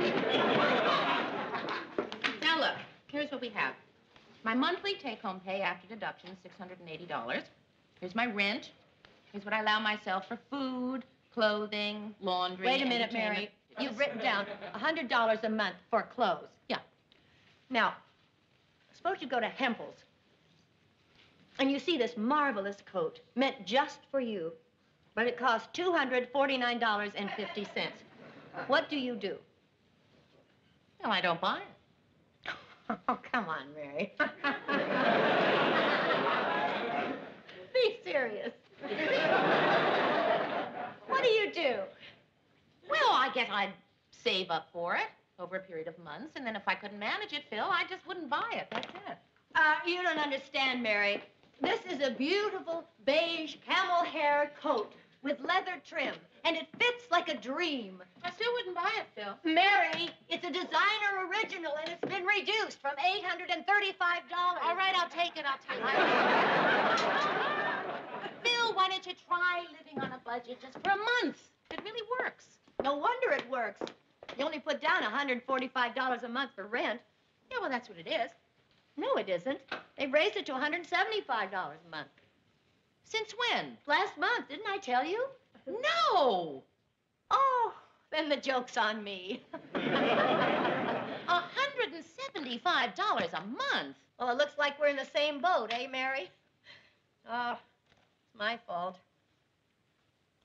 Now look, here's what we have. My monthly take-home pay after deductions, $680. Here's my rent. Here's what I allow myself for food, clothing, laundry. Wait a minute, Mary. You've written down $100 a month for clothes. Yeah. Now, suppose you go to Hempel's and you see this marvelous coat meant just for you, but it costs $249.50. What do you do? Well, I don't buy it. Oh, come on, Mary. Be serious. What do you do? Well, I guess I'd save up for it over a period of months, and then if I couldn't manage it, Phil, I just wouldn't buy it. That's it. You don't understand, Mary. This is a beautiful beige camel hair coat with leather trim, and it fits like a dream. I still wouldn't buy it, Phil. Mary, it's a designer original, and it's been reduced from $835. All right, I'll take it. Phil, why don't you try living on a budget just for a month? It really works. No wonder it works. You only put down $145 a month for rent. Yeah, well, that's what it is. No, it isn't. They've raised it to $175 a month. Since when? Last month, didn't I tell you? No! Oh, then the joke's on me. $175 a month? Well, it looks like we're in the same boat, eh, Mary? Oh, it's my fault.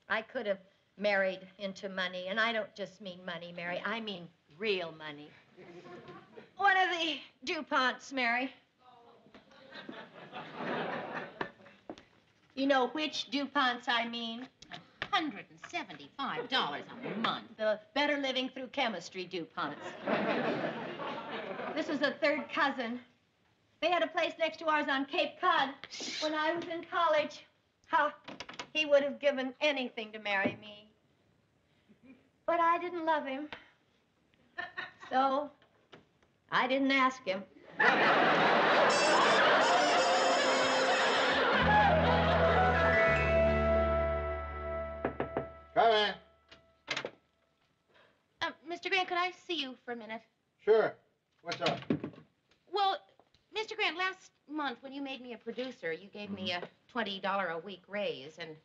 I could have married into money, and I don't just mean money, Mary. I mean real money. One of the DuPonts, Mary. You know which DuPonts I mean? $175 a month. The Better Living Through Chemistry DuPonts. This was a third cousin. They had a place next to ours on Cape Cod when I was in college. Ha! He would have given anything to marry me. But I didn't love him. So, I didn't ask him. Come in. Mr. Grant, could I see you for a minute? Sure. What's up? Well, Mr. Grant, last month when you made me a producer, you gave me a $20 a week raise, and...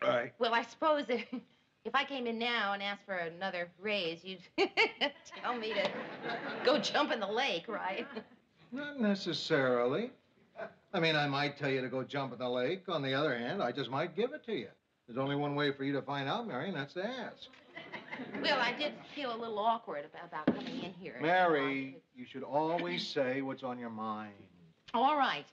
All right. Well, I suppose if I came in now and asked for another raise, you'd tell me to go jump in the lake, right? Not necessarily. I mean, I might tell you to go jump in the lake. On the other hand, I just might give it to you. There's only one way for you to find out, Mary, and that's to ask. Well, I did feel a little awkward about coming in here. Mary, you should always say what's on your mind. All right.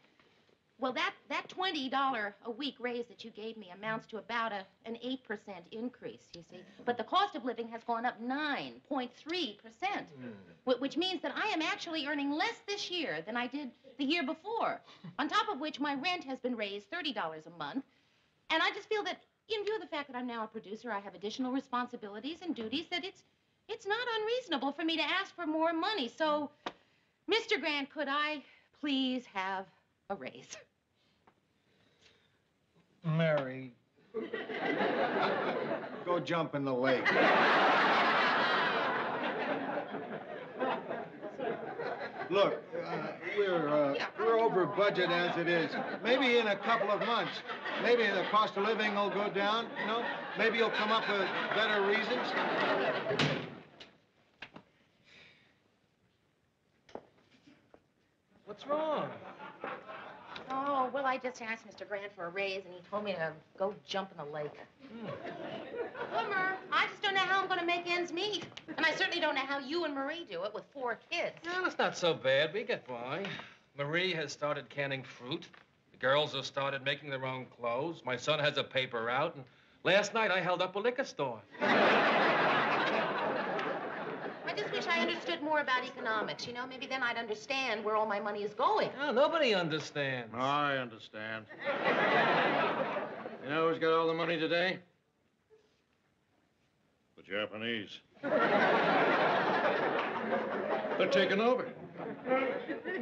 Well, that $20 a week raise that you gave me amounts to about an 8% increase, you see. But the cost of living has gone up 9.3%, which means that I am actually earning less this year than I did the year before. On top of which, my rent has been raised $30 a month. And I just feel that in view of the fact that I'm now a producer, I have additional responsibilities and duties, that it's not unreasonable for me to ask for more money. So, Mr. Grant, could I please have a raise? Mary, go jump in the lake. Look, we're over budget as it is. Maybe in a couple of months, maybe the cost of living will go down, you know? Maybe you'll come up with better reasons. What's wrong? Oh, well, I just asked Mr. Grant for a raise, and he told me to go jump in the lake. Bummer. I just don't know how I'm going to make ends meet. And I certainly don't know how you and Marie do it with 4 kids. No, that's not so bad. We get by. Marie has started canning fruit. The girls have started making their own clothes. My son has a paper route. And last night, I held up a liquor store. I just wish I understood more about economics. You know, maybe then I'd understand where all my money is going. No, nobody understands. I understand. You know who's got all the money today? The Japanese. They're taking over.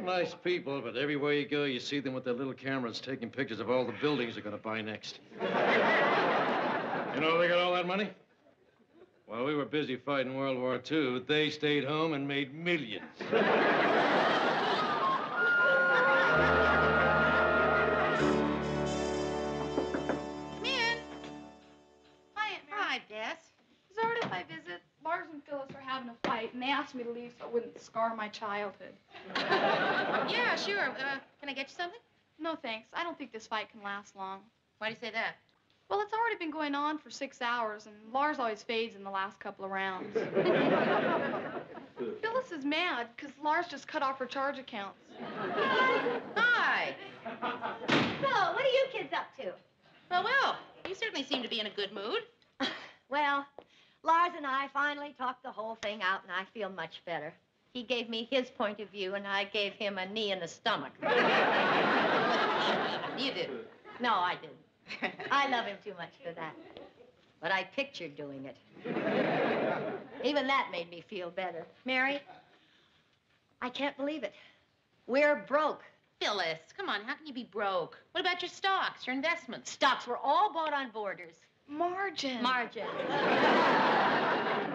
Nice people, but everywhere you go, you see them with their little cameras taking pictures of all the buildings they're going to buy next. You know how they got all that money? While we were busy fighting World War II, they stayed home and made millions. Come in. Hi, Aunt Mary. Hi, Des. Is it all right if I visit? Lars and Phyllis are having a fight, and they asked me to leave so it wouldn't scar my childhood. Yeah, sure. Can I get you something? No, thanks. I don't think this fight can last long. Why do you say that? Well, it's already been going on for 6 hours, and Lars always fades in the last couple of rounds. Phyllis is mad because Lars just cut off her charge accounts. Hi. So, what are you kids up to? Well, you certainly seem to be in a good mood. Well, Lars and I finally talked the whole thing out, and I feel much better. He gave me his point of view, and I gave him a knee in the stomach. You did. No, I didn't. I love him too much for that. But I pictured doing it. Even that made me feel better. Mary, I can't believe it. We're broke. Phyllis, come on, how can you be broke? What about your stocks, your investments? Stocks were all bought on Borders. Margin. Margin.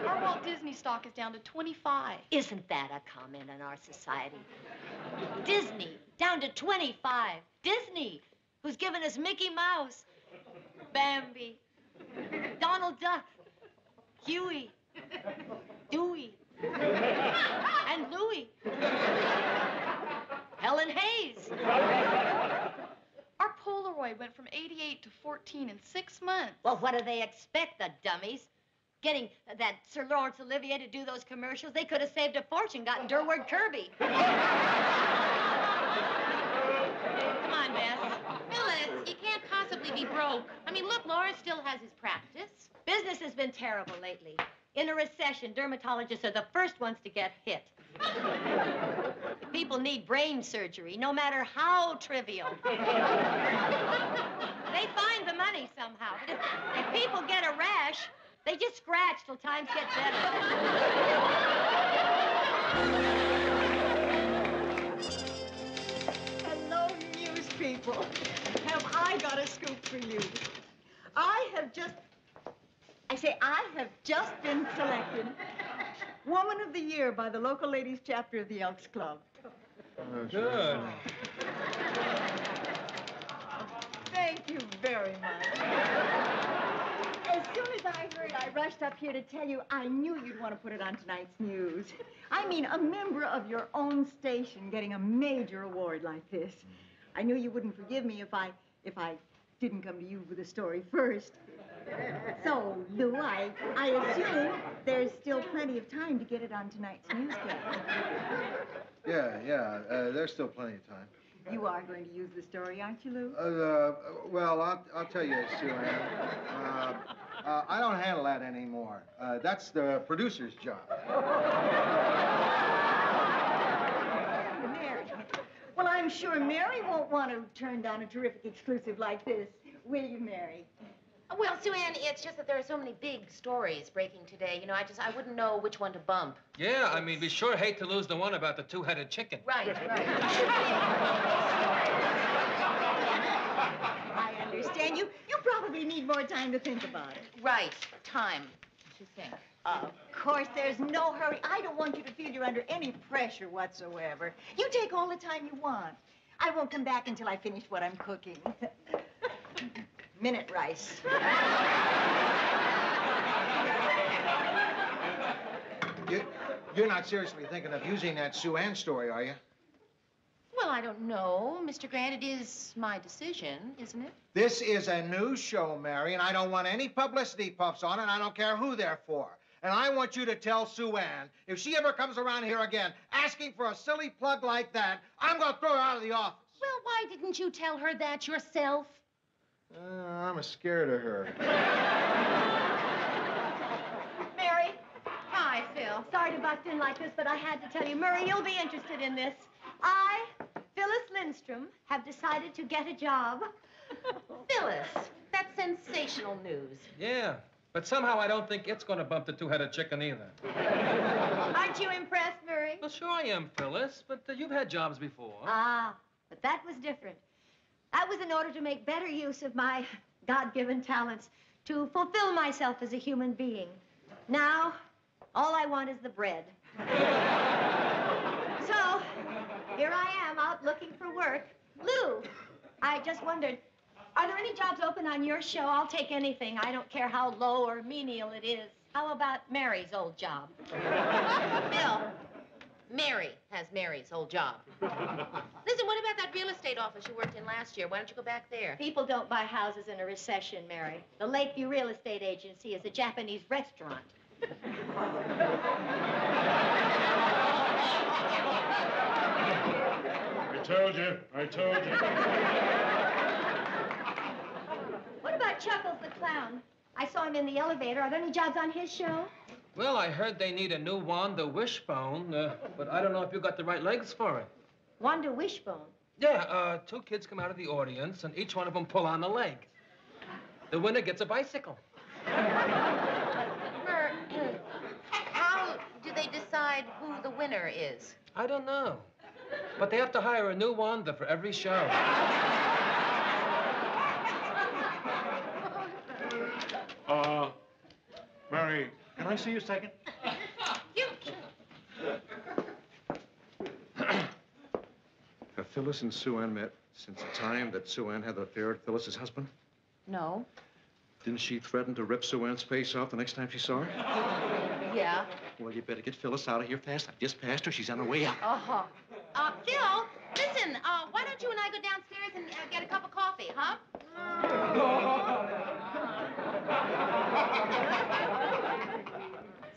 Our Walt Disney stock is down to 25. Isn't that a comment on our society? Disney, down to 25. Disney, who's given us Mickey Mouse, Bambi, Donald Duck, Huey, Dewey, and Louie, Helen Hayes. Our Polaroid went from 88 to 14 in 6 months. Well, what do they expect, the dummies? Getting that Sir Laurence Olivier to do those commercials, they could have saved a fortune, gotten Durward Kirby. Come on, Bess. Phyllis, you can't possibly be broke. I mean, look, Laura still has his practice. Business has been terrible lately. In a recession, dermatologists are the first ones to get hit. People need brain surgery, no matter how trivial. They find the money somehow. But if people get a rash, they just scratch till times get better. Hello, news people. Have I got a scoop for you? I have just been selected Woman of the Year by the local ladies chapter of the Elks Club. Good. Thank you very much. As soon as I heard, I rushed up here to tell you I knew you'd want to put it on tonight's news. I mean, a member of your own station getting a major award like this. I knew you wouldn't forgive me if I didn't come to you with the story first. So, Lou, I assume there's still plenty of time to get it on tonight's newscast. Yeah, there's still plenty of time. You are going to use the story, aren't you, Lou? Well, I'll tell you, Sue Ann. I don't handle that anymore. That's the producer's job. Mary. Well, I'm sure Mary won't want to turn down a terrific exclusive like this. Will you, Mary? Well, Sue Ann, it's just that there are so many big stories breaking today. You know, I wouldn't know which one to bump. Yeah, I mean, we sure hate to lose the one about the two-headed chicken. Right. I understand. You probably need more time to think about it. Right. Time to think. Of course, there's no hurry. I don't want you to feel you're under any pressure whatsoever. You take all the time you want. I won't come back until I finish what I'm cooking. Minute rice. You're not seriously thinking of using that Sue Ann story, are you? Well, I don't know, Mr. Grant. It is my decision, isn't it? This is a news show, Mary, and I don't want any publicity puffs on it, and I don't care who they're for. And I want you to tell Sue Ann, if she ever comes around here again asking for a silly plug like that, I'm going to throw her out of the office. Well, why didn't you tell her that yourself? I'm scared of her. Mary. Hi, Phil. Sorry to bust in like this, but I had to tell you. Murray, you'll be interested in this. I, Phyllis Lindstrom, have decided to get a job. Phyllis, that's sensational news. Yeah, but somehow I don't think it's going to bump the two-headed chicken either. Aren't you impressed, Murray? Well, sure I am, Phyllis, but you've had jobs before. Ah, but that was different. That was in order to make better use of my God-given talents, to fulfill myself as a human being. Now, all I want is the bread. So, here I am out looking for work. Lou, I just wondered, are there any jobs open on your show? I'll take anything. I don't care how low or menial it is. How about Mary's old job? Bill, Mary has Mary's old job. Listen, what about that real estate office you worked in last year? Why don't you go back there? People don't buy houses in a recession, Mary. The Lakeview Real Estate Agency is a Japanese restaurant. I told you. What about Chuckles the Clown? I saw him in the elevator. Are there any jobs on his show? Well, I heard they need a new Wanda Wishbone, but I don't know if you got the right legs for it. Wanda Wishbone? Yeah, two kids come out of the audience, and each one of them pull on a leg. The winner gets a bicycle. How do they decide who the winner is? I don't know. But they have to hire a new Wanda for every show. Mary, can I see you a second? Have Phyllis and Sue Ann met since the time that Sue Ann had the affair with Phyllis's husband? No. Didn't she threaten to rip Sue Ann's face off the next time she saw her? Yeah. Well, you better get Phyllis out of here fast. I've just passed her. She's on her way out. Uh-huh. Phil, listen, why don't you and I go downstairs and get a cup of coffee, huh?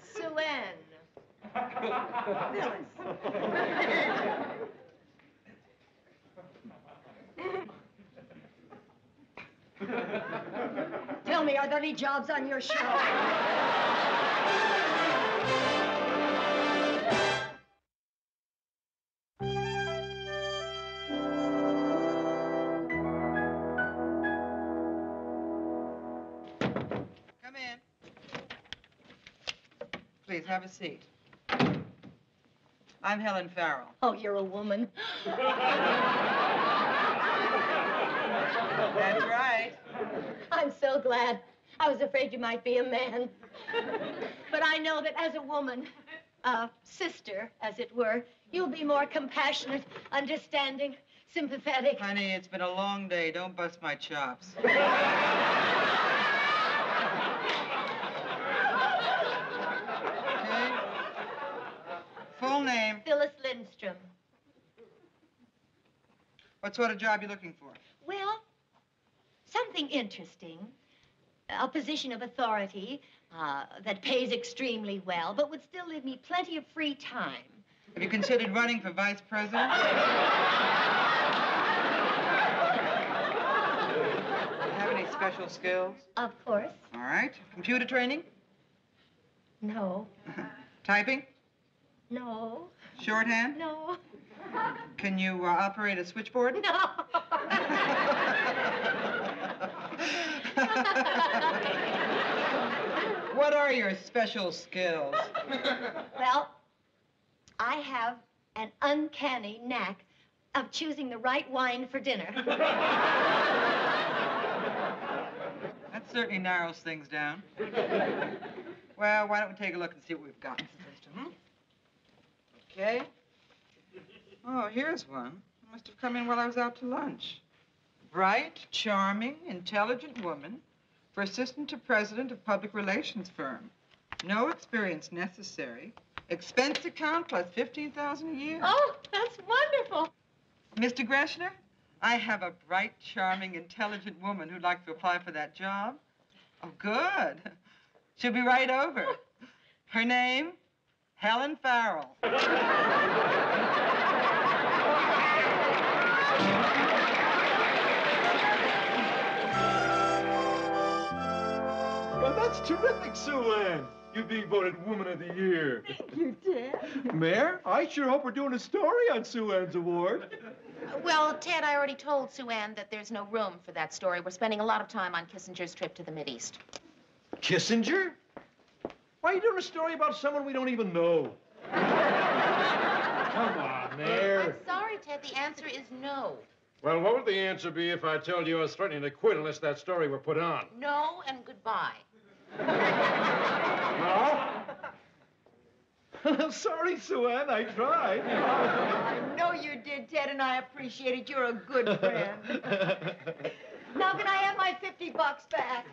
Sue Ann. Phyllis. Tell me, are there any jobs on your show? Please, have a seat. I'm Helen Farrell. Oh, you're a woman. That's right. I'm so glad. I was afraid you might be a man. But I know that as a woman, a sister, as it were, you'll be more compassionate, understanding, sympathetic. Honey, it's been a long day. Don't bust my chops. Okay? Full name. Phyllis Lindstrom. What sort of job you looking for? Well, something interesting. A position of authority that pays extremely well, but would still leave me plenty of free time. Have you considered running for vice president? Have any special skills? Of course. All right. Computer training? No. Typing? No. Shorthand? No. Can you operate a switchboard? No. What are your special skills? Well, I have an uncanny knack of choosing the right wine for dinner. That certainly narrows things down. Well, why don't we take a look and see what we've got, Mrs. Lindstrom, Okay. Oh, here's one. Must have come in while I was out to lunch. Bright, charming, intelligent woman for assistant to president of public relations firm. No experience necessary. Expense account plus $15,000 a year. Oh, that's wonderful. Mr. Greshner, I have a bright, charming, intelligent woman who'd like to apply for that job. Oh, good. She'll be right over. Her name, Helen Farrell. Well, that's terrific, Sue Ann. You being voted Woman of the Year. You did? Mayor, I sure hope we're doing a story on Sue Ann's award. Well, Ted, I already told Sue Ann that there's no room for that story. We're spending a lot of time on Kissinger's trip to the Mideast. Kissinger? Why are you doing a story about someone we don't even know? Come on, Mayor. I'm sorry, Ted. The answer is no. Well, what would the answer be if I told you I was threatening to quit unless that story were put on? No and goodbye. No? Sorry, Sue Ann, I tried. I know you did, Ted, and I appreciate it. You're a good friend. Now, can I have my $50 back?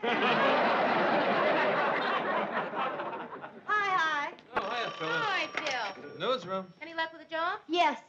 Hi. Oh, hiya, Phyllis. Hi, Phil. Newsroom. Any luck with the job? Yes,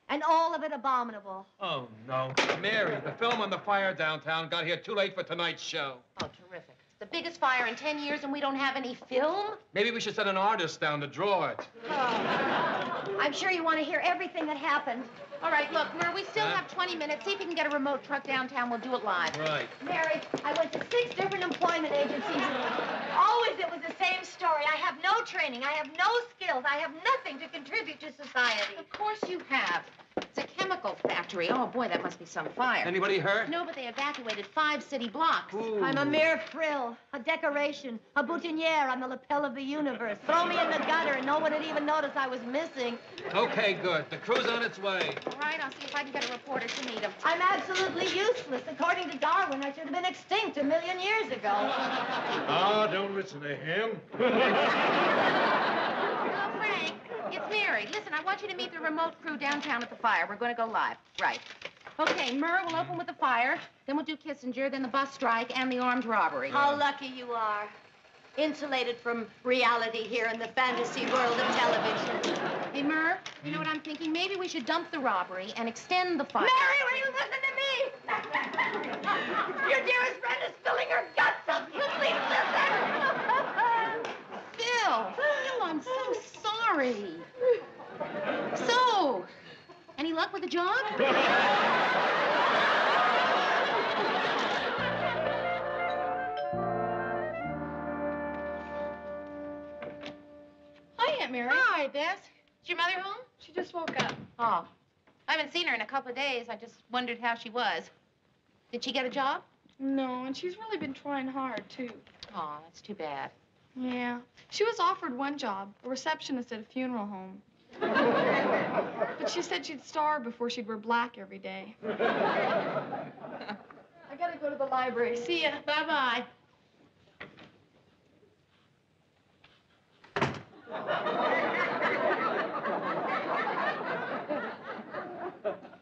and all of it abominable. Oh, no. Mary, the film on the fire downtown got here too late for tonight's show. Oh, terrific. It's the biggest fire in 10 years and we don't have any film? Maybe we should send an artist down to draw it. Oh. I'm sure you want to hear everything that happened. All right, look, Mur, we still have 20 minutes. See if you can get a remote truck downtown. We'll do it live. Right. Mary, I went to 6 different employment agencies. Always it was the same story. I have no training. I have no skills. I have nothing to contribute to society. Of course you have. It's a chemical factory. Oh, boy, that must be some fire. Anybody hurt? No, but they evacuated 5 city blocks. Ooh. I'm a mere frill, a decoration, a boutonniere on the lapel of the universe. Throw me in the gutter and no one would even notice I was missing. Okay, good. The crew's on its way. All right, I'll see if I can get a reporter to meet him. I'm absolutely useless. According to Darwin, I should have been extinct 1,000,000 years ago. Oh, don't listen to him. Hello, Frank. It's Mary. Listen, I want you to meet the remote crew downtown at the fire. We're going to go live. Right. Okay, Murr will open with the fire, then we'll do Kissinger, then the bus strike, and the armed robbery. How lucky you are. Insulated from reality here in the fantasy world of television. Hey, Murr, you know what I'm thinking? Maybe we should dump the robbery and extend the fire. Mary, will you listen to me? Your dearest friend is spilling her guts up. You please listen. Phil, I'm so sorry. So, any luck with the job? Hi, Aunt Mary. Hi, Bess. Is your mother home? She just woke up. Oh. I haven't seen her in a couple of days. I just wondered how she was. Did she get a job? No, and she's really been trying hard, too. Oh, that's too bad. Yeah. She was offered one job, a receptionist at a funeral home. But she said she'd starve before she'd wear black every day. I gotta go to the library. See ya. Bye-bye.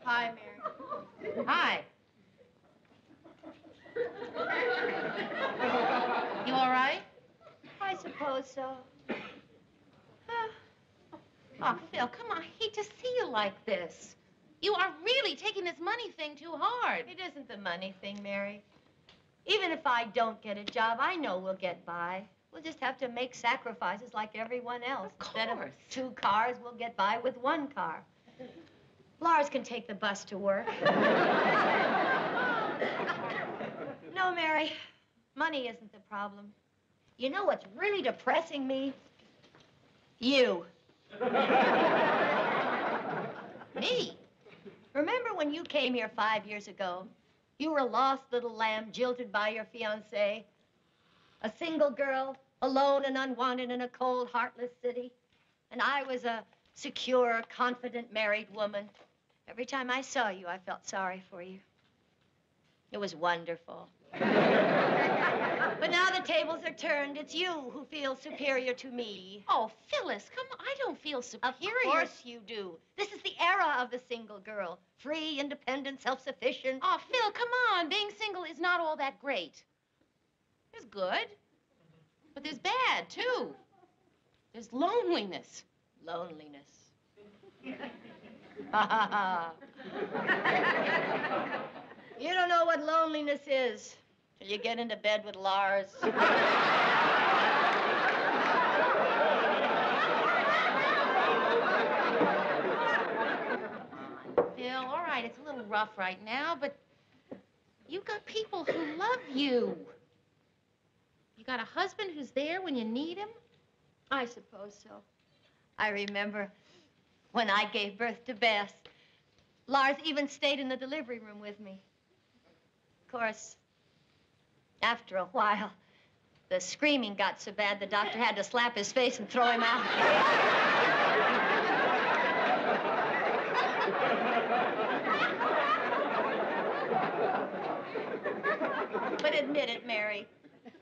Hi, Mary. Hi. You all right? I suppose so. Oh, Phil, come on. I hate to see you like this. You are really taking this money thing too hard. It isn't the money thing, Mary. Even if I don't get a job, I know we'll get by. We'll just have to make sacrifices like everyone else. Instead of 2 cars, we'll get by with 1 car. Lars can take the bus to work. No, Mary, money isn't the problem. You know what's really depressing me? You. Me? Remember when you came here 5 years ago? You were a lost little lamb jilted by your fiancé. A single girl, alone and unwanted in a cold, heartless city. And I was a secure, confident married woman. Every time I saw you, I felt sorry for you. It was wonderful. But now the tables are turned. It's you who feels superior to me. Oh, Phyllis, come on. I don't feel superior. Of course you do. This is the era of the single girl. Free, independent, self-sufficient. Oh, Phil, come on. Being single is not all that great. There's good, but there's bad, too. There's loneliness. Loneliness. You don't know what loneliness is till you get into bed with Lars. Phil, all right, it's a little rough right now, but you've got people who love you. You got a husband who's there when you need him? I suppose so. I remember when I gave birth to Bess. Lars even stayed in the delivery room with me. Of course, after a while, the screaming got so bad the doctor had to slap his face and throw him out. But admit it, Mary.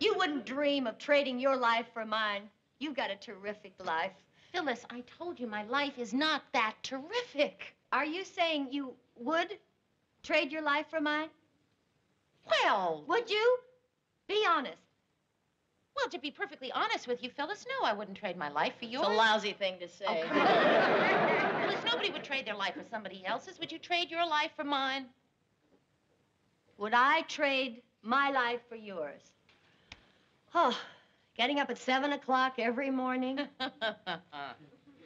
You wouldn't dream of trading your life for mine. You've got a terrific life. Phyllis, I told you my life is not that terrific. Are you saying you would trade your life for mine? Well... Would you? Be honest. Well, to be perfectly honest with you, Phyllis, no, I wouldn't trade my life for yours. It's a lousy thing to say. Oh, come on. Phyllis, nobody would trade their life for somebody else's. Would you trade your life for mine? Would I trade my life for yours? Oh, getting up at 7 o'clock every morning.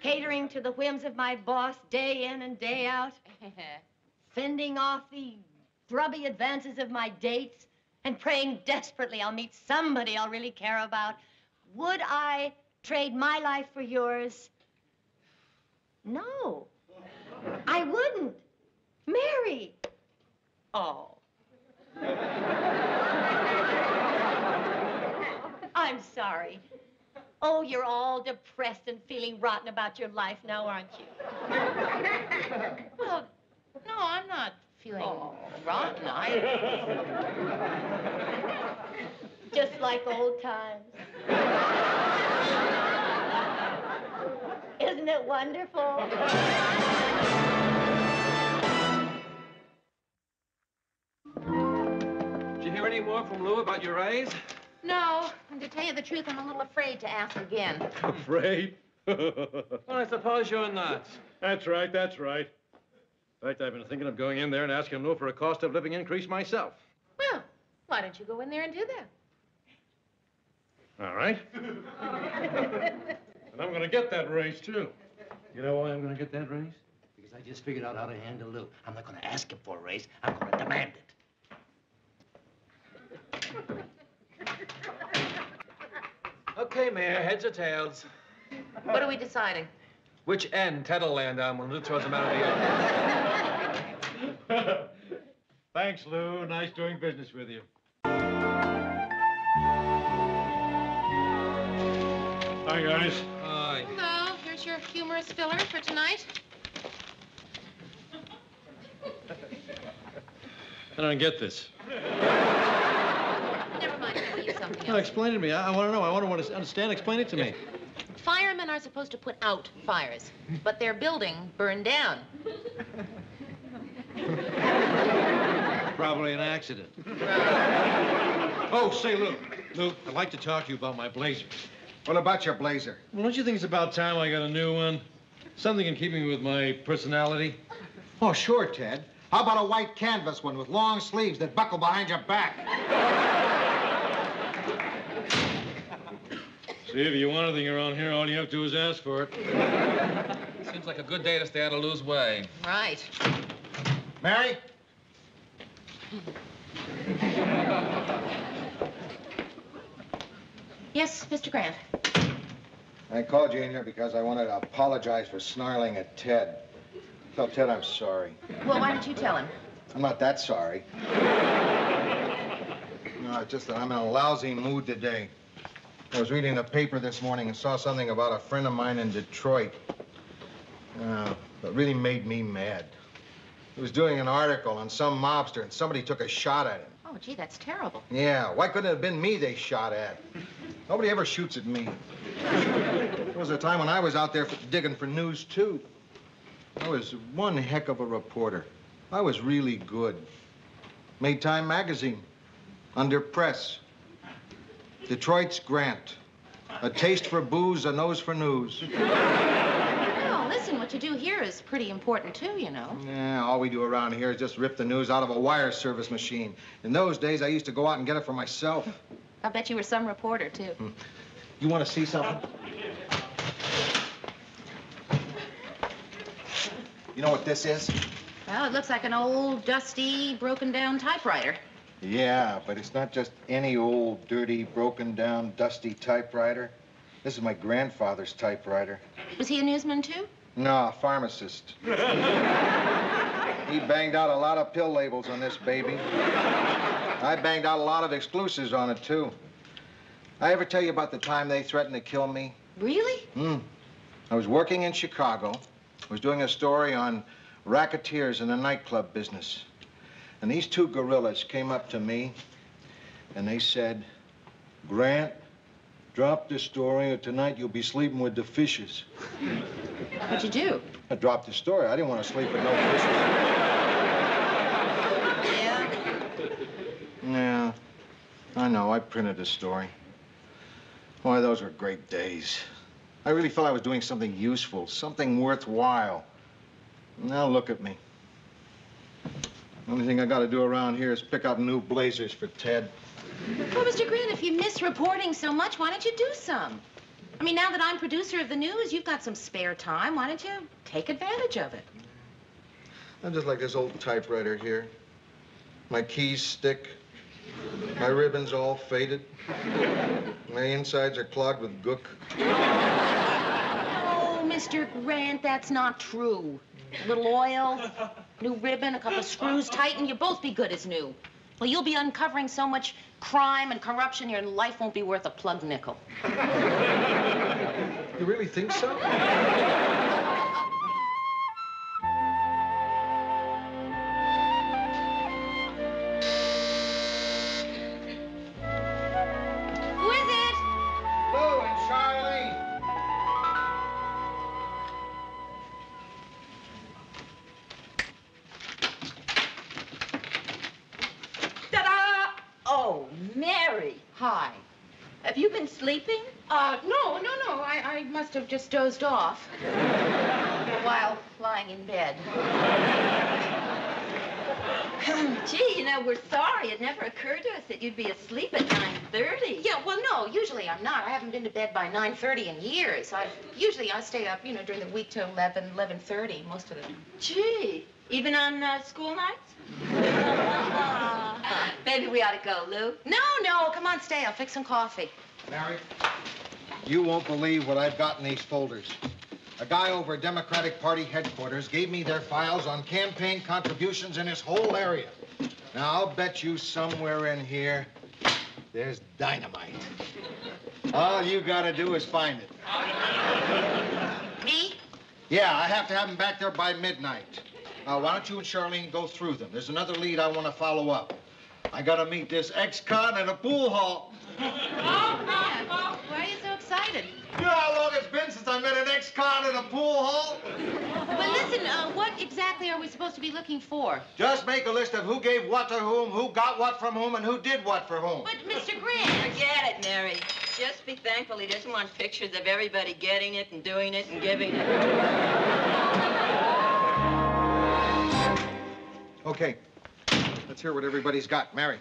Catering to the whims of my boss day in and day out. Fending off the grubby advances of my dates. And praying desperately I'll meet somebody I'll really care about. Would I trade my life for yours? No. I wouldn't. Mary. Oh. I'm sorry. Oh, you're all depressed and feeling rotten about your life now, aren't you? Well, no, I'm not feeling rotten. Just like old times. Isn't it wonderful? Did you hear any more from Lou about your raise? No, and to tell you the truth, I'm a little afraid to ask again. Afraid? Well, I suppose you're not. That's right, that's right. In fact, I've been thinking of going in there and asking Lou for a cost of living increase myself. Well, why don't you go in there and do that? All right. And I'm going to get that raise, too. You know why I'm going to get that raise? Because I just figured out how to handle Lou. I'm not going to ask him for a raise. I'm going to demand it. Okay, Mayor, heads or tails? What are we deciding? Which end Ted will land on when Lou throws him out of the office? Thanks, Lou. Nice doing business with you. Hi, guys. Hi. Hello, here's your humorous filler for tonight. I don't get this. Never mind, I'll use something No, else. explain it to me. I want to know. I want to understand. Explain it to me. Firemen are supposed to put out fires, but their building burned down. Probably an accident. Oh, say, Lou, I'd like to talk to you about my blazer. What about your blazer? Well, don't you think it's about time I got a new one? Something in keeping with my personality? Oh, sure, Ted. How about a white canvas one with long sleeves that buckle behind your back? See, if you want anything around here, all you have to do is ask for it. Seems like a good day to stay out of Lou's way. Right. Mary? Yes, Mr. Grant. I called you in here because I wanted to apologize for snarling at Ted. Tell Ted I'm sorry. Well, why don't you tell him? I'm not that sorry. No, it's just that I'm in a lousy mood today. I was reading the paper this morning and saw something about a friend of mine in Detroit. That really made me mad. He was doing an article on some mobster, and somebody took a shot at him. Oh, gee, that's terrible. Yeah, why couldn't it have been me they shot at? Nobody ever shoots at me. There was a time when I was out there digging for news, too. I was one heck of a reporter. I was really good. Made Time magazine. Under press. Detroit's Grant. A taste for booze, a nose for news. Well, listen, what you do here is pretty important, too, you know. Yeah, all we do around here is just rip the news out of a wire service machine. In those days, I used to go out and get it for myself. I bet you were some reporter, too. You want to see something? You know what this is? Well, it looks like an old, dusty, broken-down typewriter. Yeah, but it's not just any old, dirty, broken-down, dusty typewriter. This is my grandfather's typewriter. Was he a newsman, too? No, a pharmacist. He banged out a lot of pill labels on this baby. I banged out a lot of exclusives on it, too. I ever tell you about the time they threatened to kill me? Really? I was working in Chicago. I was doing a story on racketeers in the nightclub business. And these two gorillas came up to me, and they said, Grant, drop the story, or tonight you'll be sleeping with the fishes. What'd you do? I dropped the story. I didn't want to sleep with no fishes. Yeah? Yeah, I know. I printed the story. Boy, those were great days. I really felt I was doing something useful, something worthwhile. Now look at me. The only thing I got to do around here is pick out new blazers for Ted. Well, Mr. Grant, if you miss reporting so much, why don't you do some? I mean, now that I'm producer of the news, you've got some spare time. Why don't you take advantage of it? I'm just like this old typewriter here. My keys stick. My ribbons all faded. My insides are clogged with gook. Oh, Mr. Grant, that's not true. A little oil, new ribbon, a couple of screws tightened, you'll both be good as new. Well, you'll be uncovering so much crime and corruption, your life won't be worth a plug nickel. You really think so? Who is it? Lou and Charlie. Ta-da! Oh, Mary. Hi. Have you been sleeping? No. I must have just dozed off while lying in bed. Gee, you know, we're sorry. It never occurred to us that you'd be asleep at 9:30. Yeah, well, no, usually I'm not. I haven't been to bed by 9:30 in years. Usually I stay up, during the week till 11:30 most of the time. Gee, even on school nights? Maybe we ought to go, Lou. No, come on, stay. I'll fix some coffee. Mary, you won't believe what I've got in these folders. A guy over at Democratic Party headquarters gave me their files on campaign contributions in his whole area. Now, I'll bet you somewhere in here there's dynamite. All you gotta do is find it. Me? Yeah, I have to have them back there by midnight. Why don't you and Charlene go through them? There's another lead I want to follow up. I gotta meet this ex-con at a pool hall. Why are you so excited? You know how long it's been since I met an ex-con at a pool hall? Well, listen, what exactly are we supposed to be looking for? Just make a list of who gave what to whom, who got what from whom, and who did what for whom. But, Mr. Grant... Forget it, Mary. Just be thankful he doesn't want pictures of everybody getting it and doing it and giving it. Okay. Let's hear what everybody's got. Mary.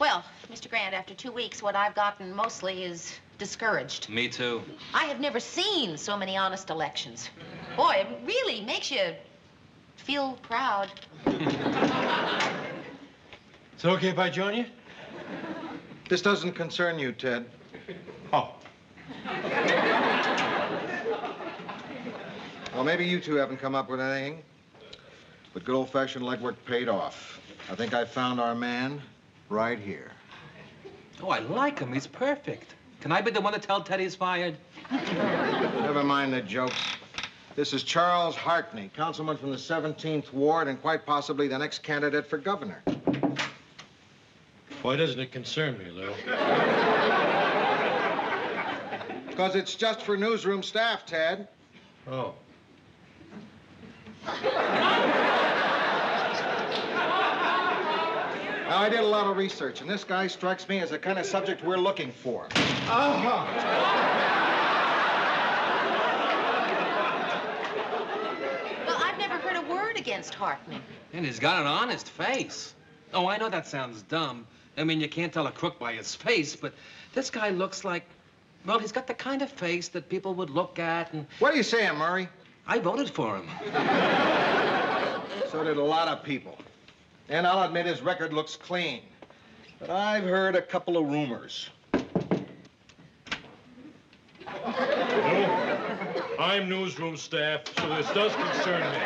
Well, Mr. Grant, after 2 weeks, what I've gotten mostly is discouraged. Me too. I have never seen so many honest elections. Boy, it really makes you feel proud. It's okay if I join you? This doesn't concern you, Ted. Oh. Well, maybe you two haven't come up with anything, but good old-fashioned legwork paid off. I think I found our man right here. Oh, I like him. He's perfect. Can I be the one to tell Ted he's fired? Never mind the jokes. This is Charles Hartney, councilman from the 17th Ward and quite possibly the next candidate for governor. Why doesn't it concern me, Lou? Because it's just for newsroom staff, Ted. Oh. Now, I did a lot of research, and this guy strikes me as the kind of subject we're looking for. Well, I've never heard a word against Hartney. And he's got an honest face. Oh, I know that sounds dumb. I mean, you can't tell a crook by his face, but this guy looks like, well, he's got the kind of face that people would look at and... What are you saying, Murray? I voted for him. So did a lot of people. And I'll admit his record looks clean. But I've heard a couple of rumors. I'm newsroom staff, so this does concern me.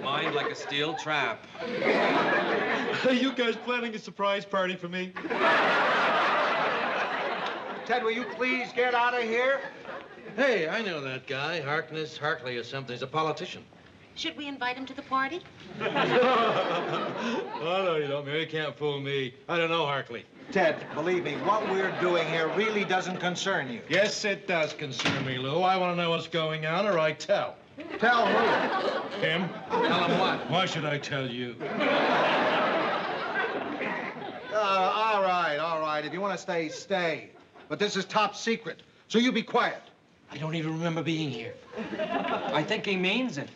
Mind like a steel trap. Are you guys planning a surprise party for me? Ted, will you please get out of here? Hey, I know that guy. Hartley or something. He's a politician. Should we invite him to the party? Oh, no, you don't, Mary. You can't fool me. I don't know Hartley. Ted, believe me, what we're doing here really doesn't concern you. Yes, it does concern me, Lou. I want to know what's going on, or I tell. Tell who? Him. Tell him what? Why should I tell you? All right. If you want to stay, stay. But this is top secret, so you be quiet. I don't even remember being here. I think he means it.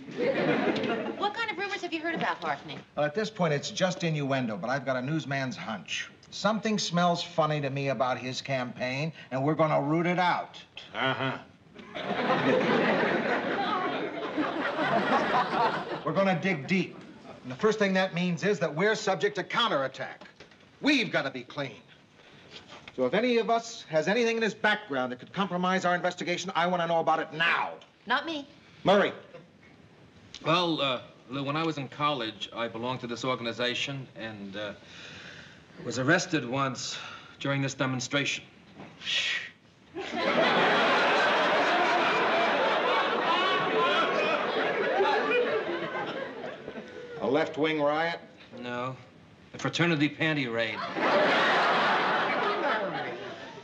What kind of rumors have you heard about Hartney? Well, at this point, it's just innuendo, but I've got a newsman's hunch. Something smells funny to me about his campaign, and we're going to root it out. Uh-huh. We're going to dig deep. And the first thing that means is that we're subject to counterattack. We've got to be clean. So if any of us has anything in his background that could compromise our investigation, I want to know about it now. Not me. Murray. Well, Lou, when I was in college, I belonged to this organization and was arrested once during this demonstration. A left-wing riot? No, a fraternity panty raid.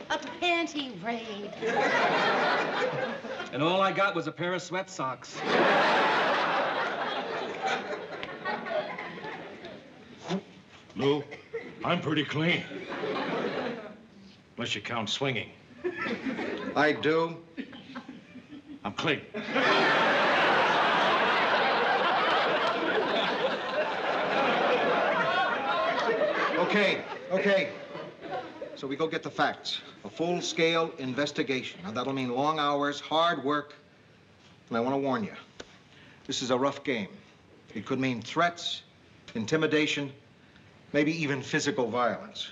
A panty raid. And all I got was a pair of sweat socks. Lou, I'm pretty clean. Unless you count swinging. I do. I'm clean. Okay. So we go get the facts. A full-scale investigation. Now, that'll mean long hours, hard work. And I want to warn you, this is a rough game. It could mean threats, intimidation, maybe even physical violence.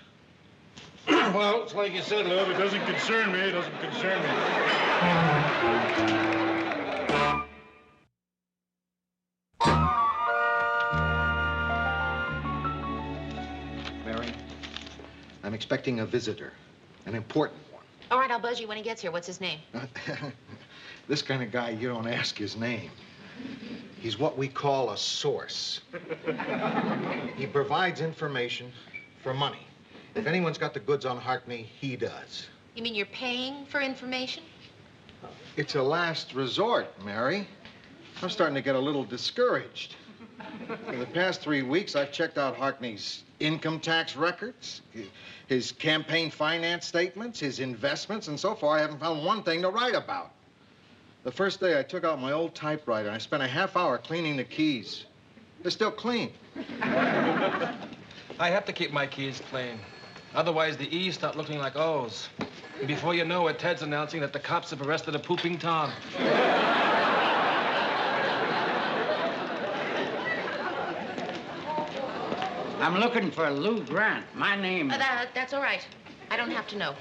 Well, it's like you said, Lou. If it doesn't concern me, it doesn't concern me. Mary, I'm expecting a visitor, an important one. All right, I'll buzz you when he gets here. What's his name? This kind of guy, you don't ask his name. He's what we call a source. He provides information for money. If anyone's got the goods on Harkney, he does. You mean you're paying for information? It's a last resort, Mary. I'm starting to get a little discouraged. For the past 3 weeks, I've checked out Harkney's income tax records, his campaign finance statements, his investments, and so far I haven't found one thing to write about. The first day I took out my old typewriter and I spent a half hour cleaning the keys. They're still clean. I have to keep my keys clean. Otherwise, the E's start looking like O's. And before you know it, Ted's announcing that the cops have arrested a pooping Tom. I'm looking for Lou Grant. My name is... That's all right. I don't have to know.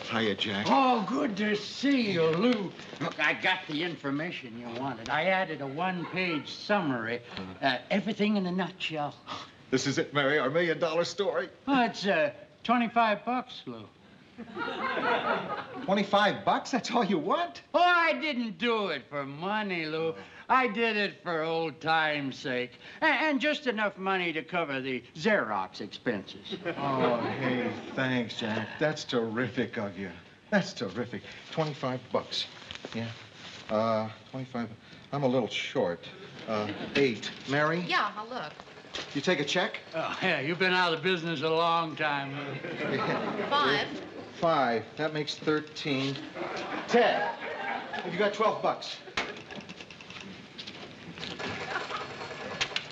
Hiya, Jack. Oh, good to see you, Lou. Look, I got the information you wanted. I added a one-page summary. Everything in a nutshell. This is it, Mary, our $1 million story. Oh, it's $25, Lou. 25 bucks? That's all you want? Oh, I didn't do it for money, Lou. I did it for old time's sake. And just enough money to cover the Xerox expenses. Oh, hey, thanks, Jack. That's terrific of you. That's terrific. 25 bucks. Yeah. 25. I'm a little short. 8. Mary? Yeah, I'll look. You take a check? Oh, yeah, you've been out of business a long time, Lou. 5. 5. That makes 13. Ted, you got 12 bucks.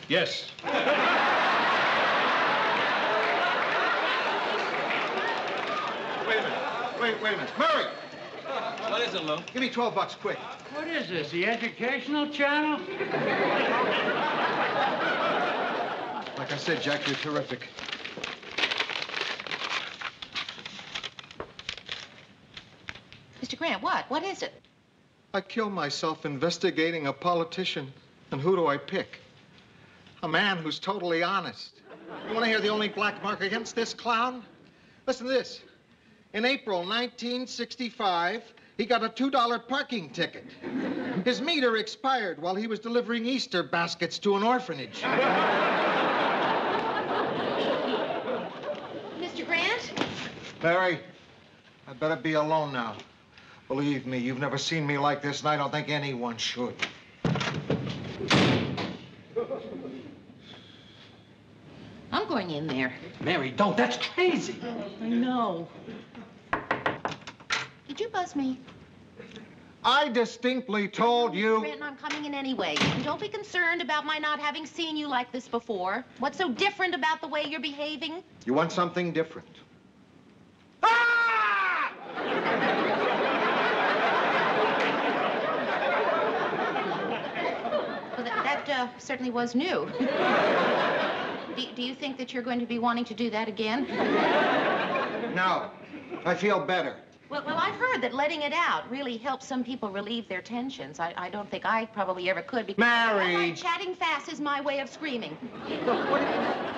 Yes. Wait a minute. Murray! What is it, Lou? Give me 12 bucks, quick. What is this, the educational channel? Like I said, Jack, you're terrific. Mr. Grant, what? What is it? I kill myself investigating a politician. And who do I pick? A man who's totally honest. You want to hear the only black mark against this clown? Listen to this. In April 1965, he got a $2 parking ticket. His meter expired while he was delivering Easter baskets to an orphanage. Mr. Grant? Mary, I better be alone now. Believe me, you've never seen me like this, and I don't think anyone should. I'm going in there. Mary, don't. That's crazy. I know. Did you buzz me? I distinctly told you... Grant, I'm coming in anyway. And don't be concerned about my not having seen you like this before. What's so different about the way you're behaving? You want something different? Well, that certainly was new. Do you think that you're going to be wanting to do that again? No. I feel better. Well, I've heard that letting it out really helps some people relieve their tensions. I don't think I probably ever could because... Mary! Chatting fast is my way of screaming. Look,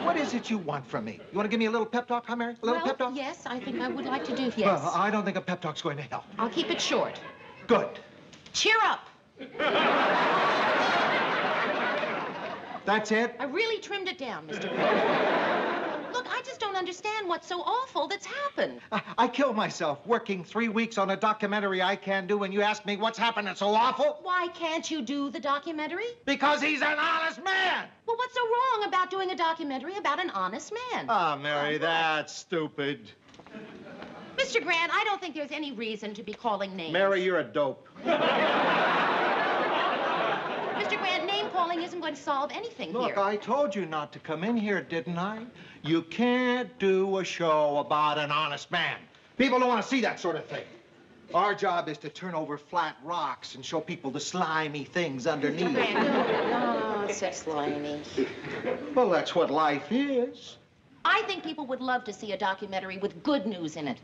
what is it you want from me? You want to give me a little pep talk, huh, Mary? A little pep talk? Yes, I think I would like to do, yes. Well, I don't think a pep talk's going to help. I'll keep it short. Good. Cheer up. That's it? I really trimmed it down, Mr. Grant. Look, I just don't understand what's so awful that's happened. I killed myself working 3 weeks on a documentary I can't do, and you ask me what's happened that's so awful? Why can't you do the documentary? Because he's an honest man! Well, what's so wrong about doing a documentary about an honest man? Ah, Mary, that's stupid. Mr. Grant, I don't think there's any reason to be calling names. Mary, you're a dope. Mr. Grant, name-calling isn't going to solve anything here. Look, I told you not to come in here, didn't I? You can't do a show about an honest man. People don't want to see that sort of thing. Our job is to turn over flat rocks and show people the slimy things underneath. Mr. Grant, so slimy. Well, that's what life is. I think people would love to see a documentary with good news in it.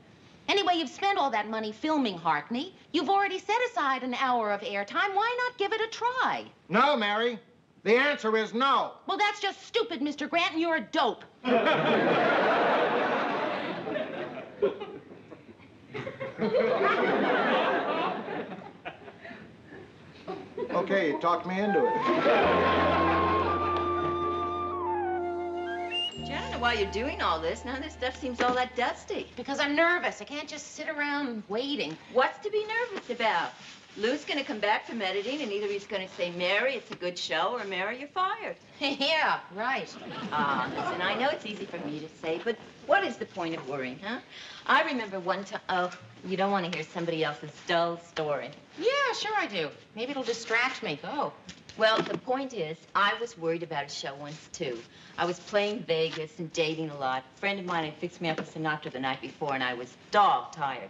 Anyway, you've spent all that money filming Harkney. You've already set aside an hour of airtime. Why not give it a try? No, Mary. The answer is no. Well, that's just stupid, Mr. Grant, and you're a dope. Okay, you talked me into it. Gee, I don't know why you're doing all this. None of this stuff seems all that dusty. Because I'm nervous. I can't just sit around waiting. What's to be nervous about? Lou's gonna come back from editing, and either he's gonna say, Mary, it's a good show, or Mary, you're fired. Yeah, right. Listen, I know it's easy for me to say, but what is the point of worrying, huh? I remember one time, oh, you don't want to hear somebody else's dull story. Yeah, sure I do. Maybe it'll distract me. Go. Well, the point is, I was worried about a show once, too. I was playing Vegas and dating a lot. A friend of mine had fixed me up with Sinatra the night before, and I was dog-tired.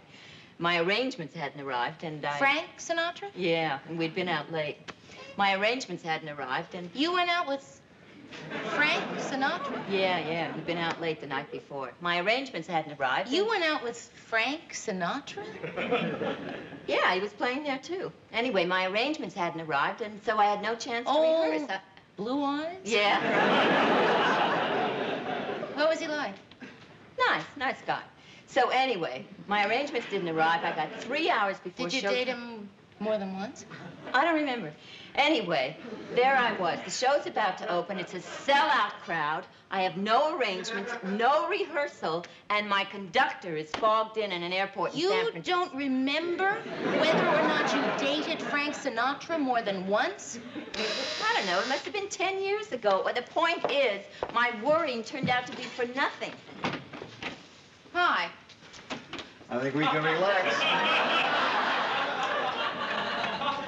My arrangements hadn't arrived, and I... Frank Sinatra? Yeah, and we'd been out late. My arrangements hadn't arrived, and... You went out with Frank Sinatra? Yeah, we'd been out late the night before. My arrangements hadn't arrived. You went out with Frank Sinatra? Yeah, he was playing there, too. Anyway, my arrangements hadn't arrived, and so I had no chance to rehearse. Blue eyes? Yeah. What was he like? Nice guy. So anyway, my arrangements didn't arrive. I got 3 hours before Did you date him more than once? I don't remember. Anyway, there I was. The show's about to open. It's a sellout crowd. I have no arrangements, no rehearsal, and my conductor is fogged in an airport in San Francisco. You don't remember whether or not you dated Frank Sinatra more than once? I don't know. It must have been 10 years ago. Well, the point is, my worrying turned out to be for nothing. Hi. I think we can relax.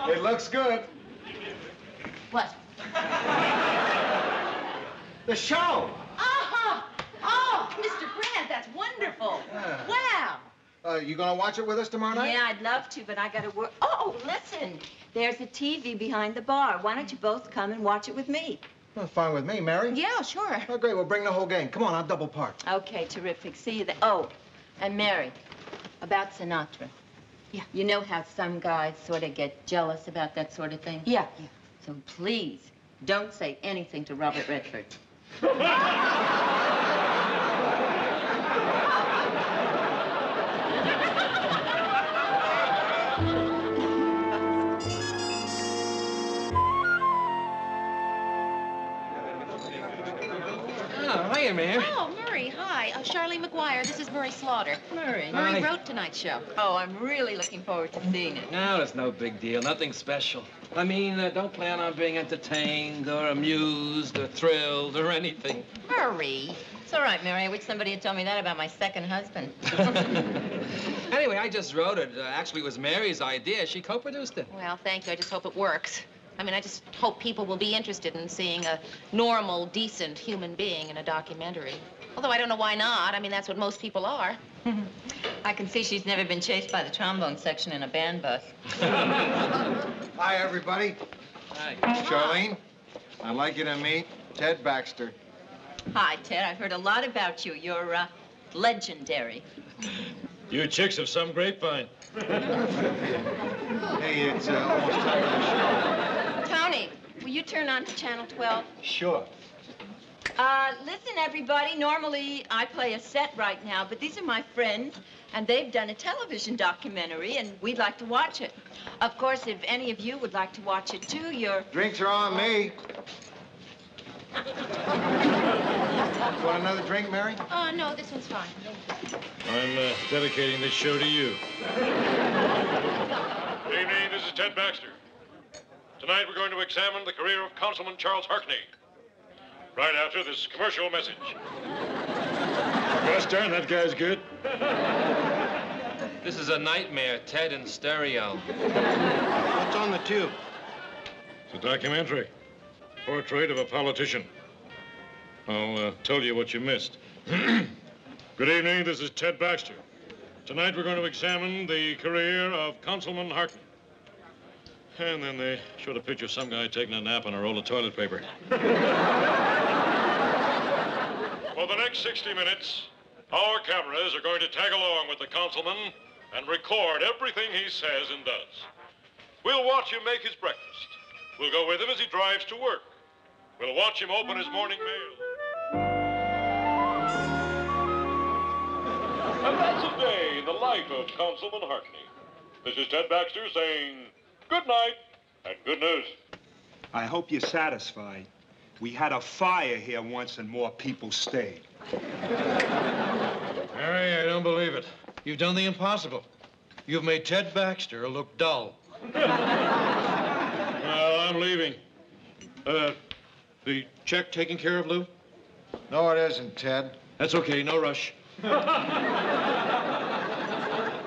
It looks good. What? The show. Oh, Mr. Grant, that's wonderful. Yeah. Wow. You gonna watch it with us tomorrow night? Yeah, I'd love to, but I gotta work. Oh, listen. There's a TV behind the bar. Why don't you both come and watch it with me? Well, fine with me, Mary. Yeah, sure. Oh, great. We'll bring the whole gang. Come on, I'll double park. Okay, terrific. See you then. Oh, and Mary, about Sinatra. Yeah. You know how some guys sort of get jealous about that sort of thing? Yeah. So please, don't say anything to Robert Redford. Oh, hiya, man. Oh, Murray, hi. Charlene McGuire. This is Murray Slaughter. Murray. Murray wrote tonight's show. Oh, I'm really looking forward to seeing it. No, it's no big deal. Nothing special. I mean, don't plan on being entertained or amused or thrilled or anything. Murray. It's all right, Mary. I wish somebody had told me that about my second husband. Anyway, I just wrote it. Actually, it was Mary's idea. She co-produced it. Well, thank you. I just hope it works. I mean, I just hope people will be interested in seeing a normal, decent human being in a documentary. Although I don't know why not. I mean, that's what most people are. I can see she's never been chased by the trombone section in a band bus. Hi, everybody. Hi. Charlene, I'd like you to meet Ted Baxter. Hi, Ted. I've heard a lot about you. You're, legendary. You chicks have some grapevine. Hey, it's almost time for the show. Tony, will you turn on to Channel 12? Sure. Listen, everybody. Normally, I play a set right now, but these are my friends, and they've done a television documentary, and we'd like to watch it. Of course, if any of you would like to watch it, too, you're... Drinks are on me. Want another drink, Mary? No, this one's fine. I'm dedicating this show to you. Good evening, this is Ted Baxter. Tonight we're going to examine the career of Councilman Charles Harkney. Right after this commercial message. Gosh darn, that guy's good. This is a nightmare, Ted in stereo. What's on the tube? It's a documentary. Portrait of a politician. I'll tell you what you missed. Good evening, this is Ted Baxter. Tonight we're going to examine the career of Councilman Harkney. And then they showed a picture of some guy taking a nap on a roll of toilet paper. For the next 60 minutes, our cameras are going to tag along with the councilman and record everything he says and does. We'll watch him make his breakfast. We'll go with him as he drives to work. We'll watch him open his morning mail. And that's a day in the life of Councilman Hartney. This is Ted Baxter saying good night and good news. I hope you're satisfied. We had a fire here once and more people stayed. Harry, I don't believe it. You've done the impossible. You've made Ted Baxter look dull. Well, I'm leaving. The check taken care of, Lou? No, it isn't, Ted. That's okay, no rush. Well,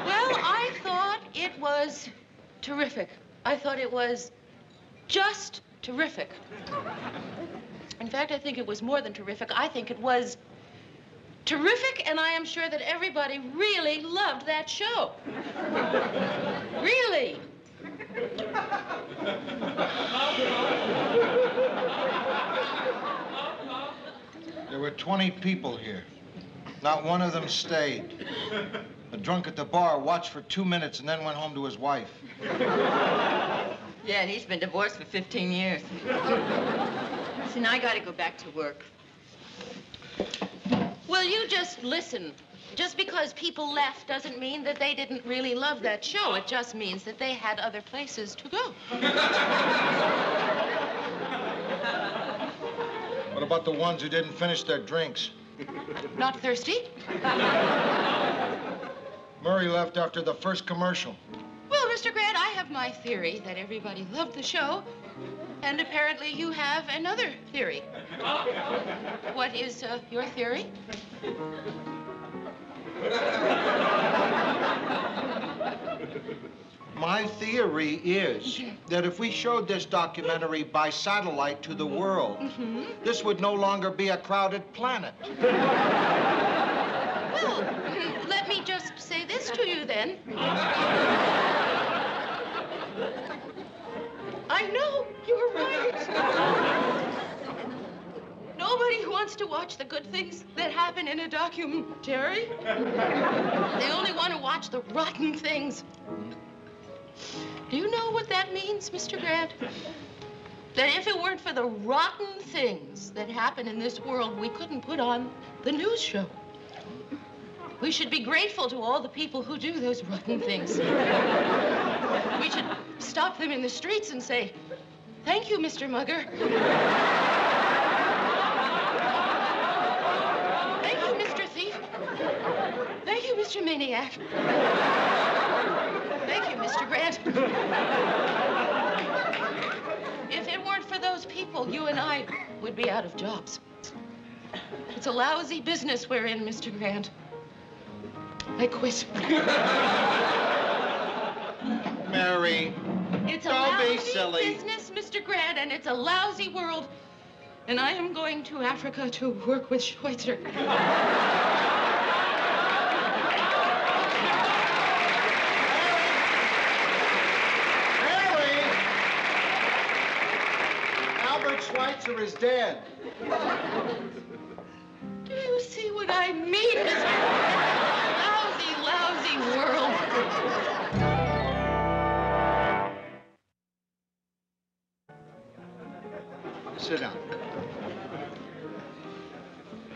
I thought it was terrific. I thought it was just terrific. In fact, I think it was more than terrific. I think it was terrific, and I am sure that everybody really loved that show. Really. There were 20 people here. Not one of them stayed. The drunk at the bar watched for 2 minutes and then went home to his wife. Yeah, and he's been divorced for 15 years. Listen, I gotta go back to work. Well, you just listen. Just because people left doesn't mean that they didn't really love that show. It just means that they had other places to go. What about the ones who didn't finish their drinks? Not thirsty? Murray left after the first commercial. Well, Mr. Grant, I have my theory that everybody loved the show, and apparently you have another theory. What is your theory? My theory is that if we showed this documentary by satellite to the world, this would no longer be a crowded planet. Well, let me just say this to you then. I know you're right. Nobody wants to watch the good things that happen in a documentary. They only want to watch the rotten things. Do you know what that means, Mr. Grant? That if it weren't for the rotten things that happen in this world, we couldn't put on the news show. We should be grateful to all the people who do those rotten things. We should stop them in the streets and say, thank you, Mr. Mugger. Thank you, Mr. Thief. Thank you, Mr. Maniac. Thank you, Mr. Grant. If it weren't for those people, you and I would be out of jobs. It's a lousy business we're in, Mr. Grant. I quit. Mary, It's a don't be lousy silly. business, Mr. Grant, and it's a lousy world. And I am going to Africa to work with Schweitzer. Albert Schweitzer is dead. Do you see what I mean, Mr. Lousy, lousy world. Sit down.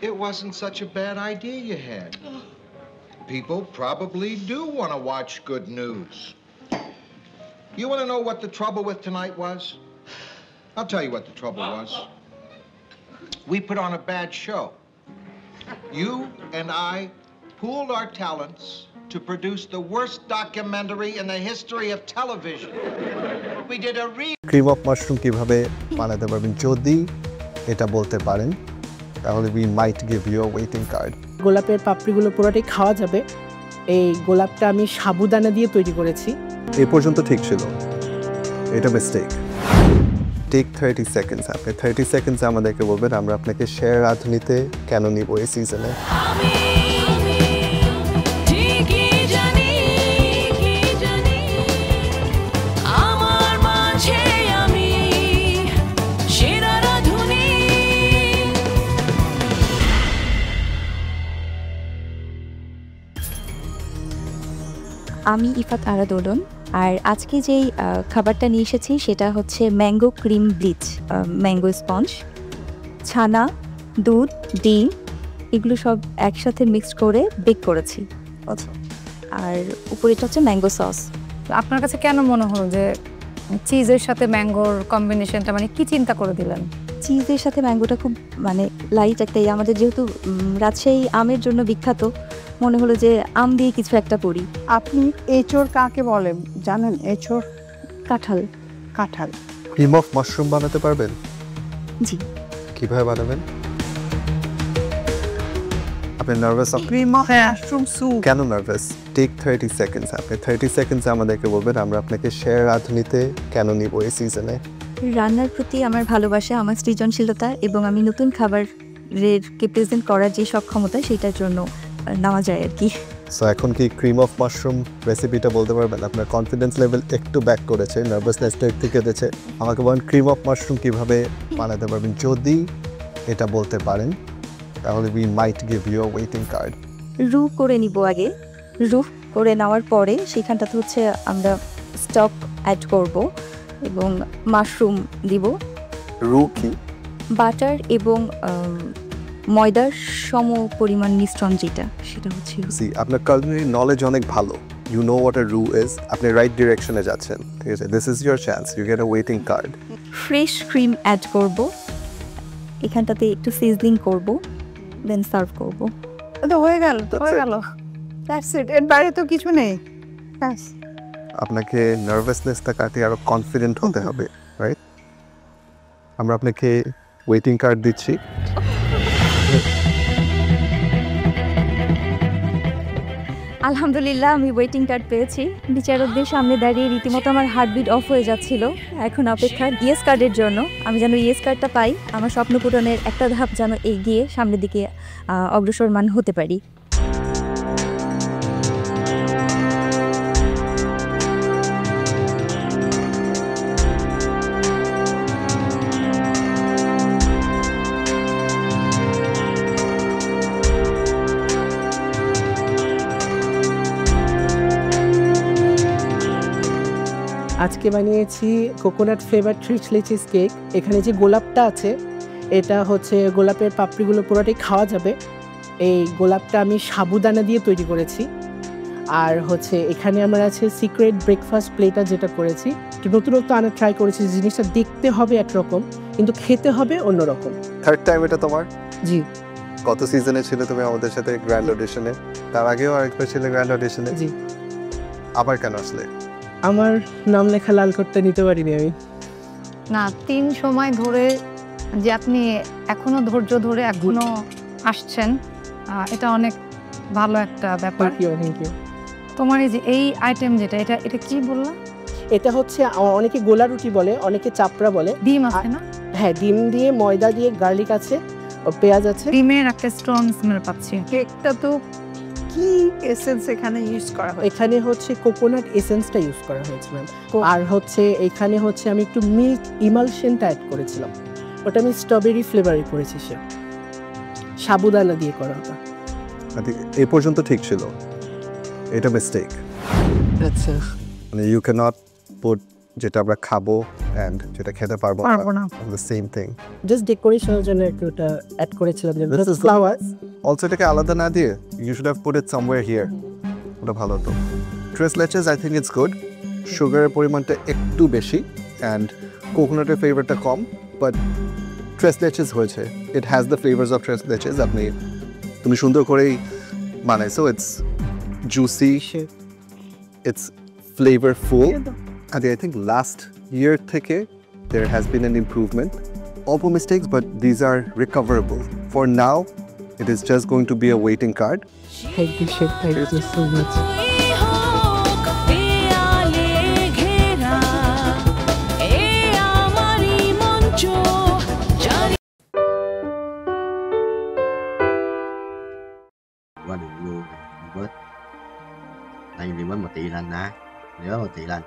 It wasn't such a bad idea you had. People probably do want to watch good news. You want to know what the trouble with tonight was? I'll tell you what the trouble was. We put on a bad show. You and I pooled our talents to produce the worst documentary in the history of television. We did a cream of mushroom কিভাবে বানাতে পারবেন যদি এটা বলতে পারেন তাহলে we might give you a waiting card. গোলাপের পাপড়িগুলো পুরোটাই খাওয়া যাবে। এই গোলাপটা আমি সাবুদানা দিয়ে তৈরি করেছি। এই পর্যন্ত ঠিক ছিল। এটা মিস্টেক। Take 30 seconds. আপনি 30 seconds আমাদেরকে বলবেন আমরা আপনাকে শেয়ার রাঁধুনিতে কেন নিব এই সিজনে। আমি ইফাত আরা দোলন আর আজকে যেই খাবারটা নিয়ে এসেছি সেটা হচ্ছে mango cream bleach mango sponge ছানা দুধ ডিম এগুলো সব একসাথে মিক্সড করে বেক করেছি আচ্ছা আর উপরেটা হচ্ছে ম্যাঙ্গো সস। আপনার কাছে কেন মনে হলো যে চিজের সাথে ম্যাঙ্গোর কম্বিনেশনটা, মানে কি চিন্তা করে দিলেন? চিজের সাথে ম্যাঙ্গোটা খুব মানে লাইট একটাই, আমাদের যেহেতু রাজশাহী আমের জন্য বিখ্যাত, মনে হলো যে আম দিয়ে কিছু একটা করি। আপনি এঁচোড় কাকে বলেন জানেন? এঁচোড় কাঁঠাল। কাঁঠাল। ক্রিম অফ মাশরুম বানাতে পারবেন? জি। কিভাবে বানাবেন? আপনি nervous? Cream of mushroom soup. কেন নার্ভাস? Take 30 seconds. আপনি 30 সেকেন্ডস আমাদেরকে বলবেন আমরা আপনাকে শেয়ার রাঁধুনিতে কেন নিব এই সিজনে। রান্নার প্রতি আমার ভালোবাসা, আমার সৃজনশীলতা এবং আমি নতুন খাবারেরকে প্রেজেন্ট করার যে সক্ষমতা, সেটার জন্য নেওয়া যায় আর কি। সো এখন কি ক্রিম অফ মাশরুম রেসিপিটা বলতে পারবেন? আপনার কনফিডেন্স লেভেল একটু ব্যাক করেছে, নার্ভাসনেসটা একটু কেটেছে। আমাকে বলেন ক্রিম অফ মাশরুম কিভাবে বানাতে পারবেন। যদি এটা বলতে পারেন তাহলে we might give you a waiting card. রু করে নিব আগে। রু করে নেওয়ার পরে সেখানটাতে হচ্ছে আমরা স্টক অ্যাড করব এবং মাশরুম দিব। রু কি? বাটার এবং ময়দার সম পরিমাণ মিশ্রণ, যেটা সেটা হচ্ছে। সি আপনার কালনারি নলেজ অনেক ভালো। ইউ নো হোয়াট আ রু ইজ। আপনি রাইট ডিরেকশনে যাচ্ছেন, ঠিক আছে? This is your chance, you get a waiting card. Fresh cream add করব, এখানটাতে একটু সিজলিং করব, দেন সার্ভ করব। তো হয়ে গেল, তো হয়ে গেল। দ্যাটস ইট, এর বাইরে তো কিছু নেই। ব্যাস। আপনাকে নার্ভাসনেসটা কাটিয়ে আরো কনফিডেন্ট হতে হবে, রাইট? আমরা আপনাকে ওয়েটিং কার্ড দিচ্ছি। আলহামদুলিল্লাহ, আমি ওয়েটিং কার্ড পেয়েছি। বিচারকদের সামনে দাঁড়িয়ে রীতিমতো আমার হার্টবিট অফ হয়ে যাচ্ছিল। এখন অপেক্ষা ইয়েস কার্ডের জন্য। আমি যেন ইয়েস কার্ডটা পাই, আমার স্বপ্ন পূরণের একটা ধাপ যেন এগিয়ে সামনের দিকে অগ্রসরমান হতে পারি। আজকে বানিয়েছি কোকোনাট ফ্লেভার ট্রিক্স লেচিস কেক। এখানে যে গোলাপটা আছে, এটা হচ্ছে গোলাপের পাপড়িগুলো পুরোটাই খাওয়া যাবে। এই গোলাপটা আমি সাবুদানা দিয়ে তৈরি করেছি। আর হচ্ছে এখানে আমার আছে সিক্রেট ব্রেকফাস্ট প্লেটার, যেটা করেছি একটু নতুনত্ব আনা ট্রাই করেছি। জিনিসটা দেখতে হবে একরকম, কিন্তু খেতে হবে অন্যরকম। থার্ড টাইম এটা তোমার? জি। কত সিজনে ছিল তুমি আমাদের সাথে গ্র্যান্ড অডিশনে? তার আগেও আরেকবার ছিল গ্র্যান্ড অডিশনে? জি। আবার কেন আসলে? আমার নাম লেখা লাল করতে নিতে পারিনি আমি। না, 3 সময় ধরে যে আপনি এখনো ধৈর্য ধরে এখনো আসছেন, এটা অনেক ভালো একটা ব্যাপার। Thank you. তোমার এই যে এই আইটেম যেটা, এটা কি বললা? এটা হচ্ছে অনেকে গোলা রুটি বলে, অনেকে চাপড়া বলে। ডিম আছে না? হ্যাঁ, ডিম দিয়ে, ময়দা দিয়ে, গার্লিক আছে, পেঁয়াজ আছে। ডিমের একটা স্ট্রং স্মেল পাচ্ছি। কেকটা তো কি এসেন্স এখানে ইউজ করা হয়? এখানে হচ্ছে কোকোনাট এসেন্সটা ইউজ করা হয়েছে ম্যাম। আর হচ্ছে এখানে হচ্ছে আমি একটু মিল্ক ইমালশনটা অ্যাড করেছিলাম, ওটা আমি স্ট্রবেরি ফ্লেভারে করেছি। সে সাবুদানা দিয়ে করা ওটা। এই পর্যন্ত ঠিক ছিল, এটা মিস্টেক। আচ্ছা, মানে ইউ ক্যান নট পুট যেটা আমরা খাবো এন্ড যেটা খেতে পারবো না, দ্য সেম থিং। জাস্ট ডেকোরেশনের জন্য একটু ওটা অ্যাড করেছিলাম, যে ফ্লাওয়ার্স। অলসো এটাকে আলাদা না দিয়ে you should have put it somewhere here, ওটা ভালো হতো। Tres leches I think it's good. সুগারের পরিমাণটা একটু বেশি অ্যান্ড কোকোনাটের ফ্লেভারটা কম, বাট ট্রেস লেচেস হয়েছে। It has the flavours of tres leches. তুমি সুন্দর করেই বানাইছো। It's juicy, it's flavourful. And I think last year থেকে there has been an improvement. All mistakes, but these are recoverable. For now, it is just going to be a waiting card. Thank you, Chef. Thank you so much. Qua đường luôn bớt. Anh thì mất 1 tỷ lần nè. Nếu 1 tỷ lần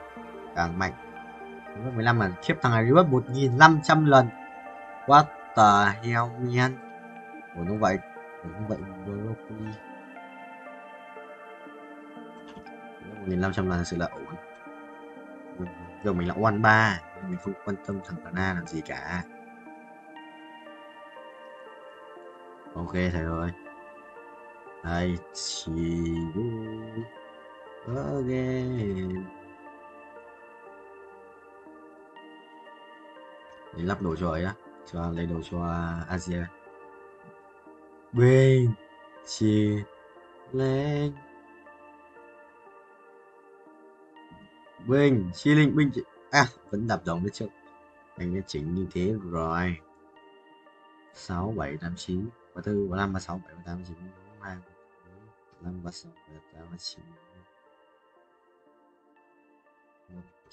càng mạnh. 15 lần khiếp, thằng này reward 1.500 lần. What the hell man. Ủa nó vậy broccoli 1.500 lần thật sự là ổn. Giờ mình là one 3, mình không quan tâm thằng Tana làm gì cả. Ok thầy rồi. I see you again. Để lắp đồ cho ấy á, cho lấy đồ cho Asia. Bên chia lên Bình Chi Linh Bình vẫn đập đồng biết trước. Anh đã chỉnh như thế rồi. 6 7 8 9 34 35 36 7 38 9 2 5 36 7 9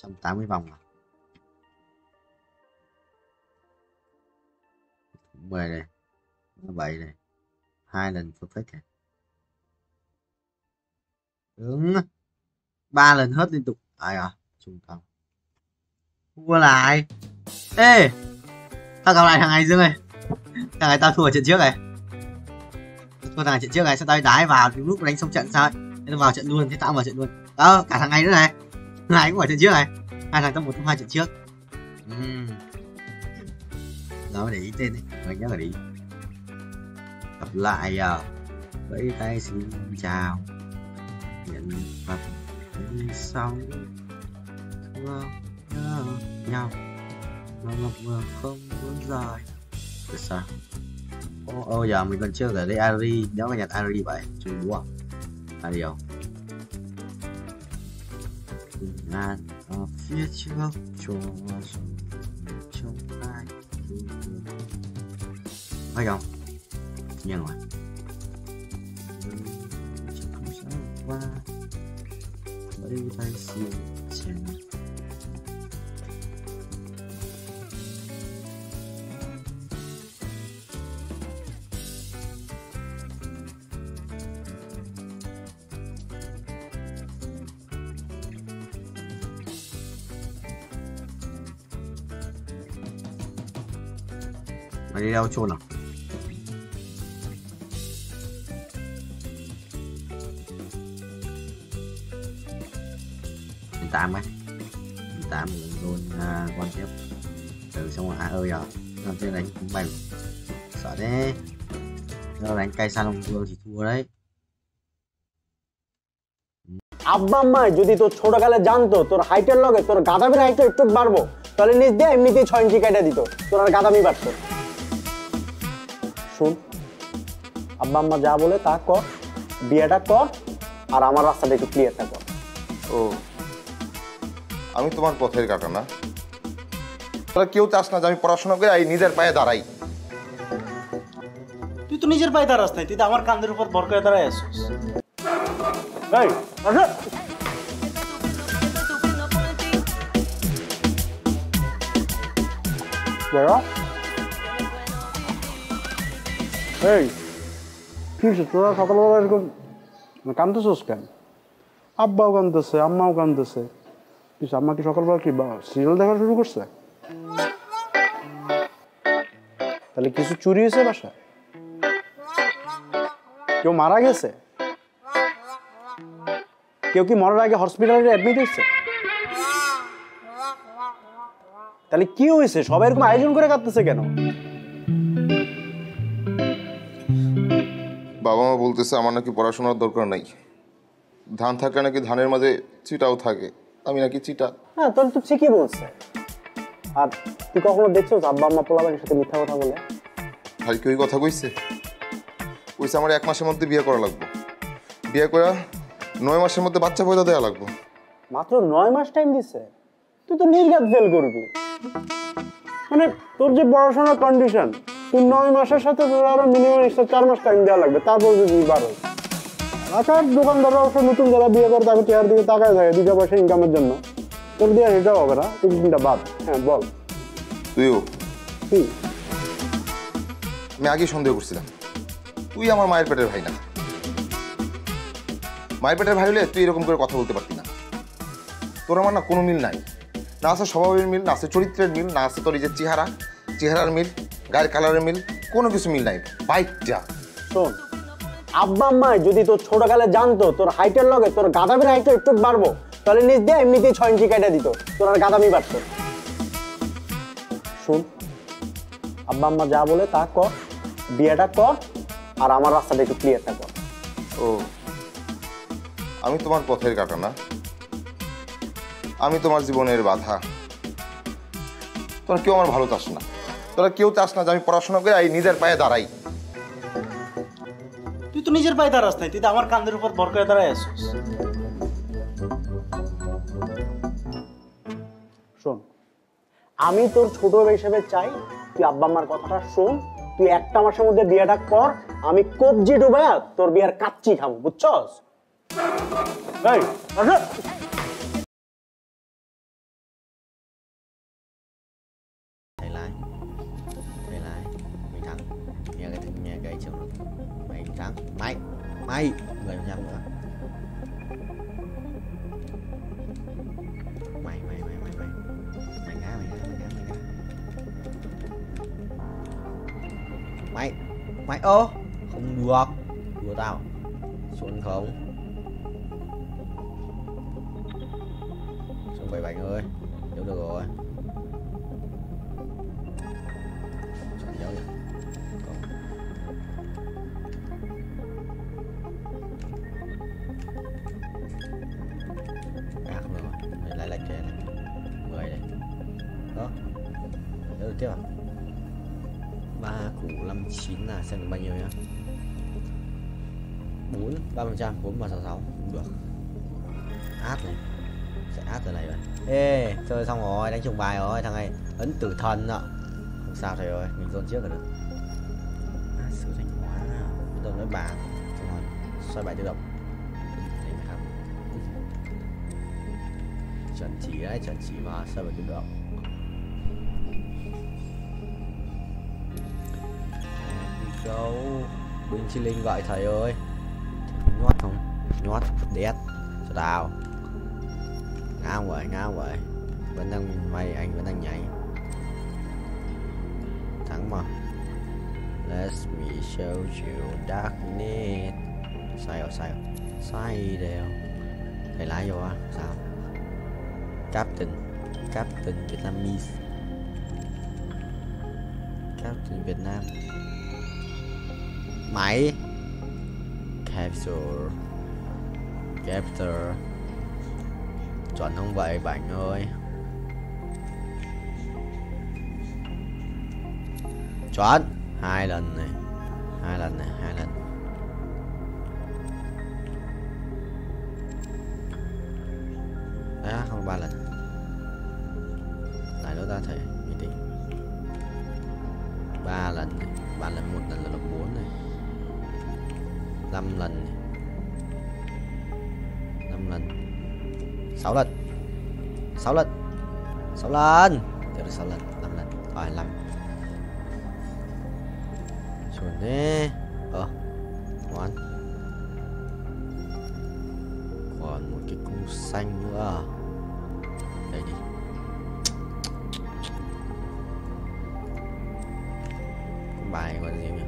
180 vòng à. 10 này 7 này 2 lần perfect này. Đúng 3 lần hết liên tục. Ai à trung tâm thua lại. Ê tao gặp lại thằng này Dương ơi. Thằng này tao thua ở trận trước này. Thua thằng trận trước này, sao tao đái vào thì lúc đánh xong trận sao ấy. Tao vào trận luôn, thế tao vào trận luôn. Đó cả thằng này nữa này. Thằng này cũng ở trận trước này. Hai thằng trong 1 trong 2 trận trước. Đó để ý tên đấy, mình nhớ là đi. Gặp lại vẫy tay xin chào. Hiện vật đi sau thương nhau mà ngập ngừng không muốn rời. Được sao? Ô giờ mình còn chưa ở đây Ari, nếu mà nhặt Ari vậy chú búa Ari không? Ngàn ở phía trước cho trong ai phải không? Nghe rồi. Không sao qua vẫy tay xin chào. Mày đi đâu chôn à? Mình 8 ấy. Mình 8 luôn quan tiếp. Từ xong rồi ơi giờ. Làm chơi đánh cũng bành. Sợ đấy. Nếu đánh cây Sa Long Vương thì thua đấy. আব্বা আম্মা যদি তোর ছোটকালে জানতো তোর হাইটের লগে তোর গাদামির হাইটটা একটু বাড়বো তাহলে নিজ দিয়ে এমনিতেই 6 ইঞ্চি কাটা দিত তোর আর গাদামি বাড়তো শুন আব্বা আম্মা যা বলে তা কর বিয়েটা কর আর আমার রাস্তাটা একটু ক্লিয়ারটা কর ও আমি তোমার পথের কাটা না তোরা কেউ চাস না যে আমি পড়াশোনা করে এই নিজের পায়ে দাঁড়াই তুই তো নিজের পায়ে দাঁড়াস নাই তুই তো আমার কাঁধের উপর ভর করে দাঁড়ায় আছিস এই আসো Where? Hey, কি তোরা সকালবেলা এরকম কাঁদতেছিস কেন? আব্বাও কাঁদতেছে, আম্মাও কাঁদতেছে। কিছু আম্মা কি সকালবেলা কি সিরিয়াল দেখা শুরু করছে? তাহলে কিছু চুরি হয়েছে বাসায়? কেউ মারা গেছে? কেউ কি মরার আগে হসপিটালে অ্যাডমিট হয়েছে? তাহলে কি হয়েছে সবাই এরকম আয়োজন করে কাঁদতেছে কেন? বাবা মা বলতেছে আমার নাকি পড়াশোনার দরকার নাই ধান থাকলে নাকি ধানের মাঝে চিটাও থাকে আমি নাকি চিটা হ্যাঁ তাহলে তো ঠিকই বলছে আর তুই কখনো দেখছো আব্বা আম্মা পোলাপানের সাথে মিথ্যা কথা বলে ভাই কি ওই কথা কইছে কইছে আমার 1 মাসের মধ্যে বিয়ে করা লাগবে বিয়ে করা 9 মাসের মধ্যে বাচ্চা পয়দা দেওয়া লাগবে মাত্র 9 মাস টাইম দিছে তুই তো নির্ঘাত ফেল করবি মানে তোর যে পড়াশোনার কন্ডিশন তুই 9 মাসের সাথে তোর আরো মিনিমাম 4 মাস টাইম দেওয়া লাগবে তারপর যদি বাড়ো আচ্ছা দোকানদাররা অবশ্য নতুন যারা বিয়ে করে তাকে চেয়ার দিকে তাকায় থাকে 2 পয়সা ইনকামের জন্য তোর দিয়ে সেটাও হবে না তুই চিন্তা বাদ হ্যাঁ বল তুইও কি আমি আগে সন্দেহ করছিলাম তুই আমার মায়ের পেটের ভাই না মায়ের পেটের ভাই হলে তুই এরকম করে কথা বলতে পারতি না তোর আমার না কোনো মিল নাই না আছে স্বভাবের মিল না আছে চরিত্রের মিল না আছে তোর এই যে চেহারার মিল গায়ের কালারের মিল কোনো কিছু মিল নাই বাইকটা শোন আব্বা আম্মা যদি তোর ছোটকালে জানতো তোর হাইটের লগে তোর গাদামির হাইটটা একটু বাড়বো তাহলে নিজ দিয়ে এমনিতেই 6 ইঞ্চি কাটা দিত তোর আর গাদামি বাড়তো শুন আব্বা আম্মা যা বলে তা কর বিয়েটা কর আর আমার রাস্তাটা একটু ক্লিয়ারটা কর ও আমি তোমার পথের কাঁটা না, আমি তোমার জীবনের বাধা। তোরা কেউ আমার ভালো চাস না, তোরা কেউ চাস না যে আমি পড়াশোনা করে এই নিজের পায়ে দাঁড়াই। তুই তো নিজের পায়ে দাঁড়াস নাই, তুই তো আমার কাঁধের উপর ভর করে দাঁড়ায় আসছিস। শোন, আমি তোর ছোট হিসেবে চাই তুই আব্বা আম্মার কথাটা শোন, তুই একটা মাসের মধ্যে বিয়েটা কর, আমি কবজি ডুবায়া তোর বিয়ার কাচ্চি খাবো, বুঝছস? এই আসো। Thầy lại mày thắng, nghe cái chừng mày thắng, mày 10% nữa. Mày ngã. Mày ô không được, đùa tao xuân không xuân 77 ơi, được rồi xuân nhớ vậy. Không được rồi, mày lại lệch này 10 này đó, được chưa? 3 củ 59 là xem được bao nhiêu nhá. 4 3%, 4 và 66 cũng được. Át này. Sẽ át từ này rồi. Ê, chơi xong rồi, đánh trùng bài rồi, thằng này ấn tử thần ạ. Không sao thầy ơi, mình dồn trước là được. Sử thanh hóa. Bắt đầu nói bà. Xong rồi, xoay bài tự động. Đấy phải không? Chuẩn chỉ đấy, chuẩn chỉ mà, xoay bài tự động. Go. Bên Chi Linh gọi thầy ơi. Nhót không? Nhót, đét. Cho tao. Ngao vậy. Vẫn đang mày, anh vẫn đang nhảy. Thắng mà. Let me show you darkness. Sai đều. Thầy lái vô á, sao? Captain Vietnamese. Captain Việt Nam. Máy Capture chuẩn không vậy bạn ơi? Chuẩn 2 lần này. Đấy, không 3 lần. Lại nữa ta thể như tí 3 lần này. 3 lần, 1 lần là 4 này. 5 lần này. 5 lần 6 lần 6 lần 6 lần được 6 lần 5 lần rồi 5 chuẩn đi ngoan. Còn một cái cung xanh nữa đây đi. Bài gọi là gì nhỉ?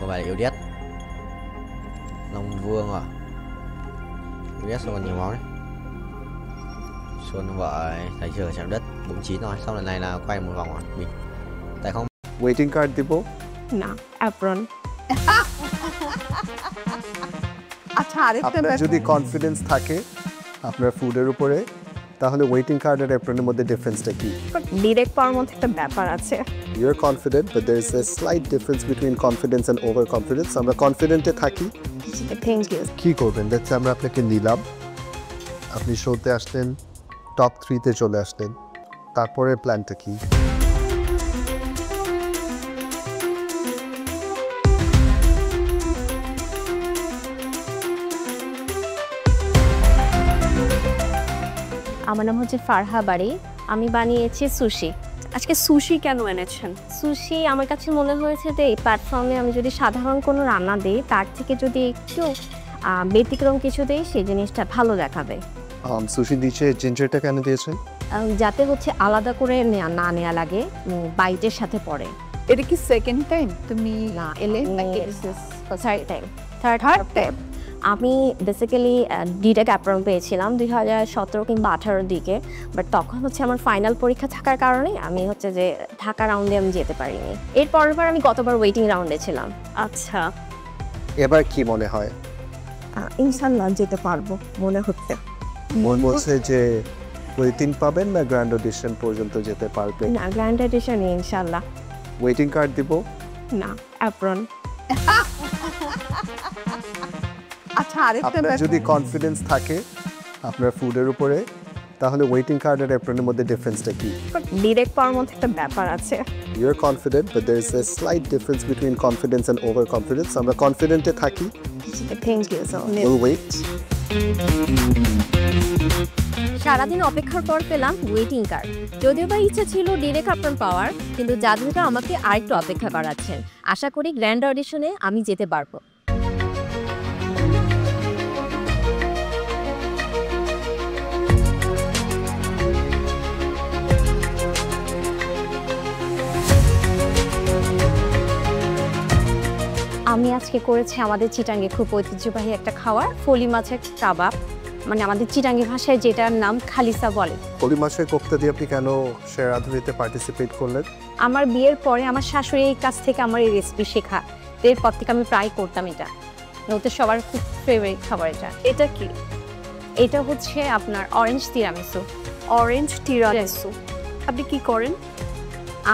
Có bài yêu đét Long Vương à? Yêu đét xong còn nhiều máu đấy. Xuân vợ thấy chưa, chạm đất 49 rồi. Xong lần này là quay một vòng rồi mình. Tại không waiting card দিব না, apron. আচ্ছা, আরেকটা আপনার যদি confidence থাকে আপনার ফুডের উপরে, তাহলে ওয়েটিং কার্ড আর অ্যাপ্রনের মধ্যে ডিফারেন্সটা কি? ডিরেক্ট পাওয়ার মধ্যে একটা ব্যাপার আছে। You're confident, but there is a slight difference between confidence and overconfidence. আমরা কনফিডেন্টে থাকি। Thank you. কি করবেন? দেখছি আমরা আপনাকে নিলাম, আপনি শোতে আসলেন, টপ 3-তে চলে আসলেন, তারপরে প্ল্যানটা কি? আমার নাম হচ্ছে ফারহা বাড়ি, আমি বানিয়েছি সুশি। আজকে সুশি কেন এনেছেন? সুশি আমার কাছে মনে হয়েছে যে এই প্ল্যাটফর্মে আমি যদি সাধারণ কোনো রান্না দিই তার থেকে যদি একটু ব্যতিক্রম কিছু দিই সেই জিনিসটা ভালো দেখাবে। সুশি নিচে জিঞ্জারটা কেন দিয়েছেন? যাতে হচ্ছে আলাদা করে না নেওয়া লাগে, বাইটের সাথে পড়ে। এটা কি সেকেন্ড টাইম তুমি এলে? Third time. আমি বেসিক্যালি ডিটেক অ্যাপ্রন পেয়েছিলাম 2017 কিংবা 18 দিকে, বাট তখন হচ্ছে আমার ফাইনাল পরীক্ষা থাকার কারণে আমি হচ্ছে যে ঢাকা রাউন্ডে আমি যেতে পারিনি। এর পরের বার আমি গতবার ওয়েটিং রাউন্ডে ছিলাম। আচ্ছা, এবার কি মনে হয়? ইনশাল্লাহ যেতে পারবো মনে হচ্ছে। মন বলছে যে ওয়েটিং পাবেন না গ্র্যান্ড অডিশন পর্যন্ত যেতে পারবে? না, গ্র্যান্ড অডিশনে ইনশাল্লাহ। ওয়েটিং কার্ড দিব? না, অ্যাপ্রন। আচ্ছা, আরেকটা আপনার যদি কনফিডেন্স থাকে আপনার ফুডের উপরে, তাহলে ওয়েটিং কার্ড আর অ্যাপ্রনের মধ্যে ডিফারেন্সটা কি? ডিরেক্ট পাওয়ার মধ্যে একটা ব্যাপার আছে। You're confident, but there is a slight difference between confidence and overconfidence. আমরা কনফিডেন্টে থাকি। Thank you so much. We'll wait. সারাদিন অপেক্ষার পর পেলাম ওয়েটিং কার্ড। যদিও বা ইচ্ছা ছিল ডিরেক্ট অ্যাপ্রন পাওয়ার, কিন্তু জাজুকা আমাকে আরেকটু অপেক্ষা করাচ্ছেন। আশা করি গ্র্যান্ড অডিশনে আমি যেতে পারবো। আমি আজকে করেছি আমাদের চিটাঙ্গে খুব ঐতিহ্যবাহী একটা খাবার, ফলি মাছের কাবাব, মানে আমাদের চিটাঙ্গি ভাষায় যেটার নাম খালিসা বলে। ফলি মাছের কোফতা দিয়ে আপনি কেন শেয়ার রাঁধুনিতে পার্টিসিপেট করলেন? আমার বিয়ের পরে আমার শাশুড়ির কাছ থেকে আমার এই রেসিপি শেখা, এরপর থেকে আমি প্রায় করতাম এটা। ওদের সবার খুব ফেভারিট খাবার এটা। এটা কি? এটা হচ্ছে আপনার অরেঞ্জ তিরামিসু। Orange tiramisu. আপনি কি করেন?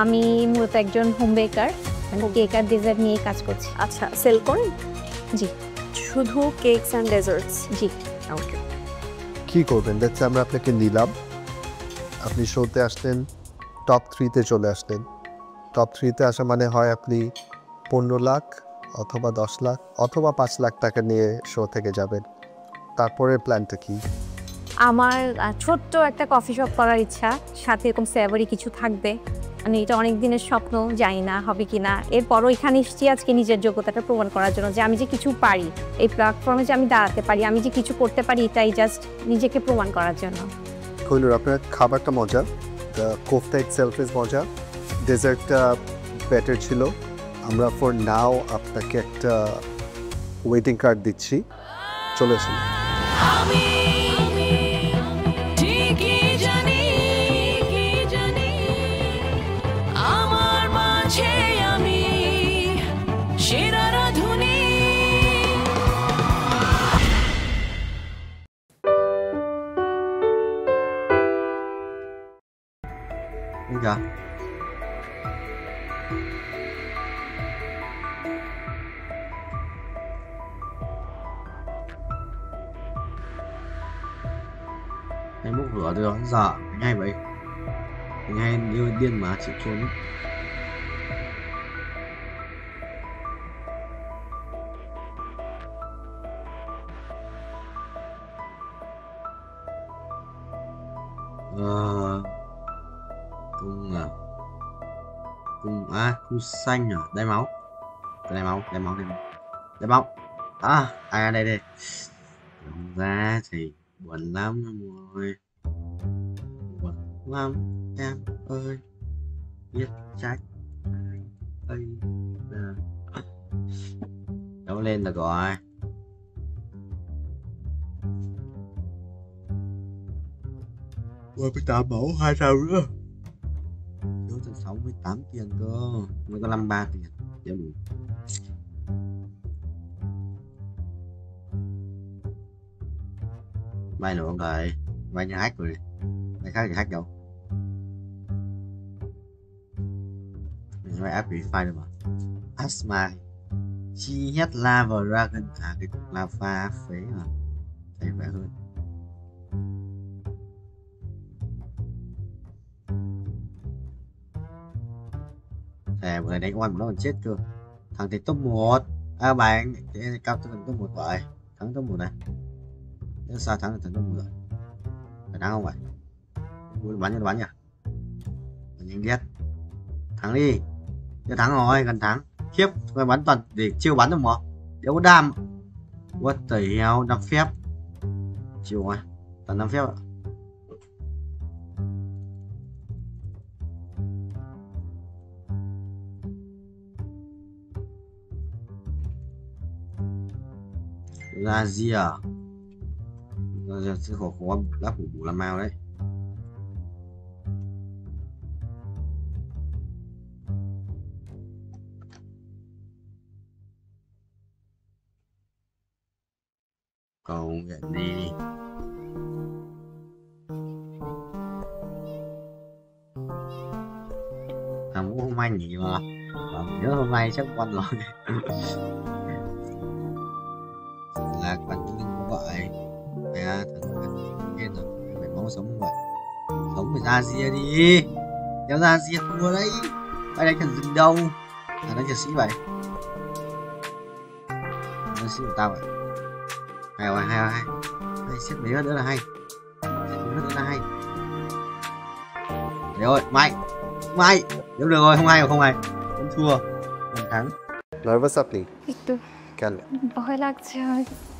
আমি মূলত একজন হোম বেকার, মানে কেক আর ডেজার্ট নিয়ে কাজ করছি। আচ্ছা, সেল করেন? জি। শুধু কেকস অ্যান্ড ডেজার্টস? জি। ওকে। কি করবেন? দেখতে আমরা আপনাকে নিলাম, আপনি শোতে আসলেন, টপ 3-তে চলে আসলেন। টপ 3-তে আসা মানে হয় আপনি 15 লাখ অথবা 10 লাখ অথবা 5 লাখ টাকা নিয়ে শো থেকে যাবেন। তারপরে প্ল্যানটা কি? আমার ছোট্ট একটা কফি শপ করার ইচ্ছা, সাথে এরকম স্যাভারি কিছু থাকবে। মানে এটা অনেক দিনের স্বপ্ন, জানি না হবে কিনা। এরপরও এখানে এসেছি আজকে নিজের যোগ্যতাটা প্রমাণ করার জন্য, যে আমি যে কিছু পারি, এই প্ল্যাটফর্মে যে আমি দাঁড়াতে পারি, আমি যে কিছু করতে পারি, এটাই জাস্ট নিজেকে প্রমাণ করার জন্য। কইলুর, আপনার খাবারটা মজা, কোফতা ইটসেলফ ইজ মজা, ডেজার্টটা বেটার ছিল। আমরা ফর নাও আপনাকে একটা ওয়েটিং কার্ড দিচ্ছি, চলে আসুন। Dạ. Anh bốc lửa được giờ anh hay vậy, anh hay như điên mà chịu trốn. Cung xanh à, đáy máu, đáy máu, đáy máu, đáy máu, đáy máu. Đây đây. Không ra thì buồn lắm rồi, buồn lắm em ơi, biết trách anh ơi là đâu lên là gọi. Ôi, 18 mẫu 2 sao nữa. Thiếu từ 68 tiền cơ, mới có 53 tiền. Để đủ. Vay nữa không rồi, vay nhà hack rồi. Vay khác thì hack đâu. Mình vay app Refine rồi mà. Asma chi hết lava dragon, cái cục lava phế à. Thấy khỏe hơn. Bữa nay đánh oan của nó còn chết cơ. Thằng thì top 1. Bạn thế cao thằng top 1 vậy. Thắng top 1 này. Nếu sao thắng là thằng top 10. Phải thắng không vậy? Bắn nhỉ? Nhanh ghét. Thắng đi. Chưa thắng rồi, gần thắng. Khiếp, phải bắn toàn để chiêu bắn được mà. Đéo có đam. What the hell, 5 phép. Chiều rồi. Toàn 5 phép ạ. Razia. Razia sẽ khó lá phủ bù làm màu đấy. Cậu nhận đi. Hôm nay nghỉ mà. Nhớ hôm nay chắc quan rồi. Là bản thân mình gọi mẹ thần yên rồi phải mong sống như vậy, sống phải ra ria đi, kéo ra ria thua đấy, bay đánh thằng rừng đâu đánh nhật sĩ vậy, nhật sĩ của tao vậy, hay rồi hay xếp mấy nữa là hay, xếp mấy nữa là hay, đấy rồi mày nếu được rồi, không hay không thua, mình thắng. Nervous আপনি? একটু কেন? ভয় লাগছে,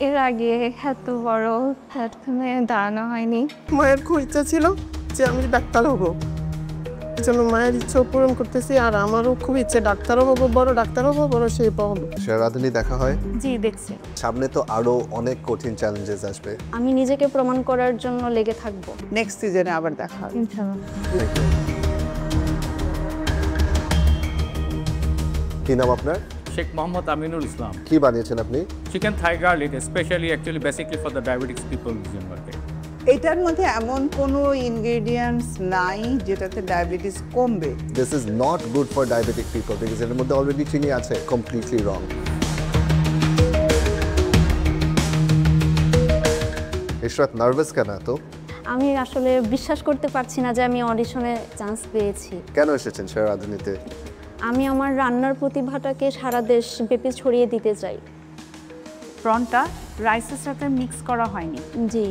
এর আগে এত বড় প্ল্যাটফর্মে দাঁড়ানো হয়নি। মায়ের খুব ইচ্ছা ছিল যে আমি ডাক্তার হব, এই জন্য মায়ের ইচ্ছা পূরণ করতেছি। আর আমারও খুব ইচ্ছে ডাক্তারও হবো, বড় ডাক্তার হবো, বড় সেই পাবো। শেরাদনি দেখা হয়? জি দেখছি। সামনে তো আরো অনেক কঠিন চ্যালেঞ্জেস আসবে। আমি নিজেকে প্রমাণ করার জন্য লেগে থাকবো। নেক্সট সিজনে আবার দেখা হবে ইনশাআল্লাহ। কি নাম আপনার? Sheikh Mohammad Aminul Islam. কি বানিয়েছেন আপনি? Chicken thigh garlic, especially actually basically for the diabetics people in market. এটার মধ্যে এমন কোনো ইনগ্রেডিয়েন্টস নাই যেটাতে ডায়াবেটিস কমবে। This is not good for diabetic people because এর মধ্যে অলরেডি চিনি আছে। Completely wrong. ইশরাত নার্ভাস কেন তো? আমি আসলে বিশ্বাস করতে পারছি না যে আমি অডিশনে চান্স পেয়েছি। কেন এসেছেন শেরাদনিতে? আমি আমার রান্নার প্রতিভাটাকে সারা দেশ ব্যাপী ছড়িয়ে দিতে চাই। প্রনটা রাইসের সাথে মিক্স করা হয়নি। জি,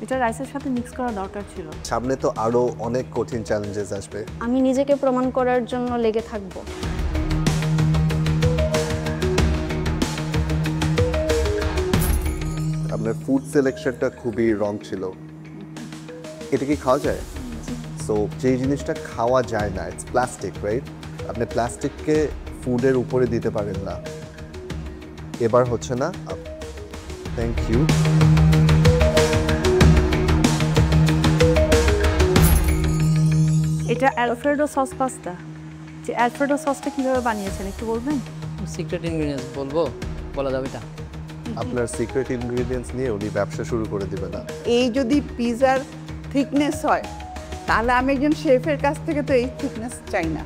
এটা রাইসের সাথে মিক্স করা দরকার ছিল। সামনে তো আরো অনেক কঠিন চ্যালেঞ্জেস আসবে। আমি নিজেকে প্রমাণ করার জন্য লেগে থাকবো। আপনার ফুড সিলেকশনটা খুবই রং ছিল। এটা কি খাওয়া যায়? সো যে জিনিসটা খাওয়া যায় না, ইটস প্লাস্টিক, রাইট? আপনি প্লাস্টিককে ফুডের উপরে দিতে পারেন না। এবার হচ্ছে না। Thank you. এটা অ্যালফ্রেডো সস পাস্তা। যে অ্যালফ্রেডো সসটা কিভাবে বানিয়েছেন একটু বলবেন? সিক্রেট ইনগ্রেডিয়েন্টস বলবো, বলা যাবে এটা? আপনার সিক্রেট ইনগ্রেডিয়েন্টস নিয়ে উনি ব্যবসা শুরু করে দিবে না। এই যদি পিজার থিকনেস হয় তাহলে আমি একজন শেফের কাছ থেকে তো এই থিকনেস চাই না।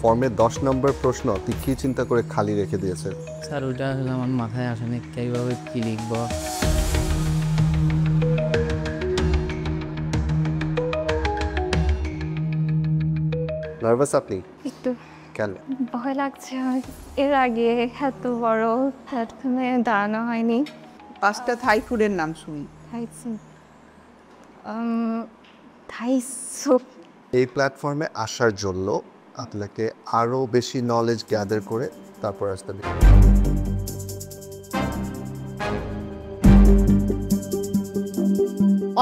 ফর্মে 10 নম্বর প্রশ্ন আপনি কি চিন্তা করে খালি রেখে দিয়েছেন? স্যার ওইটা আসলে আমার মাথায় আসেনি, কিভাবে কি লিখবো। নার্ভাস আপনি? একটু। কেন? ভয় লাগছে, এর আগে এত বড় প্ল্যাটফর্মে দাঁড়ানো হয়নি। 5টা থাই ফুডের নাম শুনি। Thai soup. এই প্ল্যাটফর্মে আসার জন্য আপনাকে আরো বেশি নলেজ গ্যাদার করে তারপর আসতে হবে।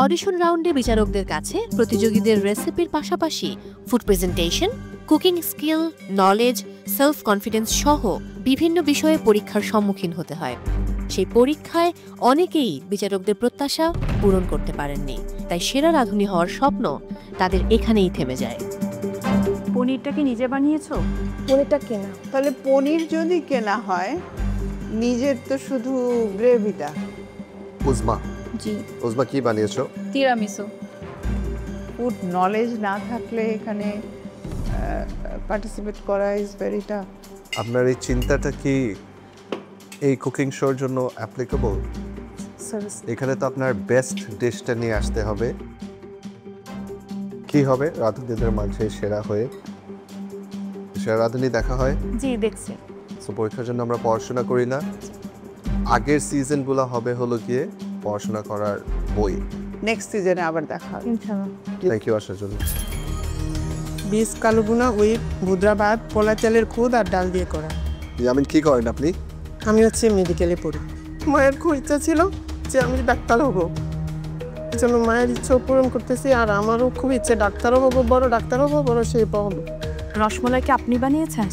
অডিশন রাউন্ডে বিচারকদের কাছে প্রতিযোগীদের রেসিপির পাশাপাশি food presentation, cooking skill, knowledge, self confidence সহ বিভিন্ন বিষয়ে পরীক্ষার সম্মুখীন হতে হয়। সেই পরীক্ষায় অনেকেই বিচারকদের প্রত্যাশা পূরণ করতে পারেননি, তাই সেরা রাঁধুনি হওয়ার স্বপ্ন তাদের এখানেই থেমে যায়। পনিরটা কি নিজে বানিয়েছো? পনিরটা কেনা। তাহলে পনির যদি কেনা হয়, নিজের তো শুধু গ্রেভিটা। উজমা। জি। উজমা কি বানিয়েছো? তিরামিসু। ফুড নলেজ না থাকলে এখানে পার্টিসিপেট করা ইজ ভেরি টাফ। আপনার এই চিন্তাটা কি এই কুকিং শোর জন্য অ্যাপ্লিকেবল? এখানে তো আপনার বেস্ট ডিশটা নিয়ে আসতে হবে। কি হবে রাঁধুনিদের মাঝে সেরা হয়ে? সেরা রাঁধুনি দেখা হয়? জি দেখছি। সো পরীক্ষার জন্য আমরা পড়াশোনা করি না। আগের সিজনগুলো হবে হলো গিয়ে পড়াশোনা করার বই। নেক্সট সিজনে আবার দেখা হবে ইনশাআল্লাহ। থ্যাংক ইউ আসার জন্য। বীজ কালুগুনা উইথ ভুদ্রা ভাত, পোলা চালের খুদ আর ডাল দিয়ে করা। ইয়ামিন কি করেন আপনি? আমি হচ্ছে মেডিকেলে পড়ি। মায়ের খুব ইচ্ছা ছিল যে আমি ডাক্তার হব, এই জন্য মায়ের ইচ্ছা পূরণ করতেছি। আর আমারও খুব ইচ্ছে ডাক্তারও হবো, বড় ডাক্তার হবো, বড় সেই পাবো। রসমলাই কি আপনি বানিয়েছেন?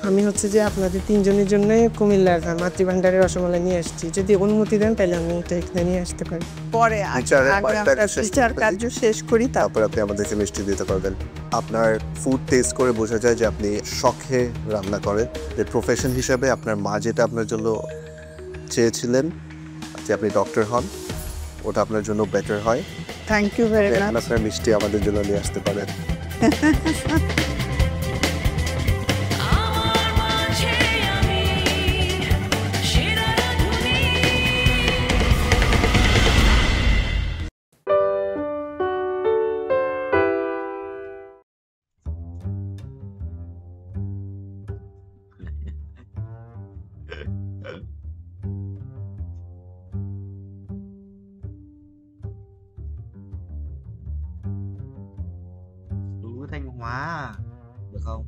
আমি হচ্ছে যে আপনাদের তিনজনের জন্য কুমিল্লার মাতৃভান্ডারের রসমালাই নিয়ে আসছি, যদি অনুমতি দেন তাহলে আমি এটা এখানে নিয়ে আসতে পারি। পরে বিচার কার্য শেষ করি, তারপর আপনি আমাদেরকে মিষ্টি দিতে পারবেন। আপনার ফুড টেস্ট করে বোঝা যায় যে আপনি শখে রান্না করেন, যে প্রফেশন হিসাবে আপনার মা যেটা আপনার জন্য চেয়েছিলেন যে আপনি ডক্টর হন, ওটা আপনার জন্য বেটার হয়। Thank you very much. আপনার মিষ্টি আমাদের জন্য নিয়ে আসতে পারেন। Thanh Hóa được không?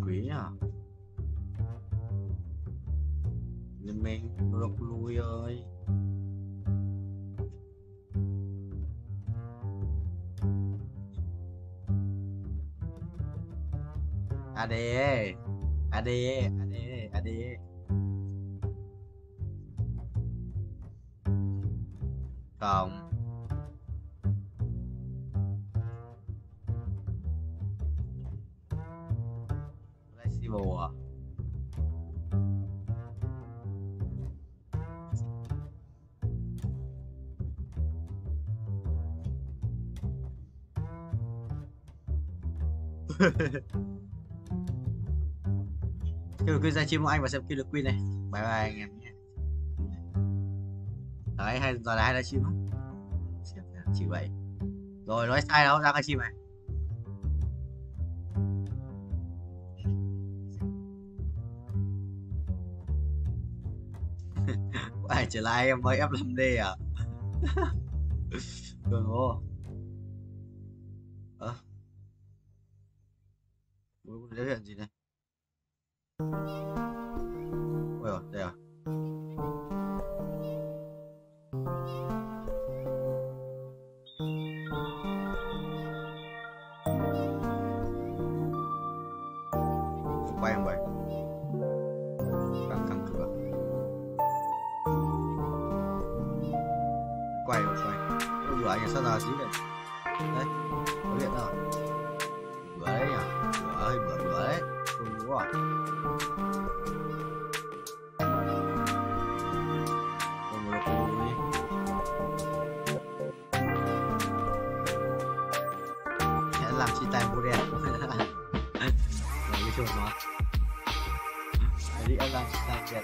Quý à? Nên mình lộc lui ơi. AD AD AD AD Còn flexible à? Kêu Queen ra chim của anh và xem kêu được Queen này. Bye bye anh em nhé. Đấy, hay giờ là hay ra chim không? Chỉ vậy. Rồi nói sai đâu, ra cái chim này. Ai trở lại em mới F5D à? Đừng vô. Biểu hiện gì đây? Ôi rồi, đây à? Quay không vậy? Căng cửa. Quay rồi, quay. Ôi vừa anh sao nào xíu này? Đấy, có hiện rồi. Bữa đấy nhỉ? Bữa đấy. Không đúng rồi. Làm chi tay bố đèn cái chuột nó đi em làm chi tay đẹp.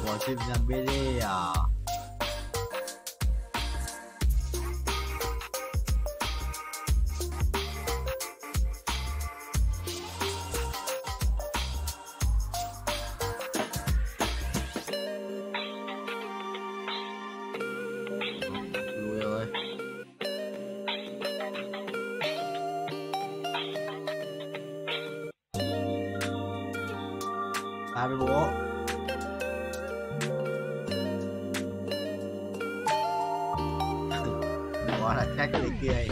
Quả chim nhằm BD à? Với bố bỏ là trách cái kia ấy.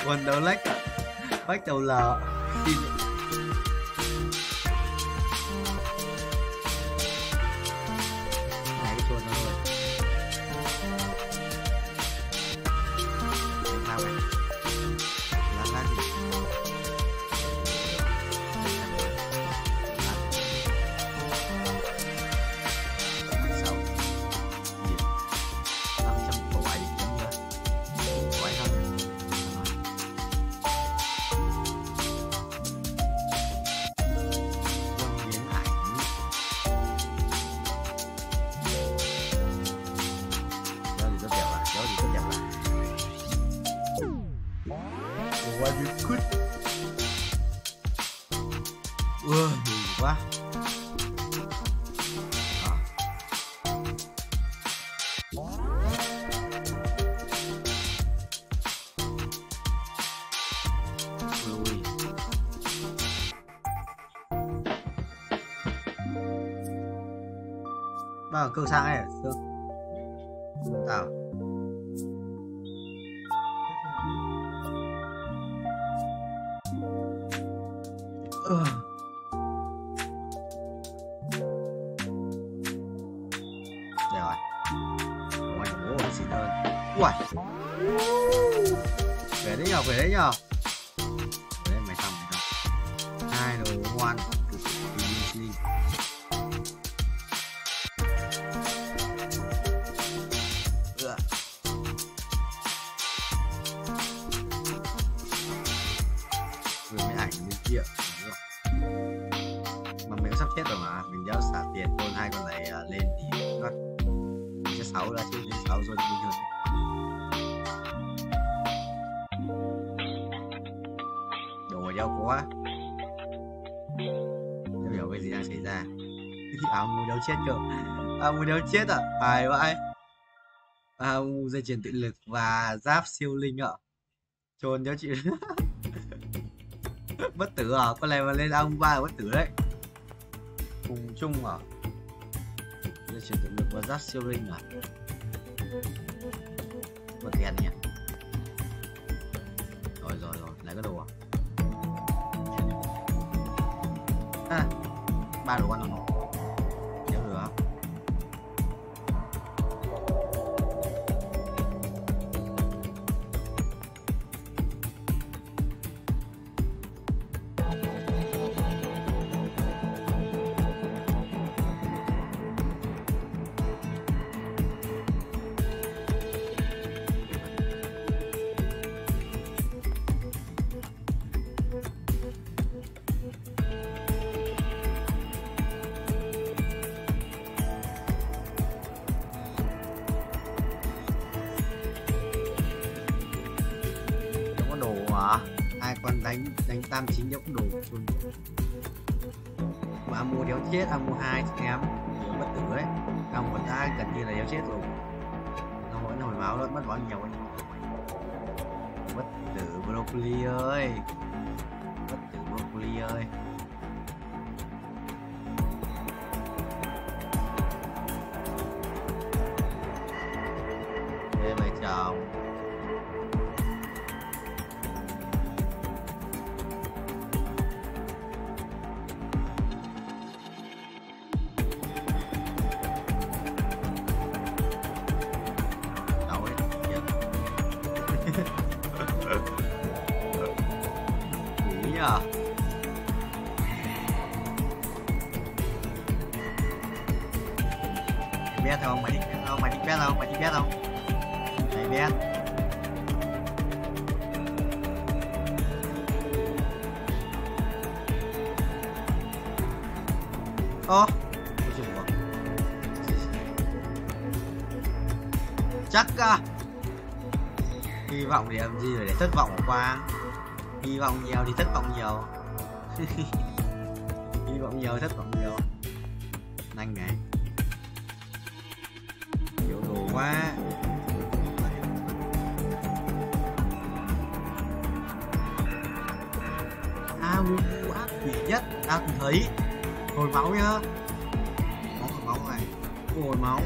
Quần đầu lách bách đầu lờ Ui, quá. Vâng, Cương sang đây. Cương. Tao. Đây rồi. Ngoài bố là xịn hơn. Uầy. Về đấy nhờ, về đấy nhờ. Đấy mày xong. Hai đồ ngoan. Mà mình có sắp xếp rồi mà mình đéo xả tiền tôn hai con này lên thì nó sẽ 6 ra chứ, 6 rồi bình thường. Đồ mà đéo có, đéo hiểu cái gì đang xảy ra. Áo mù đéo chết cơ, áo mù đéo chết à? Phải vậy. Áo mù dây chuyền tự lực và giáp siêu linh ạ. Trồn đéo chịu. Bất tử à? Con này mà lên ông 3 là bất tử đấy. Cùng chung à? Dây chuyền tự lực và giáp siêu linh à? Có tiền nhỉ? Rồi, lấy cái đồ à? À, 3 đồ ăn không? Nhớ được không? Hai con đánh tam chính nhóc đồ chun. Mà mua đéo chết, mua 2 em bất tử đấy. Ông còn ta gần như là đéo chết rồi. Nó vẫn hồi máu luôn, mất bao nhiêu anh. Bất tử broccoli ơi. Bất tử broccoli ơi. Đây mày chồng. Biết không? Mày thích biết không? Mày thích biết không? Mày thích biết không? Mày biết. Ơ chắc à? Hy vọng thì làm gì để thất vọng qua. Hy vọng nhiều thì thất vọng nhiều. Hy vọng nhiều thất vọng nhiều. Nhanh này. Nhiều đồ quá. Ác quỷ nhất ta từng thấy. Hồi máu nhá. Máu này. Hồi máu.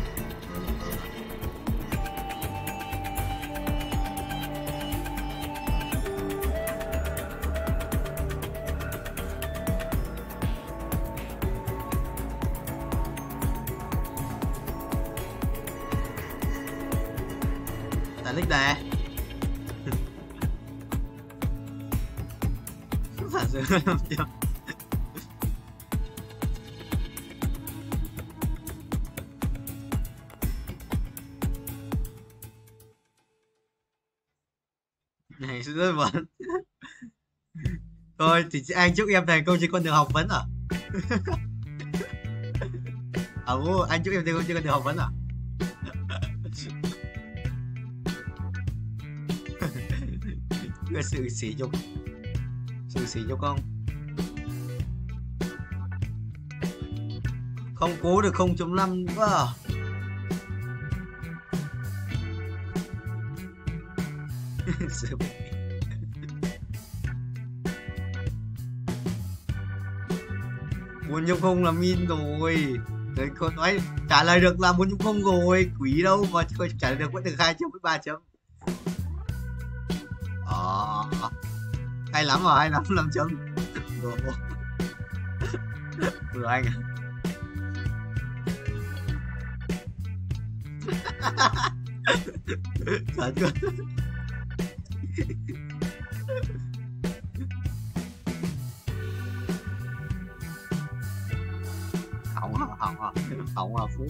Lích nè. Thật sự không chưa. Này rất vấn. Thôi thì anh chúc em thành công trên con đường học vấn à? Anh chúc em thành công trên con đường học vấn à? Sự sỉ nhục không? Không cố được 0.5 nữa. Muốn nhục không là min rồi. Rồi cô nói trả lời được là 4 chấm rồi, quỷ đâu mà trả lời được vẫn được 2 chấm với 3 chấm. Hay lắm rồi, hay lắm, 5 chấm. Rồi anh à. Thật chưa? Hỏng à Phú.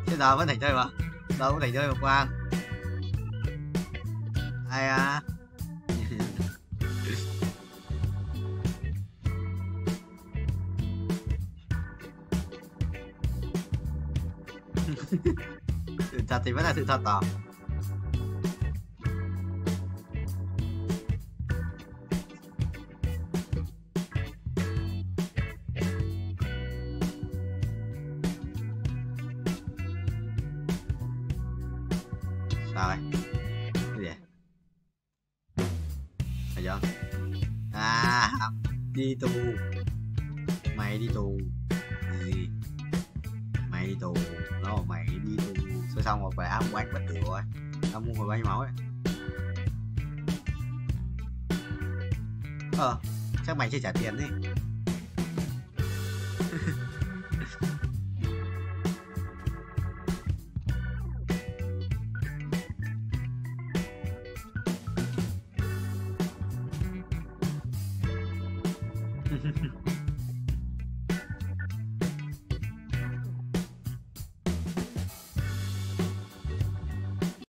Thế giờ vẫn thành chơi mà. Đâu có thành chơi mà Quang. Ai à. Sự thật thì vẫn là sự thật đó. Sao đây? Cái gì? Phải chưa? À, đi tù. Mày đi tù. Gì? Mày đi tù. Nó mày đi tù. Rồi xong rồi phải ám quán bắt được rồi. Tao mua hồi bao nhiêu máu ấy. Chắc mày chưa trả tiền đi.